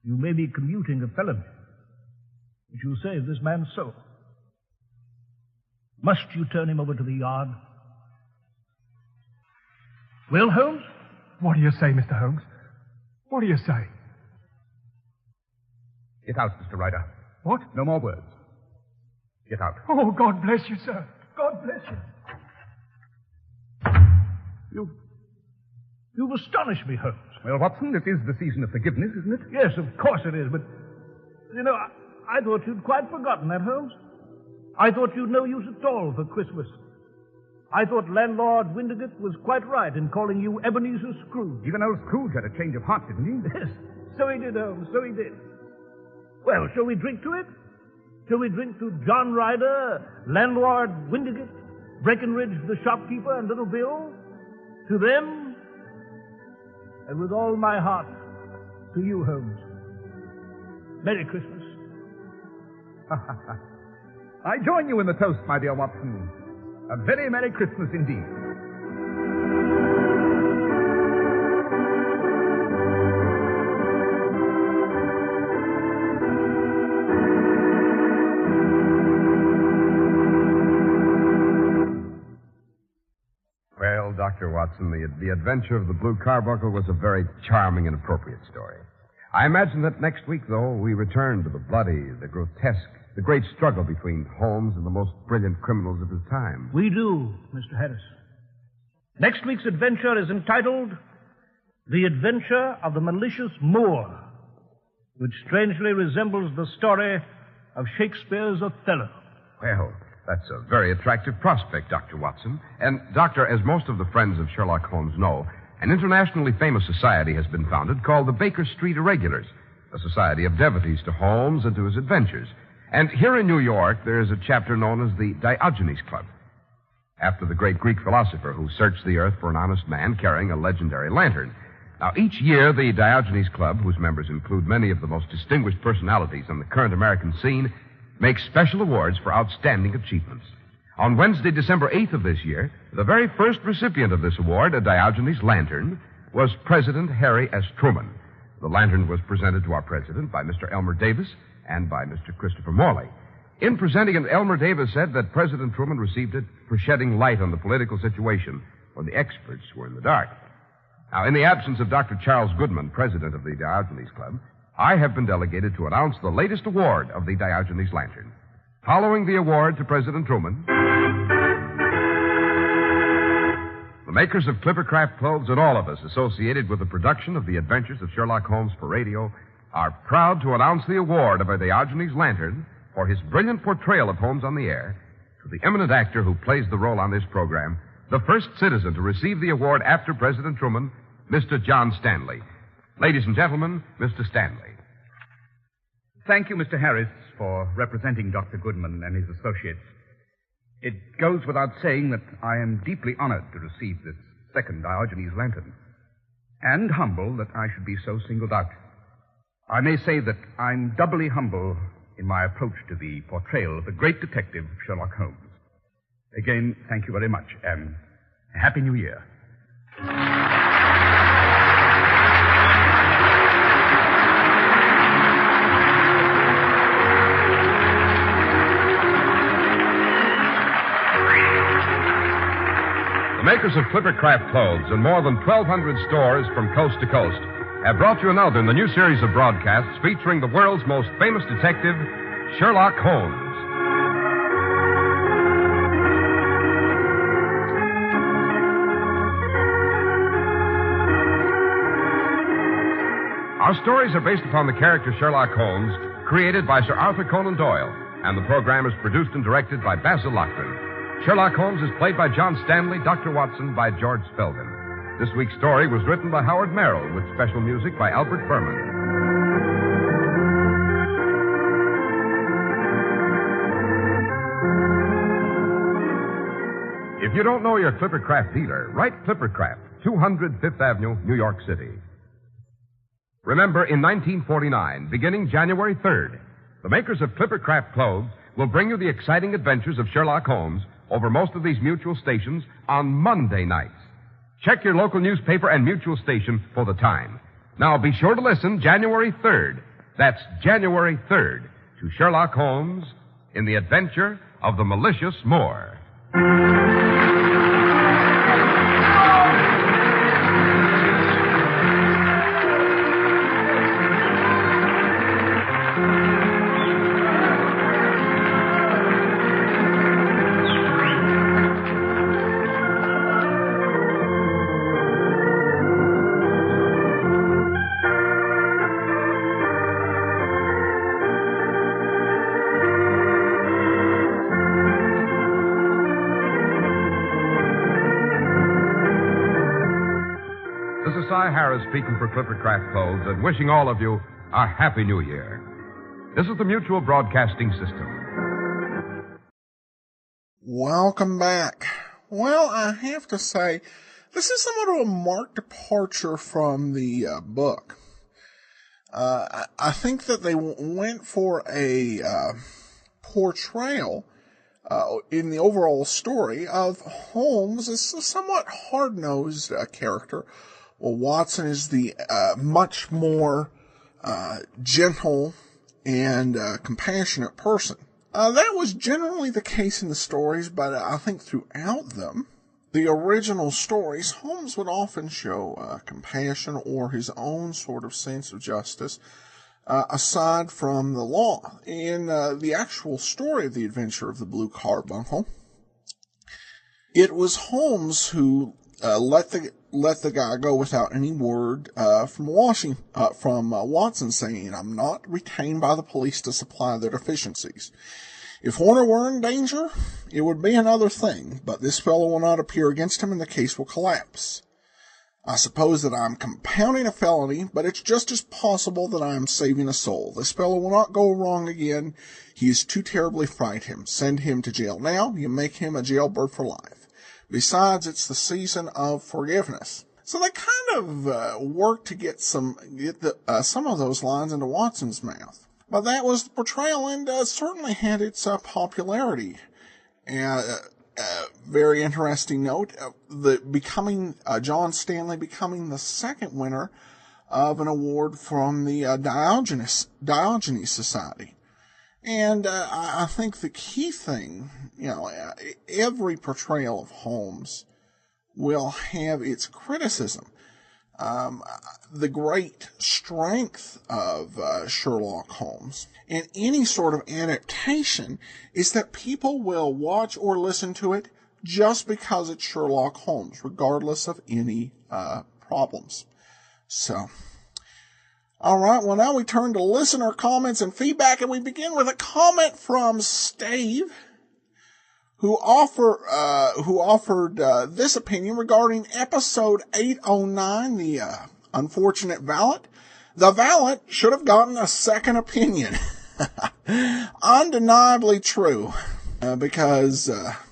You may be commuting a felony, but you'll save this man's soul. Must you turn him over to the yard? Well, Holmes? What do you say, Mr. Holmes? What do you say? Get out, Mr. Ryder. What? No more words. Get out. Oh, God bless you, sir. God bless you. You've astonished me, Holmes. Well, Watson, this is the season of forgiveness, isn't it? Yes, of course it is, but, you know, I thought you'd quite forgotten that, Holmes. I thought you'd no use at all for Christmas. I thought landlord Windigate was quite right in calling you Ebenezer Scrooge. Even old Scrooge had a change of heart, didn't he? Yes, so he did, Holmes, so he did. Well, shall we drink to it? Shall we drink to John Ryder, landlord Windigate, Breckenridge the shopkeeper, and little Bill? To them, and with all my heart, to you, Holmes. Merry Christmas. I join you in the toast, my dear Watson. A very Merry Christmas indeed. Well, Dr. Watson, the adventure of the Blue Carbuncle was a very charming and appropriate story. I imagine that next week, though, we return to the bloody, the grotesque, the great struggle between Holmes and the most brilliant criminals of his time. We do, Mr. Harris. Next week's adventure is entitled The Adventure of the Malicious Moor, which strangely resembles the story of Shakespeare's Othello. Well, that's a very attractive prospect, Dr. Watson. And, Doctor, as most of the friends of Sherlock Holmes know, an internationally famous society has been founded called the Baker Street Irregulars, a society of devotees to Holmes and to his adventures. And here in New York, there is a chapter known as the Diogenes Club, after the great Greek philosopher who searched the earth for an honest man carrying a legendary lantern. Now, each year, the Diogenes Club, whose members include many of the most distinguished personalities on the current American scene, makes special awards for outstanding achievements. On Wednesday, December 8th of this year, the very first recipient of this award, a Diogenes lantern, was President Harry S. Truman. The lantern was presented to our president by Mr. Elmer Davis and by Mr. Christopher Morley. In presenting it, Elmer Davis said that President Truman received it for shedding light on the political situation when the experts were in the dark. Now, in the absence of Dr. Charles Goodman, president of the Diogenes Club, I have been delegated to announce the latest award of the Diogenes lantern. Following the award to President Truman, the makers of Clippercraft clothes and all of us associated with the production of the adventures of Sherlock Holmes for radio are proud to announce the award of a Diogenes lantern for his brilliant portrayal of Holmes on the air to the eminent actor who plays the role on this program, the first citizen to receive the award after President Truman, Mr. John Stanley. Ladies and gentlemen, Mr. Stanley. Thank you, Mr. Harris, for representing Dr. Goodman and his associates. It goes without saying that I am deeply honored to receive this second Diogenes lantern, and humble that I should be so singled out. I may say that I'm doubly humble in my approach to the portrayal of the great detective Sherlock Holmes. Again, thank you very much, and Happy New Year. The makers of Clippercraft clothes and more than 1,200 stores from coast to coast have brought you another in the new series of broadcasts featuring the world's most famous detective, Sherlock Holmes. Our stories are based upon the character Sherlock Holmes, created by Sir Arthur Conan Doyle, and the program is produced and directed by Basil Loughlin. Sherlock Holmes is played by John Stanley, Dr. Watson by George Spelvin. This week's story was written by Howard Merrill with special music by Albert Berman. If you don't know your Clippercraft dealer, write Clippercraft, 200 Fifth Avenue, New York City. Remember, in 1949, beginning January 3rd, the makers of Clippercraft clothes will bring you the exciting adventures of Sherlock Holmes over most of these mutual stations on Monday nights. Check your local newspaper and mutual station for the time. Now, be sure to listen January 3rd. That's January 3rd to Sherlock Holmes in the adventure of the malicious Moor. Harris speaking for Clippercraft Clothes and wishing all of you a Happy New Year. This is the Mutual Broadcasting System. Welcome back. Well, I have to say, this is somewhat of a marked departure from the book. I think that they went for a portrayal in the overall story of Holmes as a somewhat hard-nosed character. Well, Watson is the much more gentle and compassionate person. That was generally the case in the stories, but I think throughout them, the original stories, Holmes would often show compassion or his own sort of sense of justice, aside from the law. In the actual story of the adventure of the Blue Carbuncle, it was Holmes who let the guy go without any word from Watson saying, "I'm not retained by the police to supply their deficiencies. If Horner were in danger, it would be another thing, but this fellow will not appear against him and the case will collapse. I suppose that I'm compounding a felony, but it's just as possible that I am saving a soul. This fellow will not go wrong again. He is too terribly frightened. Send him to jail now. You make him a jailbird for life. Besides, it's the season of forgiveness." So they kind of worked to get some of those lines into Watson's mouth. But that was the portrayal, and certainly had its popularity. Very interesting note: John Stanley becoming the second winner of an award from the Diogenes Society. And I think the key thing, every portrayal of Holmes will have its criticism. The great strength of Sherlock Holmes in any sort of adaptation is that people will watch or listen to it just because it's Sherlock Holmes, regardless of any problems. So, all right, well, now we turn to listener comments and feedback, and we begin with a comment from Steve, who offered this opinion regarding episode 809, the unfortunate valet. The valet should have gotten a second opinion. Undeniably true, because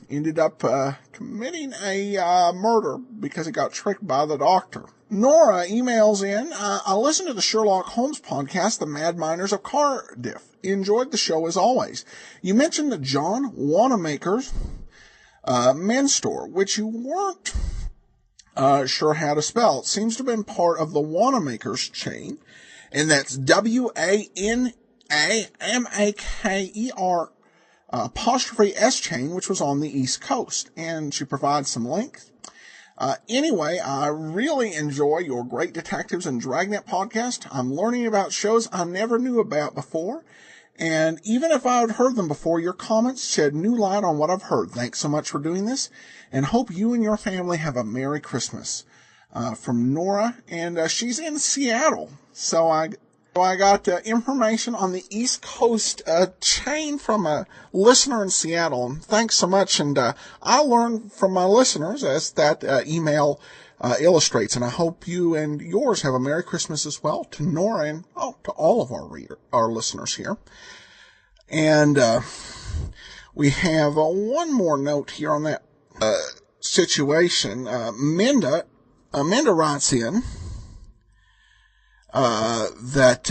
ended up committing a murder because he got tricked by the doctor. Nora emails in, I listened to the Sherlock Holmes podcast, The Mad Miners of Cardiff. Enjoyed the show as always. You mentioned the John Wanamaker's men's store, which you weren't sure how to spell. It seems to have been part of the Wanamaker's chain, and that's WANAMAKER apostrophe S chain, which was on the East Coast, and she provides some links. Anyway, I really enjoy your Great Detectives and Dragnet podcast. I'm learning about shows I never knew about before, and even if I had heard them before, your comments shed new light on what I've heard. Thanks so much for doing this, and hope you and your family have a Merry Christmas. From Nora, and she's in Seattle, so I So I got information on the East Coast chain from a listener in Seattle. And thanks so much. And I learned from my listeners, as that email illustrates. And I hope you and yours have a Merry Christmas as well, to Nora and to all of our listeners here. And we have one more note here on that situation. Minda writes in that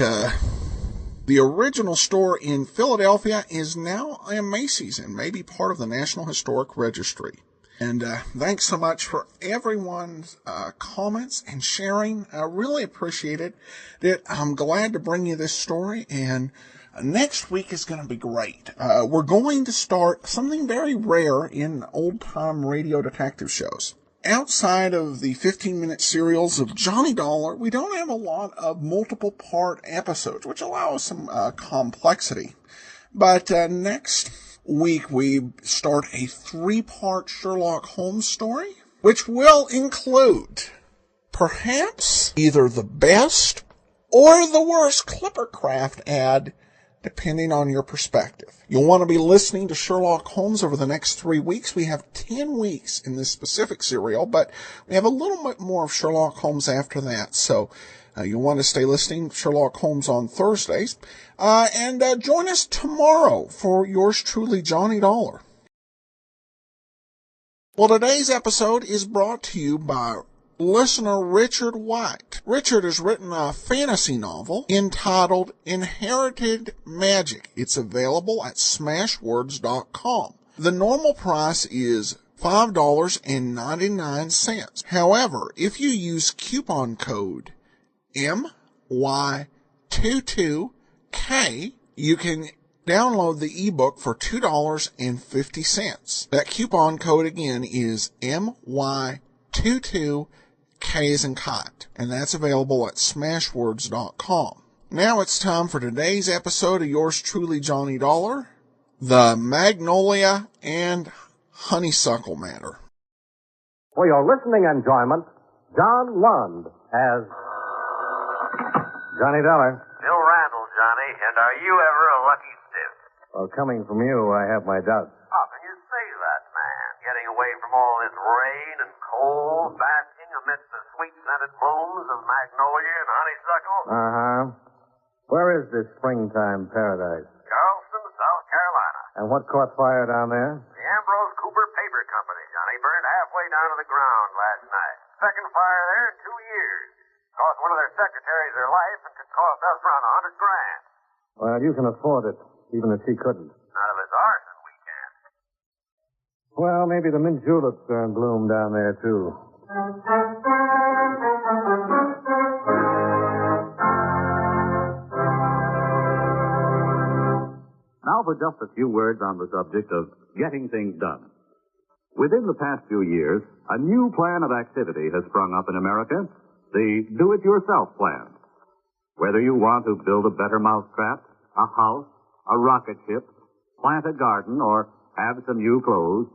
the original store in Philadelphia is now a Macy's and may be part of the National Historic Registry. And thanks so much for everyone's comments and sharing. I really appreciate it. I'm glad to bring you this story, and next week is going to be great. We're going to start something very rare in old-time radio detective shows. Outside of the 15-minute serials of Johnny Dollar, we don't have a lot of multiple-part episodes, which allows some complexity. But next week, we start a 3-part Sherlock Holmes story, which will include perhaps either the best or the worst Clippercraft ad, depending on your perspective. You'll want to be listening to Sherlock Holmes over the next 3 weeks. We have 10 weeks in this specific serial, but we have a little bit more of Sherlock Holmes after that. So you'll want to stay listening to Sherlock Holmes on Thursdays. And join us tomorrow for yours truly, Johnny Dollar. Well, today's episode is brought to you by listener Richard White. Richard has written a fantasy novel entitled Inherited Magic. It's available at smashwords.com. The normal price is $5.99. However, if you use coupon code MY22K, you can download the ebook for $2.50. That coupon code again is MY22K. K as in kite, and that's available at smashwords.com. Now it's time for today's episode of yours truly, Johnny Dollar, the Magnolia and Honeysuckle matter. For your listening enjoyment, John Lund as Johnny Dollar. Bill Randall, Johnny, and are you ever a lucky stiff? Well, coming from you, I have my doubts. How can you say that, man? Getting away from all this rain and cold, basking amidst the sweet-scented blooms of magnolia and honeysuckle? Uh-huh. Where is this springtime paradise? Carlton, South Carolina. And what caught fire down there? The Ambrose Cooper Paper Company, Johnny, burned halfway down to the ground last night. Second fire there in 2 years. Cost one of their secretaries their life and could cost us around $100,000. Well, you can afford it, even if she couldn't. Not if it's arson, we can't. Well, maybe the mint juleps are in bloom down there, too. Now for just a few words on the subject of getting things done. Within the past few years, a new plan of activity has sprung up in America, the do-it-yourself plan. Whether you want to build a better mousetrap, a house, a rocket ship, plant a garden, or have some new clothes,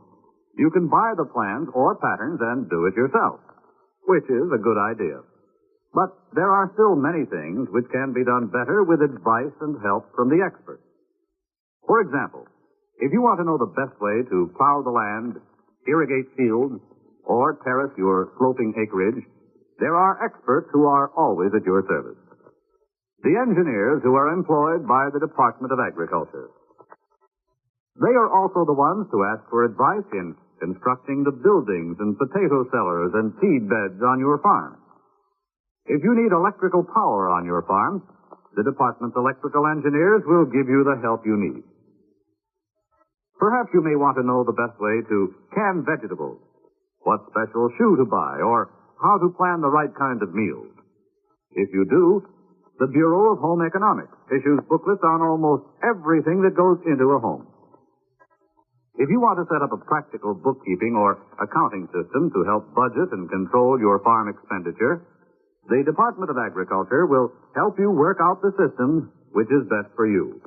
you can buy the plans or patterns and do it yourself, which is a good idea. But there are still many things which can be done better with advice and help from the experts. For example, if you want to know the best way to plow the land, irrigate fields, or terrace your sloping acreage, there are experts who are always at your service. The engineers who are employed by the Department of Agriculture. They are also the ones to ask for advice in constructing the buildings and potato cellars and seed beds on your farm. If you need electrical power on your farm, the department's electrical engineers will give you the help you need. Perhaps you may want to know the best way to can vegetables, what special shoe to buy, or how to plan the right kind of meals. If you do, the Bureau of Home Economics issues booklets on almost everything that goes into a home. If you want to set up a practical bookkeeping or accounting system to help budget and control your farm expenditure, the Department of Agriculture will help you work out the system which is best for you.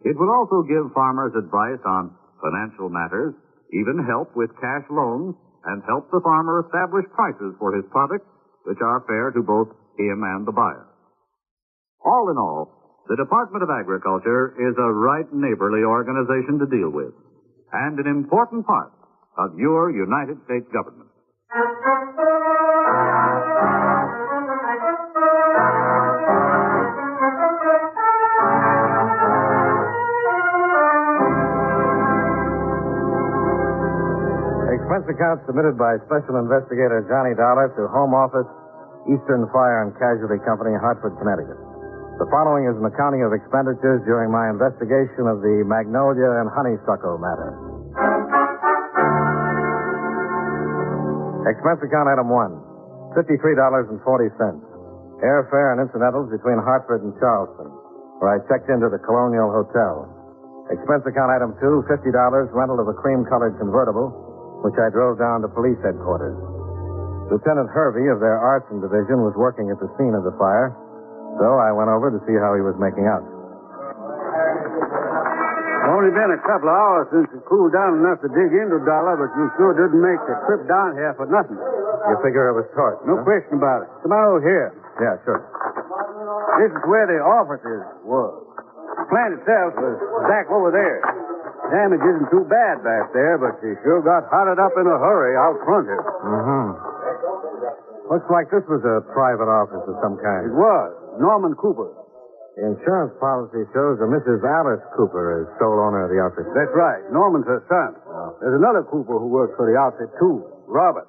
It will also give farmers advice on financial matters, even help with cash loans, and help the farmer establish prices for his products which are fair to both him and the buyer. All in all, the Department of Agriculture is a right neighborly organization to deal with, and an important part of your United States government. Expense account submitted by Special Investigator Johnny Dollar to Home Office, Eastern Fire and Casualty Company, Hartford, Connecticut. The following is an accounting of expenditures during my investigation of the Magnolia and Honeysuckle matter. Expense account item 1, $53.40. Airfare and incidentals between Hartford and Charleston, where I checked into the Colonial Hotel. Expense account item 2, $50 rental of a cream-colored convertible, which I drove down to police headquarters. Lieutenant Hervey of their arson division was working at the scene of the fire, so I went over to see how he was making out. Only been a couple of hours since it cooled down enough to dig into Dollar, but you sure didn't make the trip down here for nothing. You figure it was torched? No question about it. Come on over here. Yeah, sure. This is where the offices was. The plant itself was back over there. Damage isn't too bad back there, but she sure got hotted up in a hurry out front here. Mm-hmm. Looks like this was a private office of some kind. It was. Norman Cooper. The insurance policy shows that Mrs. Alice Cooper is sole owner of the outfit. That's right. Norman's her son. There's another Cooper who works for the outfit, too. Robert.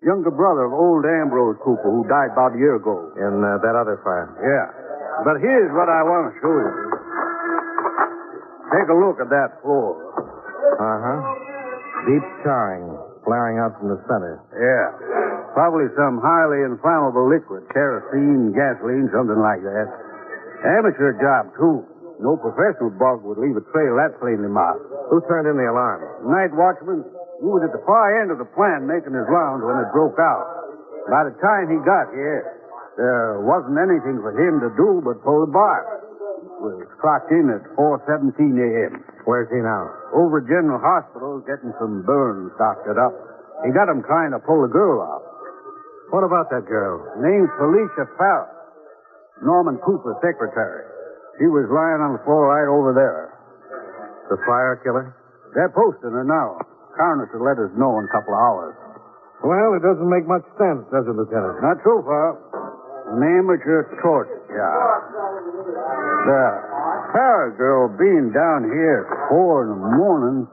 Younger brother of old Ambrose Cooper, who died about a year ago. In that other fire? Yeah. But here's what I want to show you. Take a look at that floor. Uh-huh. Deep charring, flaring out from the center. Yeah. Probably some highly inflammable liquid, kerosene, gasoline, something like that. Amateur job, too. No professional bug would leave a trail that plainly marked. Who turned in the alarm? Night watchman. He was at the far end of the plant making his rounds when it broke out. By the time he got here, there wasn't anything for him to do but pull the bar. Was clocked in at 4:17 a.m. Where's he now? Over at General Hospital, getting some burns doctored up. He got him trying to pull the girl out. What about that girl? Name's Felicia Farrell. Norman Cooper's secretary. She was lying on the floor right over there. The fire killer? They're posting her now. Coroner to let us know in a couple of hours. Well, it doesn't make much sense, does it, Lieutenant? Not so far. An amateur torch job. The Farrell girl being down here at 4 in the morning,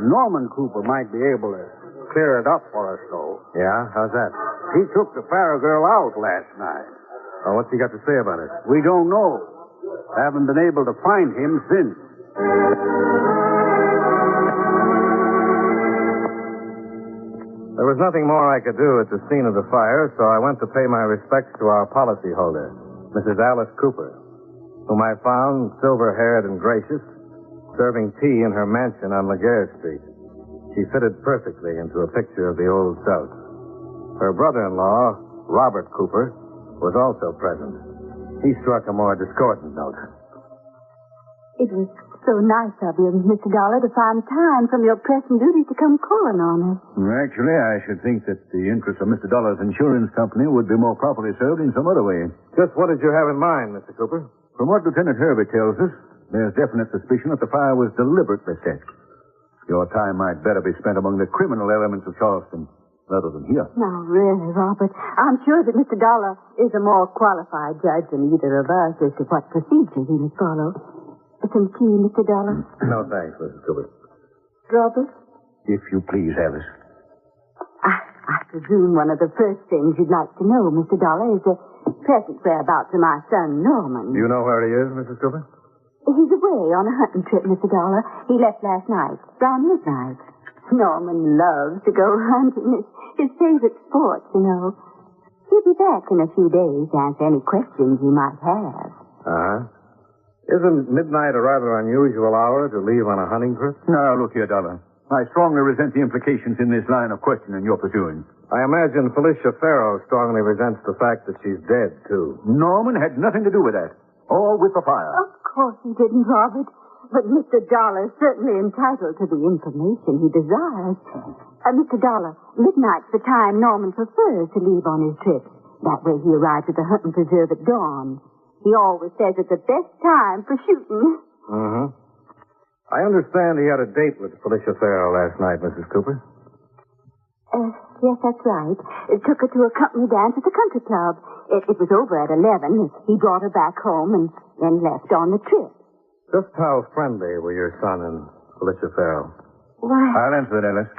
Norman Cooper might be able to clear it up for us, though. Yeah? How's that? He took the Farrell girl out last night. Oh, what's he got to say about it? We don't know. Haven't been able to find him since. There was nothing more I could do at the scene of the fire, so I went to pay my respects to our policyholder, Mrs. Alice Cooper, whom I found silver-haired and gracious, serving tea in her mansion on Laguerre Street. She fitted perfectly into a picture of the Old South. Her brother-in-law, Robert Cooper, was also present. He struck a more discordant note. It was so nice of you, Mr. Dollar, to find time from your pressing duties to come calling on us. Actually, I should think that the interests of Mr. Dollar's insurance company would be more properly served in some other way. Just what did you have in mind, Mr. Cooper? From what Lieutenant Hervey tells us, there's definite suspicion that the fire was deliberately set. Your time might better be spent among the criminal elements of Charleston rather than here. Now, really, Robert, I'm sure that Mr. Dollar is a more qualified judge than either of us as to what procedures he must follow. Some tea, Mr. Dollar? No, thanks, Mrs. Cooper. Robert? If you please, Alice. I presume one of the first things you'd like to know, Mr. Dollar, is the present whereabouts of my son, Norman. Do you know where he is, Mrs. Cooper? He's away on a hunting trip, Mr. Dollar. He left last night, around midnight. Norman loves to go hunting. It's his favorite sport, you know. He'll be back in a few days to answer any questions you might have. Uh-huh. Isn't midnight a rather unusual hour to leave on a hunting trip? Now, look here, Dollar. I strongly resent the implications in this line of questioning you're pursuing. I imagine Felicia Farrow strongly resents the fact that she's dead, too. Norman had nothing to do with that. Or with the fire. Of course he didn't, Robert. But Mr. Dollar's certainly entitled to the information he desires. Mr. Dollar, midnight's the time Norman prefers to leave on his trip. That way he arrives at the hunting preserve at dawn. He always says it's the best time for shooting. Mm-hmm. I understand he had a date with Felicia Farrell last night, Mrs. Cooper. Yes, that's right. It took her to a company dance at the country club. It was over at 11. He brought her back home and then left on the trip. Just how friendly were your son and Felicia Farrell? Why... I'll answer it, Alice.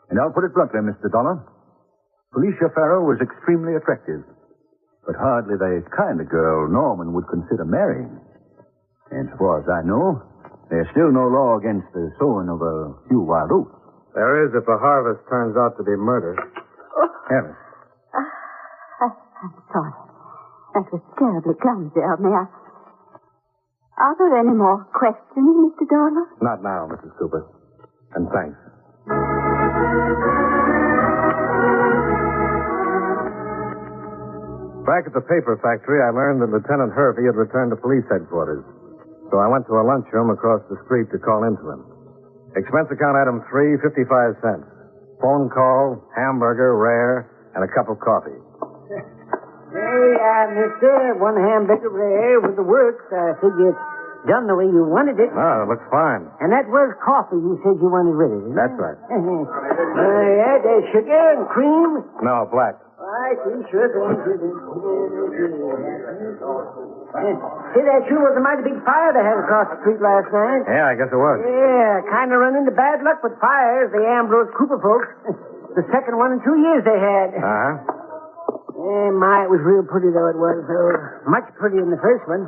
And I'll put it bluntly, Mr. Dollar. Felicia Farrell was extremely attractive, but hardly the kind of girl Norman would consider marrying. And so far as I know, there's still no law against the sowing of a few wild oats. There is if the harvest turns out to be murder. Alice. I'm sorry. That was terribly clumsy of me. Are there any more questions, Mr. Dollar? Not now, Mrs. Cooper. And thanks. Back at the paper factory, I learned that Lieutenant Hervey had returned to police headquarters. So I went to a lunchroom across the street to call into him. Expense account item 3, 55 cents. Phone call, hamburger, rare, and a cup of coffee. Hey, mister, one hamburger rare with the works. I figure it's done the way you wanted it. Oh, it looks fine. And that was coffee you said you wanted with it, isn't That's it? right. Yeah, there's sugar and cream. No, black. I see, sugar and cream. See, that sure was a mighty big fire they had across the street last night. Yeah, I guess it was. Yeah, kind of run into bad luck with fires, the Ambrose Cooper folks. The second one in 2 years they had. Uh-huh. Yeah, my, it was real pretty, though it was. Much prettier than the first one.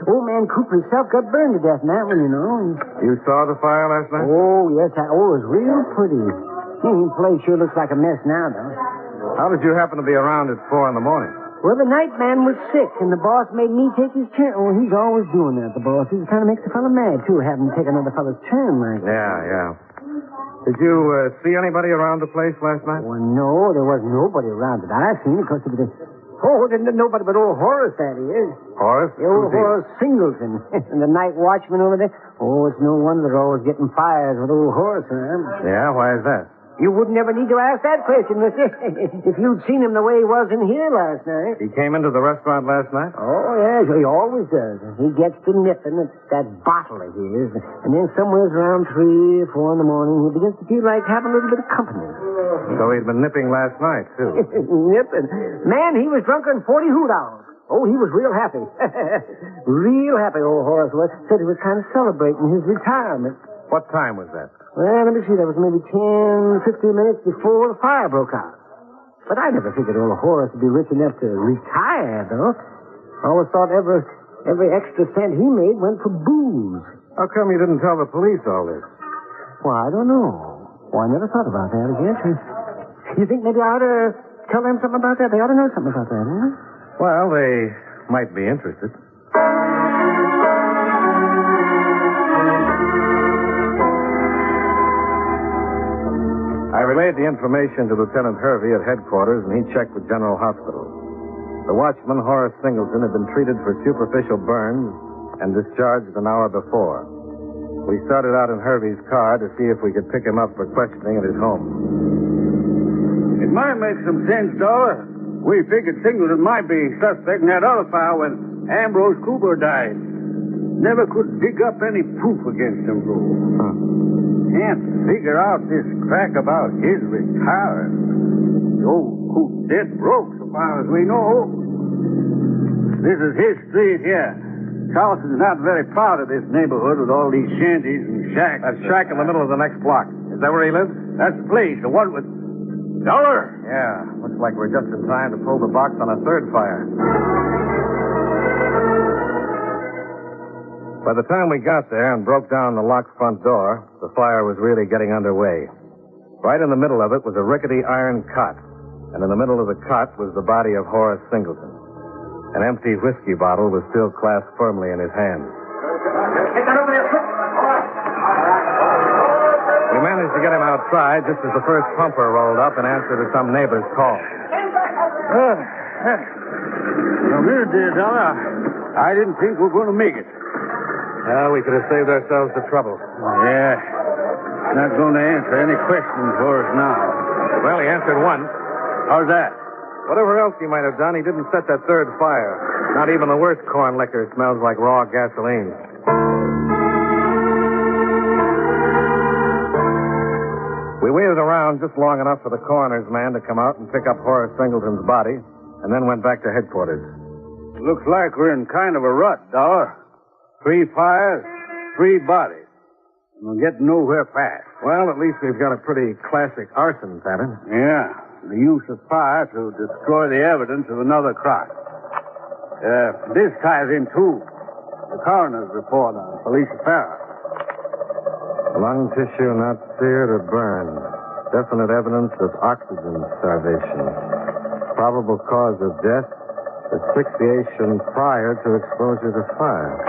Old man Cooper himself got burned to death in that one, you know. You saw the fire last night? Oh, yes. It was real pretty. The place sure looks like a mess now, though. How did you happen to be around at 4 in the morning? Well, the night man was sick, and the boss made me take his turn. Oh, he's always doing that, the boss. He kind of makes the fellow mad, too, having to take another fellow's turn like that. Yeah. Did you see anybody around the place last night? Well, no, there wasn't nobody around that I seen, because there was... Oh, didn't nobody but old Horace, that is. Horace? The old Horace Singleton. And the night watchman over there. Oh, it's no wonder they're always getting fires with old Horace around. Yeah, why is that? You wouldn't ever need to ask that question, mister. If you'd seen him the way he was in here last night. He came into the restaurant last night? Oh, yes, he always does. He gets to nipping at that bottle of his. And then somewhere around 3 or 4 in the morning, he begins to feel like having a little bit of company. So he'd been nipping last night, too. Nipping? Man, he was drunker than 40 hoot owls. Oh, he was real happy. Real happy, old Horace was. Said he was kind of celebrating his retirement. What time was that? Well, let me see. That was maybe 10, 15 minutes before the fire broke out. But I never figured old Horace would be rich enough to retire, though. I always thought every extra cent he made went for booze. How come you didn't tell the police all this? Well, I don't know. Well, I never thought about that, I guess. You think maybe I ought to tell them something about that? They ought to know something about that, huh? Well, they might be interested. I relayed the information to Lieutenant Hervey at headquarters, and he checked with General Hospital. The watchman, Horace Singleton, had been treated for superficial burns and discharged an hour before. We started out in Hervey's car to see if we could pick him up for questioning at his home. It might make some sense, Dollar. We figured Singleton might be suspect in that other fire when Ambrose Cooper died. Never could dig up any proof against him, though. Can't figure out this crack about his retiring. The old coot dead broke, so far as we know. This is his street here. Carlton's not very proud of this neighborhood with all these shanties and shacks. That shack in the middle of the next block. Is that where he lives? That's the place, the one with... Dollar! Yeah, looks like we're just in time to pull the box on a third fire. By the time we got there and broke down the locked front door, the fire was really getting underway. Right in the middle of it was a rickety iron cot, and in the middle of the cot was the body of Horace Singleton. An empty whiskey bottle was still clasped firmly in his hand. Get that over there, quick! We managed to get him outside just as the first pumper rolled up in answer to some neighbor's call. Now, dear Dollar, I didn't think we were going to make it. Well, we could have saved ourselves the trouble. Yeah. Not going to answer any questions for us now. Well, he answered one. How's that? Whatever else he might have done, he didn't set that third fire. Not even the worst corn liquor smells like raw gasoline. We waited around just long enough for the coroner's man to come out and pick up Horace Singleton's body, and then went back to headquarters. Looks like we're in kind of a rut, Dollar. 3 fires, 3 bodies. We're getting nowhere fast. Well, at least we've got a pretty classic arson pattern. Yeah, the use of fire to destroy the evidence of another crime. This ties in, too. The coroner's report on Felicia Farrow. Lung tissue not seared or burned. Definite evidence of oxygen starvation. Probable cause of death, asphyxiation prior to exposure to fire.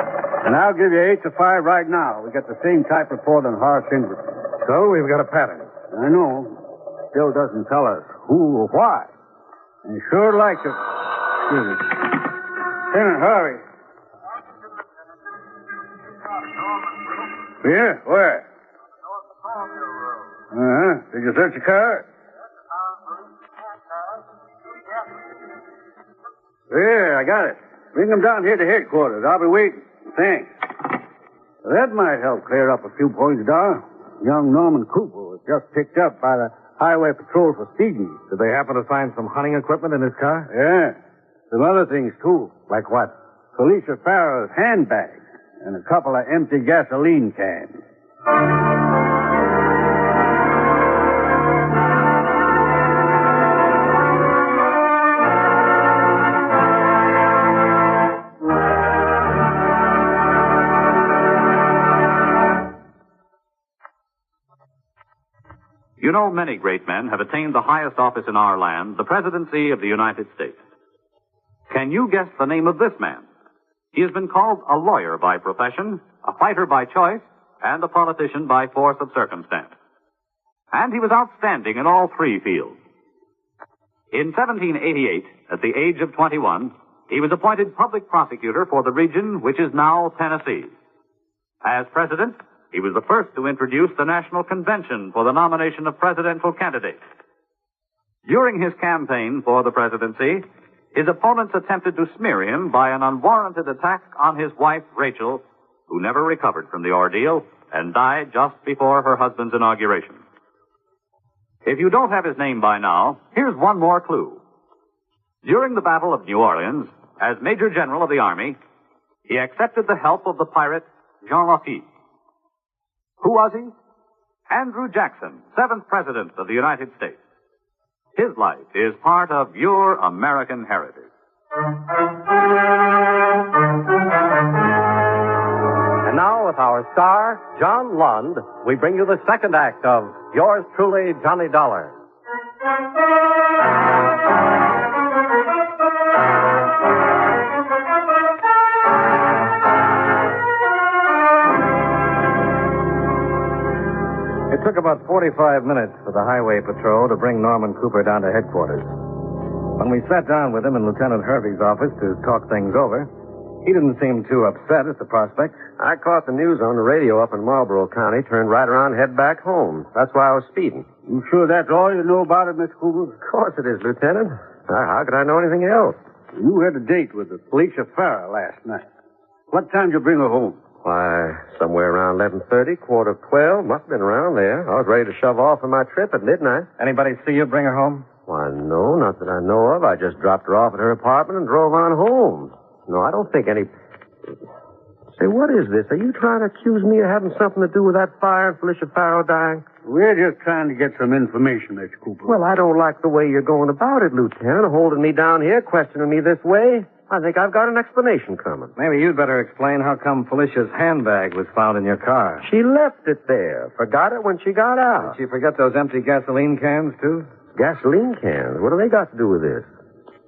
And I'll give you 8 to 5 right now. We got the same type report on Horace Singleton. So we've got a pattern. I know. Still doesn't tell us who or why. And sure like to... Excuse me. Lieutenant, hurry. Yeah, where? Uh-huh. Did you search your car? Yeah, I got it. Bring them down here to headquarters. I'll be waiting. Thanks. That might help clear up a few points, Don. Young Norman Cooper was just picked up by the Highway Patrol for speeding. Did they happen to find some hunting equipment in his car? Yeah. Some other things, too. Like what? Felicia Farrow's handbag and a couple of empty gasoline cans. You know, many great men have attained the highest office in our land, the presidency of the United States. Can you guess the name of this man? He has been called a lawyer by profession, a fighter by choice, and a politician by force of circumstance. And he was outstanding in all 3 fields. In 1788, at the age of 21, he was appointed public prosecutor for the region which is now Tennessee. As president, he was the first to introduce the National Convention for the nomination of presidential candidates. During his campaign for the presidency, his opponents attempted to smear him by an unwarranted attack on his wife, Rachel, who never recovered from the ordeal and died just before her husband's inauguration. If you don't have his name by now, here's one more clue. During the Battle of New Orleans, as Major General of the Army, he accepted the help of the pirate Jean Lafitte. Who was he? Andrew Jackson, 7th President of the United States. His life is part of your American heritage. And now, with our star, John Lund, we bring you the second act of Yours Truly, Johnny Dollar. It took about 45 minutes for the Highway Patrol to bring Norman Cooper down to headquarters. When we sat down with him in Lieutenant Hervey's office to talk things over, he didn't seem too upset at the prospect. I caught the news on the radio up in Marlborough County, turned right around, head back home. That's why I was speeding. You sure that's all you know about it, Mr. Cooper? Of course it is, Lieutenant. How could I know anything else? You had a date with the Felicia Farrow last night. What time did you bring her home? Why, somewhere around 11:30, 11:45. Must have been around there. I was ready to shove off for my trip at midnight. Anybody see you bring her home? Why, no, not that I know of. I just dropped her off at her apartment and drove on home. No, I don't think any... Say, what is this? Are you trying to accuse me of having something to do with that fire and Felicia Farrow dying? We're just trying to get some information, Mr. Cooper. Well, I don't like the way you're going about it, Lieutenant, holding me down here, questioning me this way. I think I've got an explanation coming. Maybe you'd better explain how come Felicia's handbag was found in your car. She left it there. Forgot it when she got out. Did she forget those empty gasoline cans, too? Gasoline cans? What do they got to do with this?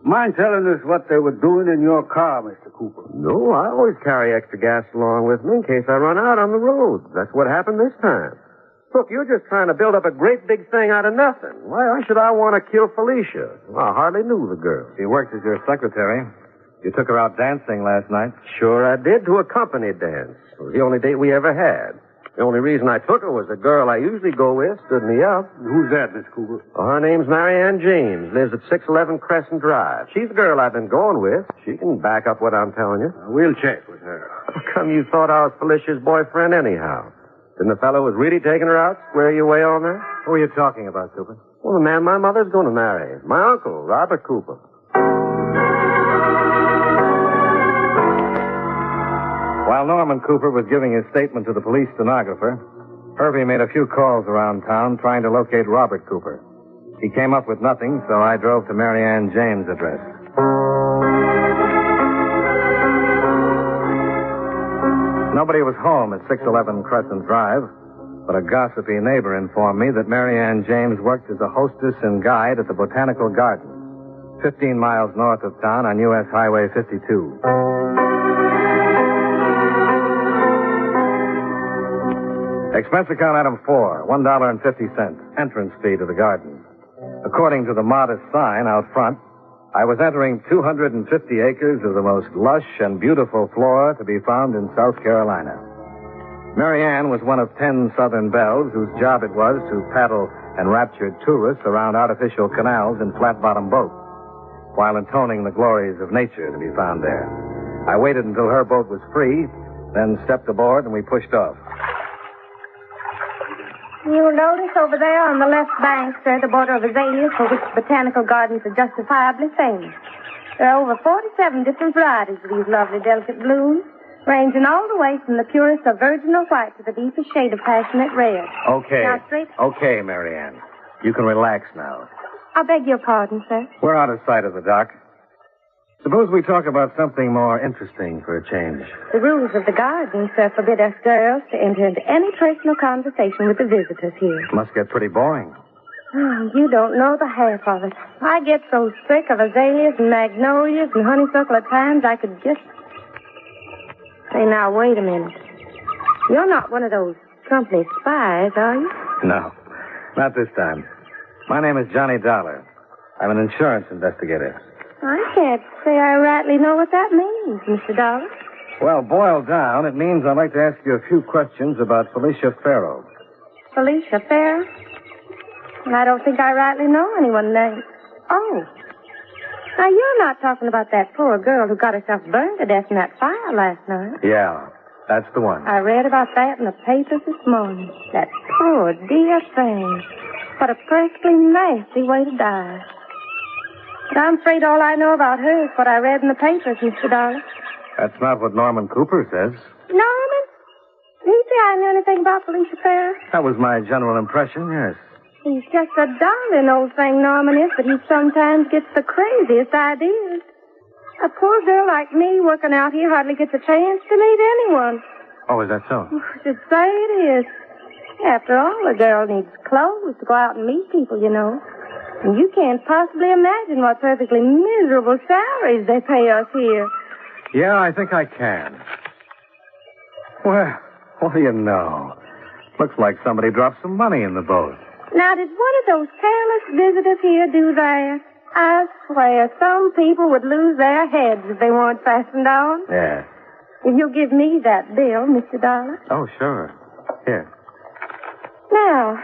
Mind telling us what they were doing in your car, Mr. Cooper? No, I always carry extra gas along with me in case I run out on the road. That's what happened this time. Look, you're just trying to build up a great big thing out of nothing. Why should I want to kill Felicia? Well, I hardly knew the girl. She worked as your secretary. You took her out dancing last night. Sure I did, to a company dance. It was the only date we ever had. The only reason I took her was the girl I usually go with stood me up. Who's that, Miss Cooper? Well, her name's Marianne James. Lives at 611 Crescent Drive. She's the girl I've been going with. She can back up what I'm telling you. We'll check with her. How come you thought I was Felicia's boyfriend anyhow? Didn't the fellow was really taking her out square you away on there? Who are you talking about, Cooper? Well, the man my mother's going to marry. My uncle, Robert Cooper. While Norman Cooper was giving his statement to the police stenographer, Hervey made a few calls around town trying to locate Robert Cooper. He came up with nothing, so I drove to Marianne James' address. Nobody was home at 611 Crescent Drive, but a gossipy neighbor informed me that Marianne James worked as a hostess and guide at the Botanical Gardens, 15 miles north of town on U.S. Highway 52. Expense account item 4, $1.50, entrance fee to the garden. According to the modest sign out front, I was entering 250 acres of the most lush and beautiful flora to be found in South Carolina. Marianne was one of 10 Southern belles whose job it was to paddle enraptured tourists around artificial canals in flat-bottom boats, while intoning the glories of nature to be found there. I waited until her boat was free, then stepped aboard and we pushed off. You'll notice over there on the left bank, sir, the border of azaleas for which the botanical gardens are justifiably famous. There are over 47 different varieties of these lovely, delicate blooms, ranging all the way from the purest of virginal white to the deepest shade of passionate red. Okay. Now, straight... Okay, Marianne. You can relax now. I beg your pardon, sir. We're out of sight of the dock. Suppose we talk about something more interesting for a change. The rules of the garden, sir, forbid us girls to enter into any personal conversation with the visitors here. Must get pretty boring. Oh, you don't know the half of it. I get so sick of azaleas and magnolias and honeysuckle at times I could just... Say, now, wait a minute. You're not one of those company spies, are you? No, not this time. My name is Johnny Dollar. I'm an insurance investigator. I can't say I rightly know what that means, Mr. Dollar. Well, boiled down, it means I'd like to ask you a few questions about Felicia Farrow. Felicia Farrow? I don't think I rightly know anyone named. Oh. Now, you're not talking about that poor girl who got herself burned to death in that fire last night. Yeah, that's the one. I read about that in the papers this morning. That poor dear thing. What a perfectly nasty way to die. But I'm afraid all I know about her is what I read in the papers, Mr. Dollar. That's not what Norman Cooper says. Norman? Did he say I knew anything about Felicia Farrow? That was my general impression, yes. He's just a darling old thing, Norman is, but he sometimes gets the craziest ideas. A poor girl like me working out here hardly gets a chance to meet anyone. Oh, is that so? To say it is. After all, a girl needs clothes to go out and meet people, you know. And you can't possibly imagine what perfectly miserable salaries they pay us here. Yeah, I think I can. Well, what do you know? Looks like somebody dropped some money in the boat. Now, did one of those careless visitors here do that? I swear, some people would lose their heads if they weren't fastened on. Yeah. If you'll give me that bill, Mr. Dollar. Oh, sure. Here. Now,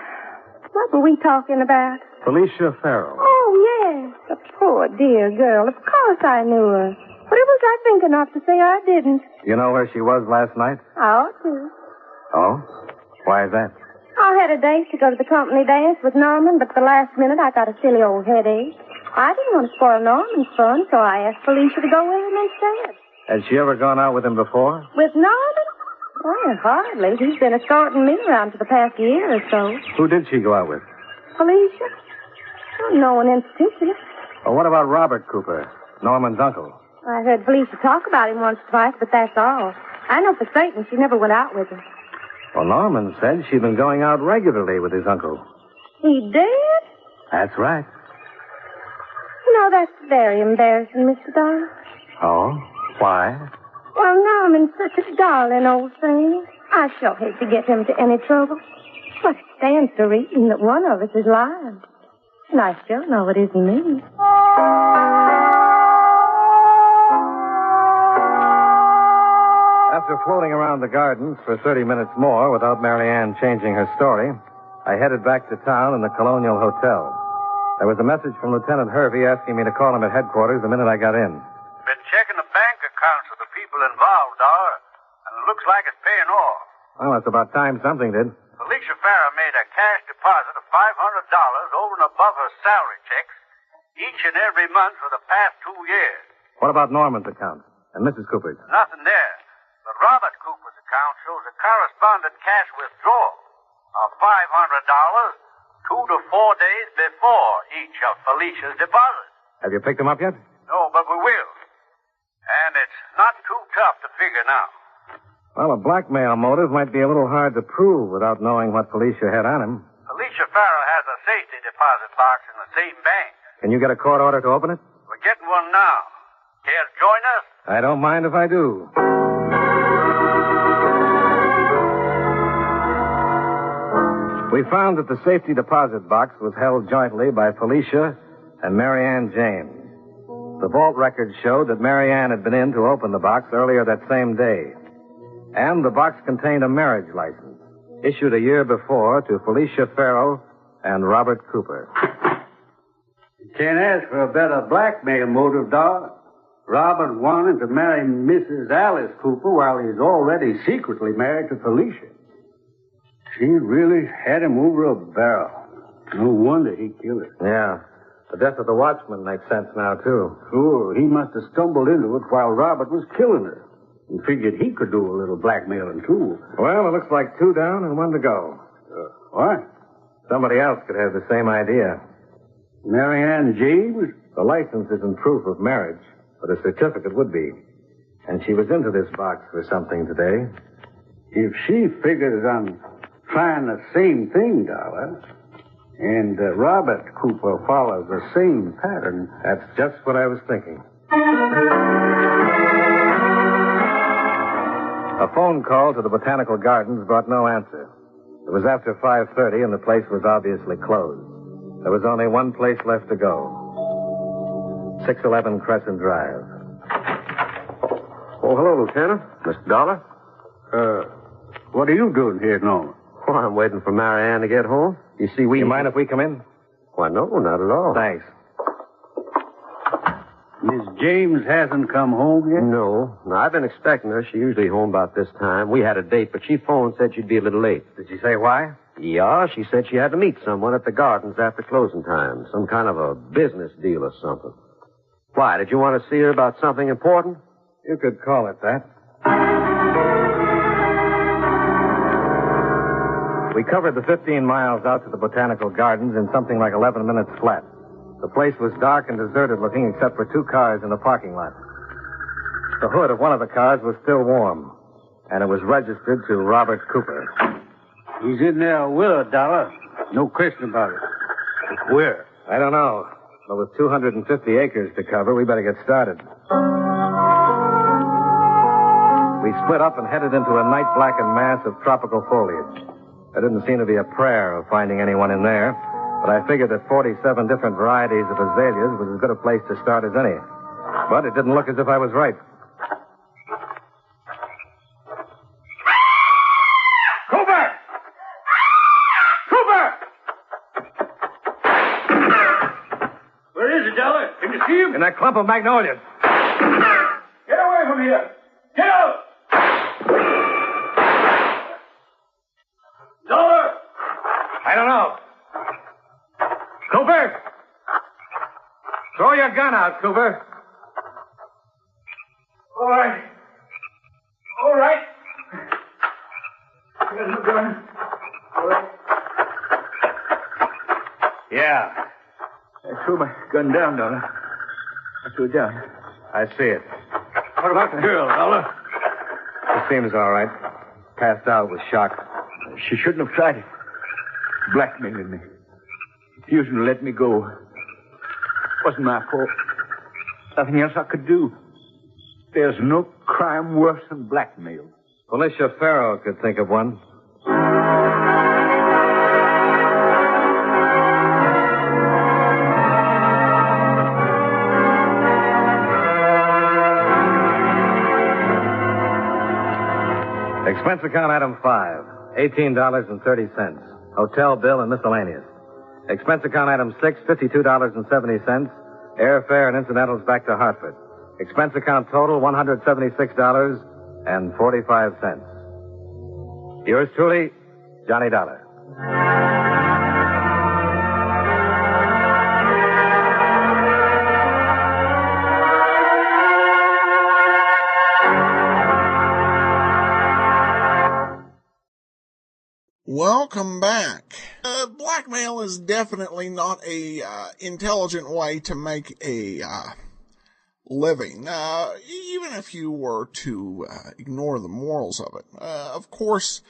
what were we talking about? Felicia Farrow. Oh, yes. The poor dear girl. Of course I knew her. What was I thinking of to say I didn't? You know where she was last night? I ought to. Oh? Why is that? I had a date to go to the company dance with Norman, but at the last minute I got a silly old headache. I didn't want to spoil Norman's fun, so I asked Felicia to go with him instead. Has she ever gone out with him before? With Norman? Well, hardly. He's been escorting me around for the past year or so. Who did she go out with? Felicia? Oh, no one in particular. Well, what about Robert Cooper, Norman's uncle? I heard Felicia talk about him once or twice, but that's all. I know for certain she never went out with him. Well, Norman said she'd been going out regularly with his uncle. He did? That's right. You know, that's very embarrassing, Mr. Dollar. Oh? Why? Well, Norman's such a darling old thing. I sure hate to get him into any trouble. But it stands to reason that one of us is lying. And I sure know what it means. After floating around the gardens for 30 minutes more without Mary Ann changing her story, I headed back to town in the Colonial Hotel. There was a message from Lieutenant Hervey asking me to call him at headquarters the minute I got in. Been checking the bank accounts of the people involved, Dollar, and it looks like it's paying off. Well, it's about time something did. Felicia Farah made a cash deposit of $500 over and above her salary checks each and every month for the past 2 years. What about Norman's account and Mrs. Cooper's? Nothing there. But Robert Cooper's account shows a correspondent cash withdrawal of $500 2 to 4 days before each of Felicia's deposits. Have you picked them up yet? No, but we will. And it's not too tough to figure now. Well, a blackmail motive might be a little hard to prove without knowing what Felicia had on him. Felicia Farah has a safety deposit box in the same bank. Can you get a court order to open it? We're getting one now. Care to join us? I don't mind if I do. We found that the safety deposit box was held jointly by Felicia and Mary Ann James. The vault records showed that Mary Ann had been in to open the box earlier that same day. And the box contained a marriage license, issued a year before to Felicia Farrell and Robert Cooper. You can't ask for a better blackmail motive, Doc. Robert wanted to marry Mrs. Alice Cooper while he's already secretly married to Felicia. She really had him over a barrel. No wonder he killed her. Yeah. The death of the watchman makes sense now, too. Sure, he must have stumbled into it while Robert was killing her. And figured he could do a little blackmailing, too. Well, it looks like 2 down and 1 to go. What? Somebody else could have the same idea. Mary Ann James? The license isn't proof of marriage, but a certificate would be. And she was into this box for something today. If she figures on trying the same thing, Dollar, and Robert Cooper follows the same pattern... That's just what I was thinking. A phone call to the Botanical Gardens brought no answer. It was after 5:30 and the place was obviously closed. There was only one place left to go. 611 Crescent Drive. Oh, hello, Lieutenant. Mr. Dollar? What are you doing here, Norman? Well, I'm waiting for Mary Ann to get home. You see, You mind if we come in? Why, no, not at all. Thanks. Miss James hasn't come home yet? No. I've been expecting her. She's usually home about this time. We had a date, but she phoned and said she'd be a little late. Did she say why? Yeah, she said she had to meet someone at the gardens after closing time. Some kind of a business deal or something. Why, did you want to see her about something important? You could call it that. We covered the 15 miles out to the Botanical Gardens in something like 11 minutes flat. The place was dark and deserted looking except for 2 cars in the parking lot. The hood of one of the cars was still warm, and it was registered to Robert Cooper. He's in there with her, Dollar. No question about it. Where? I don't know. But with 250 acres to cover, we better get started. We split up and headed into a night-blackened mass of tropical foliage. There didn't seem to be a prayer of finding anyone in there, but I figured that 47 different varieties of azaleas was as good a place to start as any. But it didn't look as if I was right. Cooper! Cooper! Where is he, Dollar? Can you see him? In that clump of magnolias. Get away from here! Get out! Dollar! I don't know. Cooper! Throw your gun out, Cooper. All right. All right. Here's the gun. All right. Yeah. I threw my gun down, Dollar. I threw it down. I see it. What about the girl, Dollar? She seems all right. Passed out with shock. She shouldn't have tried it. Blackmailing me. Refusing to let me go. Wasn't my fault. Nothing else I could do. There's no crime worse than blackmail. Felicia Farrow could think of one. Expense account item 5, $18.30. Hotel bill and miscellaneous. Expense account item 6, $52.70. Airfare and incidentals back to Hartford. Expense account total, $176.45. Yours truly, Johnny Dollar. Welcome back. Blackmail is definitely not a intelligent way to make a living, even if you were to ignore the morals of it. Of course,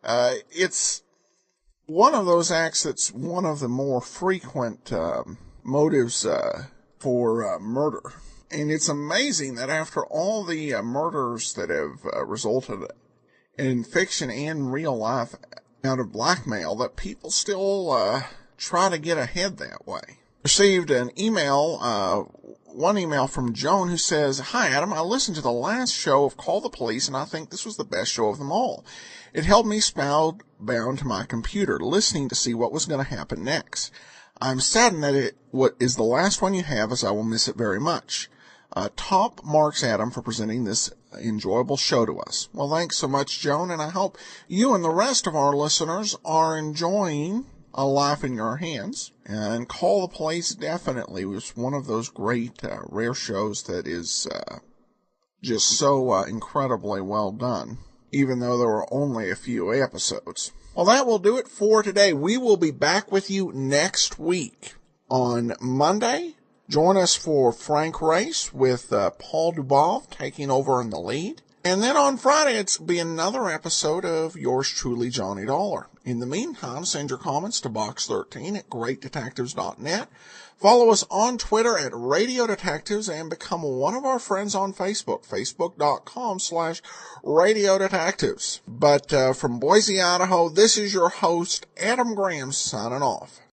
it's one of those acts that's one of the more frequent motives for murder. And it's amazing that after all the murders that have resulted in fiction and real life out of blackmail, that people still try to get ahead that way. Received an email, one email from Joan, who says, "Hi, Adam. I listened to the last show of Call the Police, and I think this was the best show of them all. It held me spellbound to my computer, listening to see what was going to happen next. I'm saddened that it is the last one you have, as I will miss it very much. Top marks, Adam, for presenting this enjoyable show to us." Well, thanks so much, Joan, and I hope you and the rest of our listeners are enjoying A Life in Your Hands. And Call the Police definitely was one of those great, rare shows that is just so incredibly well done, even though there were only a few episodes. Well, that will do it for today. We will be back with you next week on Monday. Join us for Frank Race with Paul Dubov taking over in the lead. And then on Friday, it'll be another episode of Yours Truly, Johnny Dollar. In the meantime, send your comments to box13@greatdetectives.net. Follow us on Twitter at Radio Detectives and become one of our friends on Facebook, facebook.com/Radio Detectives. But from Boise, Idaho, this is your host, Adam Graham, signing off.